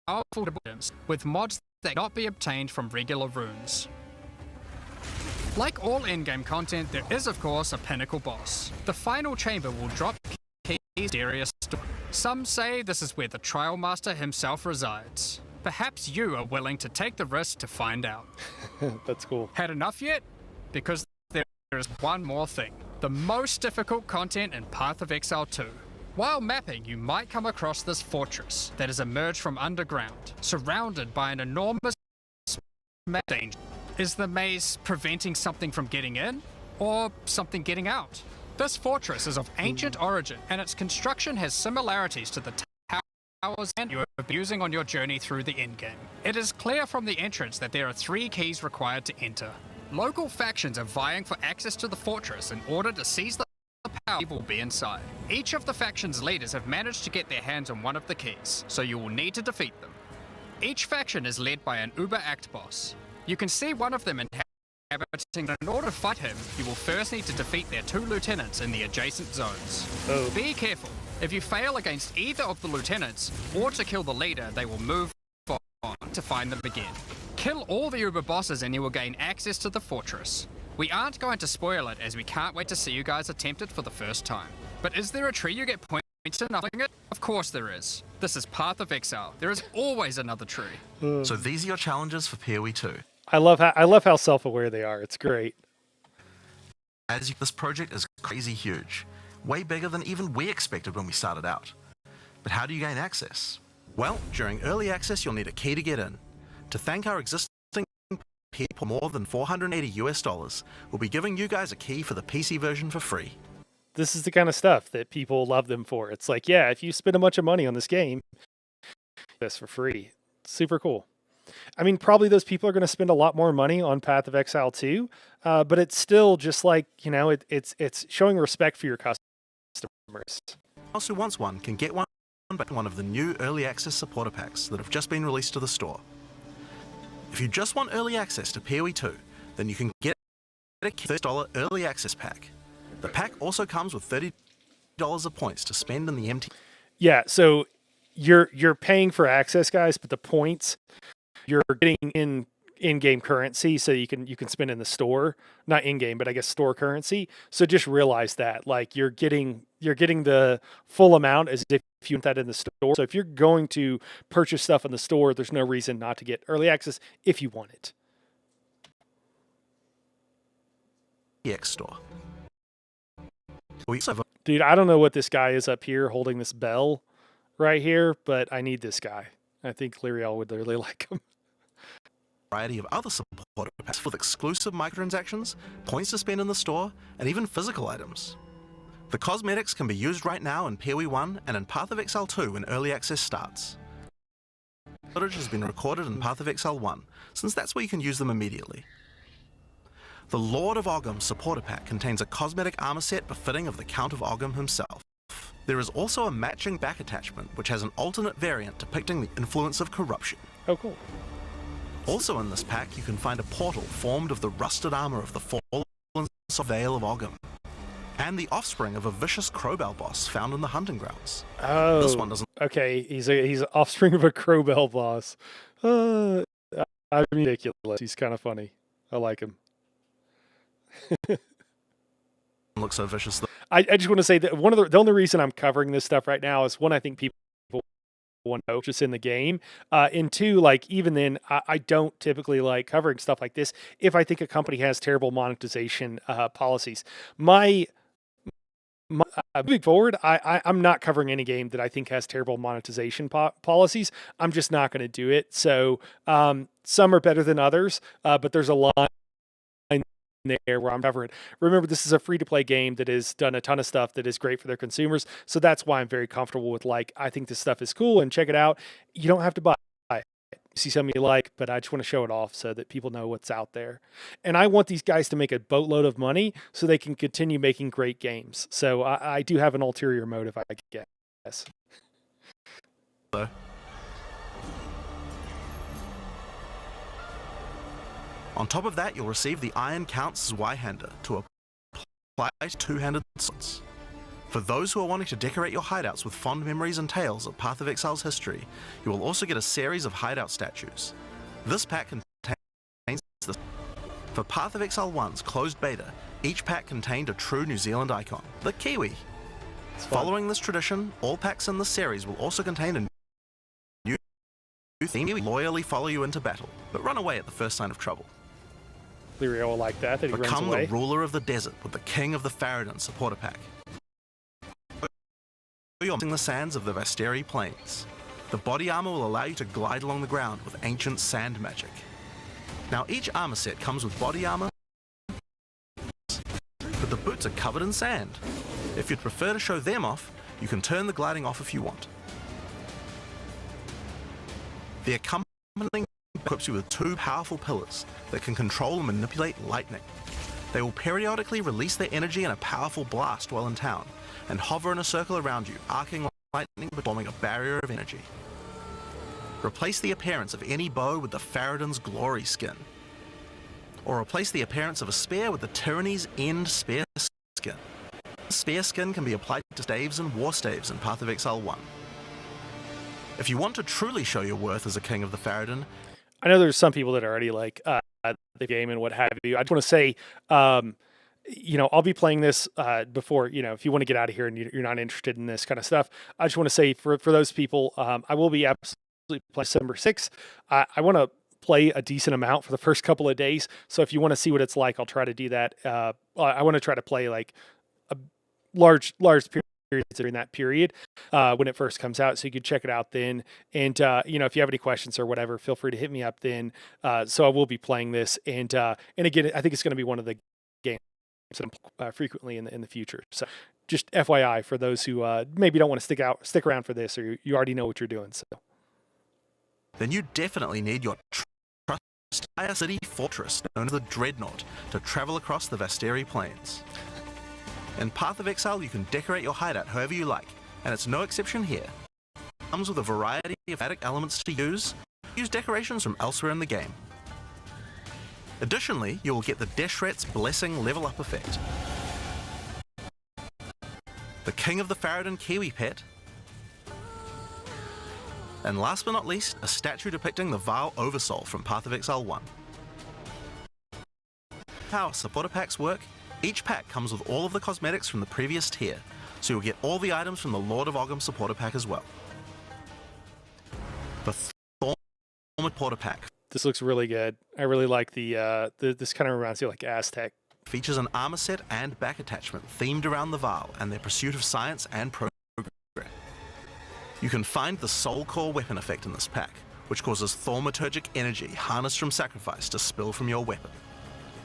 powerful items with mods that cannot be obtained from regular runes. Like all endgame content, there is of course a pinnacle boss. The final chamber will drop keys to mysterious door. Some say this is where the Trial Master himself resides. Perhaps you are willing to take the risk to find out. That's cool. Had enough yet? Because there is one more thing. The most difficult content in Path of Exile 2. While mapping, you might come across this fortress that has emerged from underground, surrounded by an enormous danger. Is the maze preventing something from getting in, or something getting out? This fortress is of ancient origin, and its construction has similarities to the hours and you are using on your journey through the endgame. It is clear from the entrance that there are 3 keys required to enter. Local factions are vying for access to the fortress in order to seize the power will be inside. Each of the faction's leaders have managed to get their hands on one of the keys, so you will need to defeat them. Each faction is led by an Uber-Act boss. You can see one of them inhabiting. In order to fight him, you will first need to defeat their 2 lieutenants in the adjacent zones. Oh. Be careful. If you fail against either of the lieutenants, or to kill the leader, they will move on to find them again. Kill all the Uber bosses and you will gain access to the fortress. We aren't going to spoil it as we can't wait to see you guys attempt it for the first time. But is there a tree you get points to nothing it? Of course there is. This is Path of Exile. There is always another tree. So these are your challenges for PoE 2. I love how self-aware they are. It's great. This project is crazy huge, way bigger than even we expected when we started out. But how do you gain access? Well, during early access, you'll need a key to get in. To thank our existing people more than $480, we'll be giving you guys a key for the PC version for free. This is the kind of stuff that people love them for. It's like, yeah, if you spend a bunch of money on this game, this for free. Super cool. I mean, probably those people are going to spend a lot more money on Path of Exile 2, but it's still just like, you know, it's showing respect for your customers. Else who wants one can get one by one of the new early access supporter packs that have just been released to the store. If you just want early access to PoE 2, then you can get a $30 early access pack. The pack also comes with $30 of points to spend in the MT. Yeah, so you're paying for access, guys, but the points you're getting in-game currency, so you can spend in the store, not in-game, but I guess store currency. So just realize that, like, you're getting the full amount as if you want that in the store. So if you're going to purchase stuff in the store, there's no reason not to get early access if you want it. EX store. Dude, I don't know what this guy is up here holding this bell right here, but I need this guy. I think Lyriel would really like him. Variety of other supporter packs with exclusive microtransactions, points to spend in the store, and even physical items. The cosmetics can be used right now in PoE 1 and in Path of Exile 2 when early access starts. Footage has been recorded in Path of Exile 1, since that's where you can use them immediately. The Lord of Ogham supporter pack contains a cosmetic armor set befitting of the Count of Ogham himself. There is also a matching back attachment, which has an alternate variant depicting the influence of corruption. Oh, cool. Also in this pack, you can find a portal formed of the rusted armor of the fallen Vale of Ogham, and the offspring of a vicious Crowbell boss found in the hunting grounds. Oh, this one doesn't. Okay, he's offspring of a Crowbell boss. I'm ridiculous. He's kind of funny. I like him. Look so vicious. I just want to say that the only reason I'm covering this stuff right now is, one, I think people want to know just in the game, and 2, like, even then, I don't typically like covering stuff like this if I think a company has terrible monetization policies. Moving forward, I'm not covering any game that I think has terrible monetization policies. I'm just not going to do it. So some are better than others, but there's a line there where I'm covering. Remember, this is a free-to-play game that has done a ton of stuff that is great for their consumers. So that's why I'm very comfortable with, like, I think this stuff is cool and check it out. You don't have to buy it. See something you like, but I just want to show it off so that people know what's out there. And I want these guys to make a boatload of money so they can continue making great games. So I do have an ulterior motive, I guess. Hello. On top of that, you'll receive the Iron Count's Y-Hander to apply two-handed swords. For those who are wanting to decorate your hideouts with fond memories and tales of Path of Exile's history, you will also get a series of hideout statues. This pack contains this. For Path of Exile 1's closed beta, each pack contained a true New Zealand icon, the Kiwi. Following this tradition, all packs in this series will also contain a new theme that will loyally follow you into battle, but run away at the first sign of trouble. Lyrio will like that he Become runs away. the ruler of the desert with the King of the Faradin supporter pack. You're the sands of the Vasteri Plains. The body armor will allow you to glide along the ground with ancient sand magic. Now each armor set comes with body armor, but the boots are covered in sand. If you'd prefer to show them off, you can turn the gliding off if you want. The accompanying equips you with 2 powerful pillars that can control and manipulate lightning. They will periodically release their energy in a powerful blast while in town, and hover in a circle around you, arcing lightning but forming a barrier of energy. Replace the appearance of any bow with the Faradin's Glory skin. Or replace the appearance of a spear with the Tyranny's End spear skin. The spear skin can be applied to staves and war staves in Path of Exile 1. If you want to truly show your worth as a king of the Faradin, I know there's some people that are already like the game and what have you. I just want to say, I'll be playing this before, if you want to get out of here and you're not interested in this kind of stuff. I just want to say for those people, I will be absolutely playing December 6th. I want to play a decent amount for the first couple of days. So if you want to see what it's like, I'll try to do that. I want to try to play like a large periods during that period when it first comes out, so you can check it out then. And if you have any questions or whatever, feel free to hit me up then. So I will be playing this, and again, I think it's going to be one of the games that I'm frequently in the future. So just FYI for those who maybe don't want to stick around for this, or you already know what you're doing. So then you definitely need your trusty city fortress known as the Dreadnought to travel across the Vasteri Plains. In Path of Exile, you can decorate your hideout however you like, and it's no exception here. It comes with a variety of thematic elements to use. Use decorations from elsewhere in the game. Additionally, you will get the Deshret's Blessing level up effect. The King of the Faradin Kiwi pet. And last but not least, a statue depicting the Vaal Oversoul from Path of Exile 1. How supporter packs work? Each pack comes with all of the cosmetics from the previous tier, so you'll get all the items from the Lord of Ogham supporter pack as well. The Thorn supporter pack. this looks really good. I really like this kind of reminds me of like Aztec. Features an armor set and back attachment themed around the Vaal and their pursuit of science and progress. You can find the Soul Core weapon effect in this pack, which causes thaumaturgic energy harnessed from sacrifice to spill from your weapon.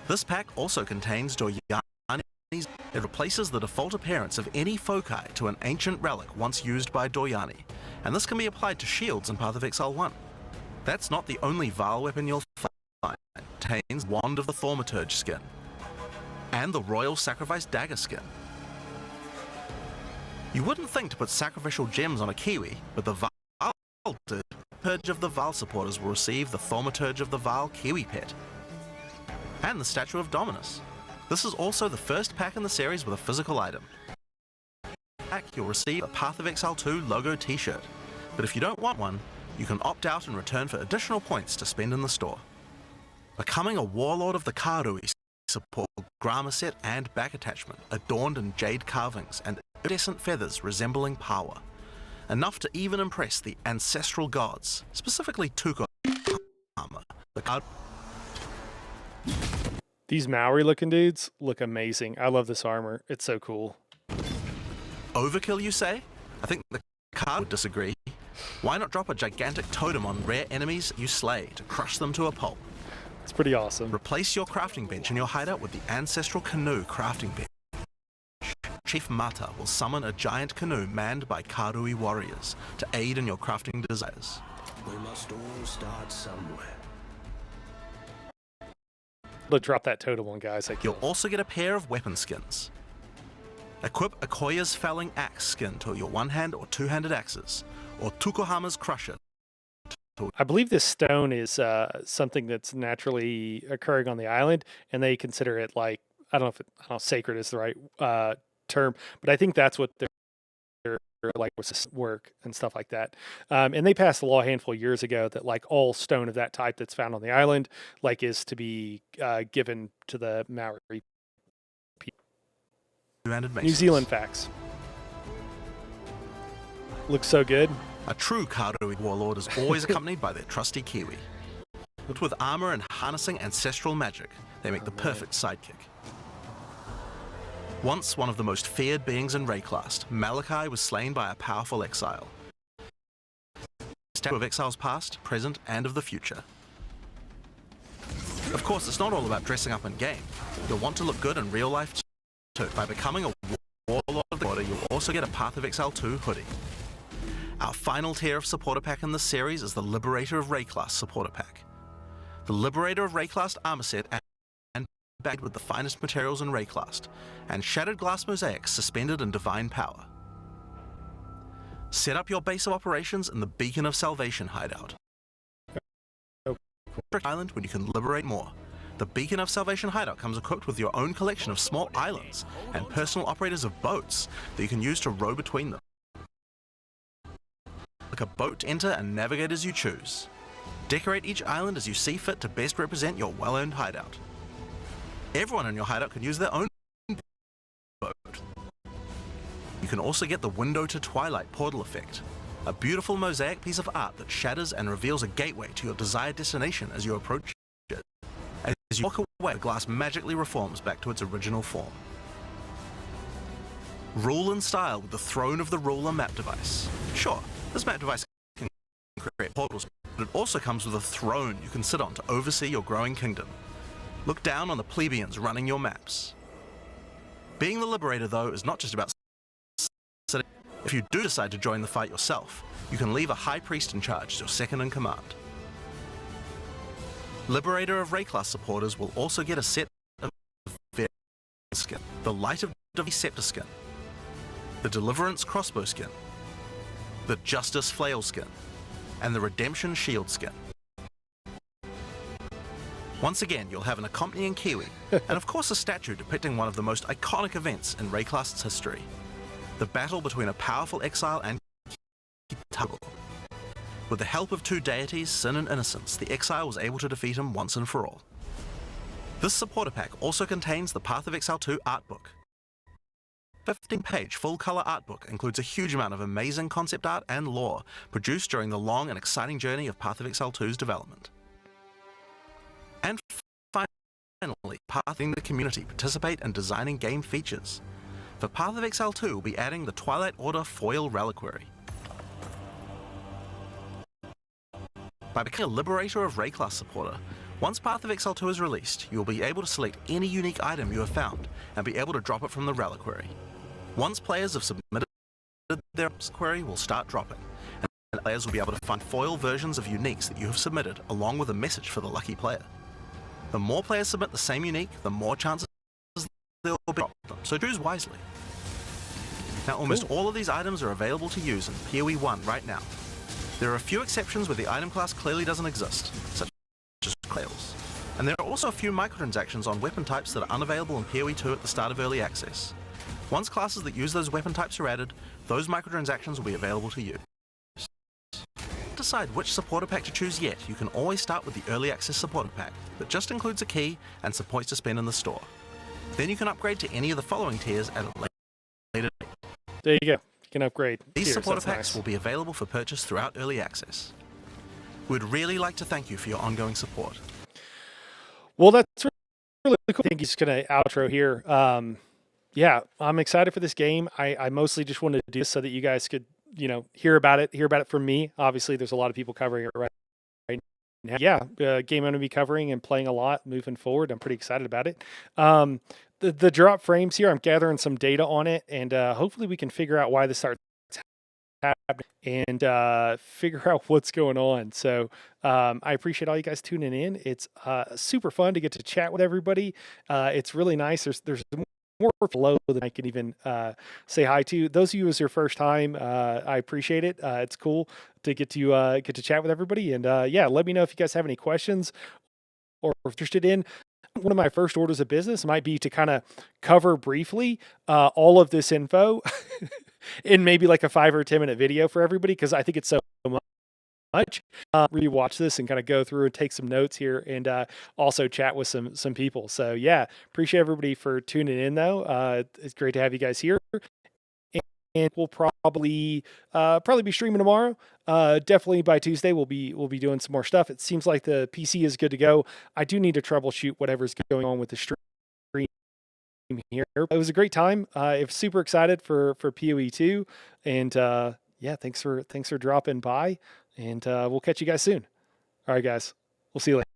This pack also contains Doryani's. It replaces the default appearance of any foci to an ancient relic once used by Doryani, and this can be applied to shields in Path of Exile 1. That's not the only Vaal weapon you'll find. It contains Wand of the Thaumaturge skin, and the Royal Sacrifice Dagger skin. You wouldn't think to put sacrificial gems on a Kiwi, but the Vaal Purge of the Vaal supporters will receive the Thaumaturge of the Vaal Kiwi pet, and the Statue of Dominus. This is also the first pack in the series with a physical item. Pack, you'll receive a Path of Exile 2 logo t-shirt, but if you don't want one, you can opt out and return for additional points to spend in the store. Becoming a Warlord of the Karui support Grama set and back attachment, adorned in jade carvings and iridescent feathers resembling Pawa. Enough to even impress the ancestral gods, specifically Tuko armor. These Maori looking dudes look amazing. I love this armor. It's so cool. Overkill, you say? I think the card would disagree. Why not drop a gigantic totem on rare enemies you slay to crush them to a pulp? It's pretty awesome. Replace your crafting bench in your hideout with the Ancestral Canoe crafting bench. Chief Mata will summon a giant canoe manned by Karui warriors to aid in your crafting desires. We must all start somewhere. Let's drop that totem one, guys. You'll also get a pair of weapon skins. Equip Akoya's Felling Axe skin to your one-hand or two-handed axes, or Tukohama's Crusher. I believe this stone is something that's naturally occurring on the island, and they consider it like, I don't know if sacred is the right term, but I think that's what they're like work and stuff like that. And they passed a law a handful of years ago that like all stone of that type that's found on the island like is to be given to the Maori people. New Zealand facts. Looks so good. A true Karui warlord is always accompanied by their trusty Kiwi. But with armor and harnessing ancestral magic, they make the perfect sidekick. Once one of the most feared beings in Rayclast, Malachi was slain by a powerful exile. Statue of exiles past, present, and of the future. Of course, it's not all about dressing up in game. You'll want to look good in real life too. By becoming a warlord of the order, you'll also get a Path of Exile 2 hoodie. Our final tier of supporter pack in this series is the Liberator of Rayclast supporter pack. The Liberator of Rayclast armor set and bagged with the finest materials in Rayclast, and shattered glass mosaics suspended in divine power. Set up your base of operations in the Beacon of Salvation hideout. Island when you can liberate more. The Beacon of Salvation hideout comes equipped with your own collection of small islands and personal operators of boats that you can use to row between them. Like a boat to enter and navigate as you choose. Decorate each island as you see fit to best represent your well-earned hideout. Everyone in your hideout can use their own boat. You can also get the Window to Twilight portal effect, a beautiful mosaic piece of art that shatters and reveals a gateway to your desired destination as you approach it. As you walk away, the glass magically reforms back to its original form. Rule in style with the Throne of the Ruler map device. Sure, this map device can create portals, but it also comes with a throne you can sit on to oversee your growing kingdom. Look down on the plebeians running your maps. Being the Liberator, though, is not just about sitting. If you do decide to join the fight yourself, you can leave a High Priest in charge as your second in command. Liberator of Rayclast supporters will also get a set of skin, the Light of the Scepter skin, the Deliverance crossbow skin, the Justice flail skin, and the Redemption shield skin. Once again, you'll have an accompanying Kiwi, and of course a statue depicting one of the most iconic events in Rayclast's history, the battle between a powerful Exile and Kitagul. With the help of two deities, Sin and Innocence, the Exile was able to defeat him once and for all. This supporter pack also contains the Path of Exile 2 art book. 15-page full-color art book includes a huge amount of amazing concept art and lore produced during the long and exciting journey of Path of Exile 2's development. And finally, pathing the community participate in designing game features. For Path of Exile 2, we'll be adding the Twilight Order foil reliquary. By becoming a Liberator of Rayclast supporter, once Path of Exile 2 is released, you will be able to select any unique item you have found and be able to drop it from the reliquary. Once players have submitted their query, will start dropping, and players will be able to find foil versions of uniques that you have submitted along with a message for the lucky player. The more players submit the same unique, the more chances there will be them, so choose wisely. Now almost all of these items are available to use in PoE 1 right now. There are a few exceptions where the item class clearly doesn't exist, such as Clails. And there are also a few microtransactions on weapon types that are unavailable in PoE 2 at the start of early access. Once classes that use those weapon types are added, those microtransactions will be available to you. Decide which supporter pack to choose yet, you can always start with the early access supporter pack that just includes a key and some points to spend in the store. Then you can upgrade to any of the following tiers at a later date. There you go. You can upgrade. These supporter That's packs nice. will be available for purchase throughout early access. We'd really like to thank you for your ongoing support. Well, that's really cool. I think he's going to outro here. Yeah, I'm excited for this game. I mostly just wanted to do this so that you guys could, hear about it from me. Obviously, there's a lot of people covering it right now. Yeah, game I'm going to be covering and playing a lot moving forward. I'm pretty excited about it. The drop frames here, I'm gathering some data on it, and hopefully we can figure out why this starts happening and figure out what's going on. So I appreciate all you guys tuning in. It's super fun to get to chat with everybody. It's really nice. There's more below than I can even say hi to. Those of you as your first time, I appreciate it. It's cool to get to chat with everybody. And yeah, let me know if you guys have any questions or interested in. One of my first orders of business might be to kind of cover briefly all of this info in maybe like a 5 or 10 minute video for everybody, because I think it's so much. Rewatch this and kind of go through and take some notes here, and also chat with some people. So yeah, appreciate everybody for tuning in though. It's great to have you guys here. And we'll probably be streaming tomorrow. Definitely by Tuesday we'll be doing some more stuff. It seems like the PC is good to go. I do need to troubleshoot whatever's going on with the stream here. It was a great time. I'm super excited for PoE 2, and yeah, thanks for dropping by, and we'll catch you guys soon. All right, guys, we'll see you later.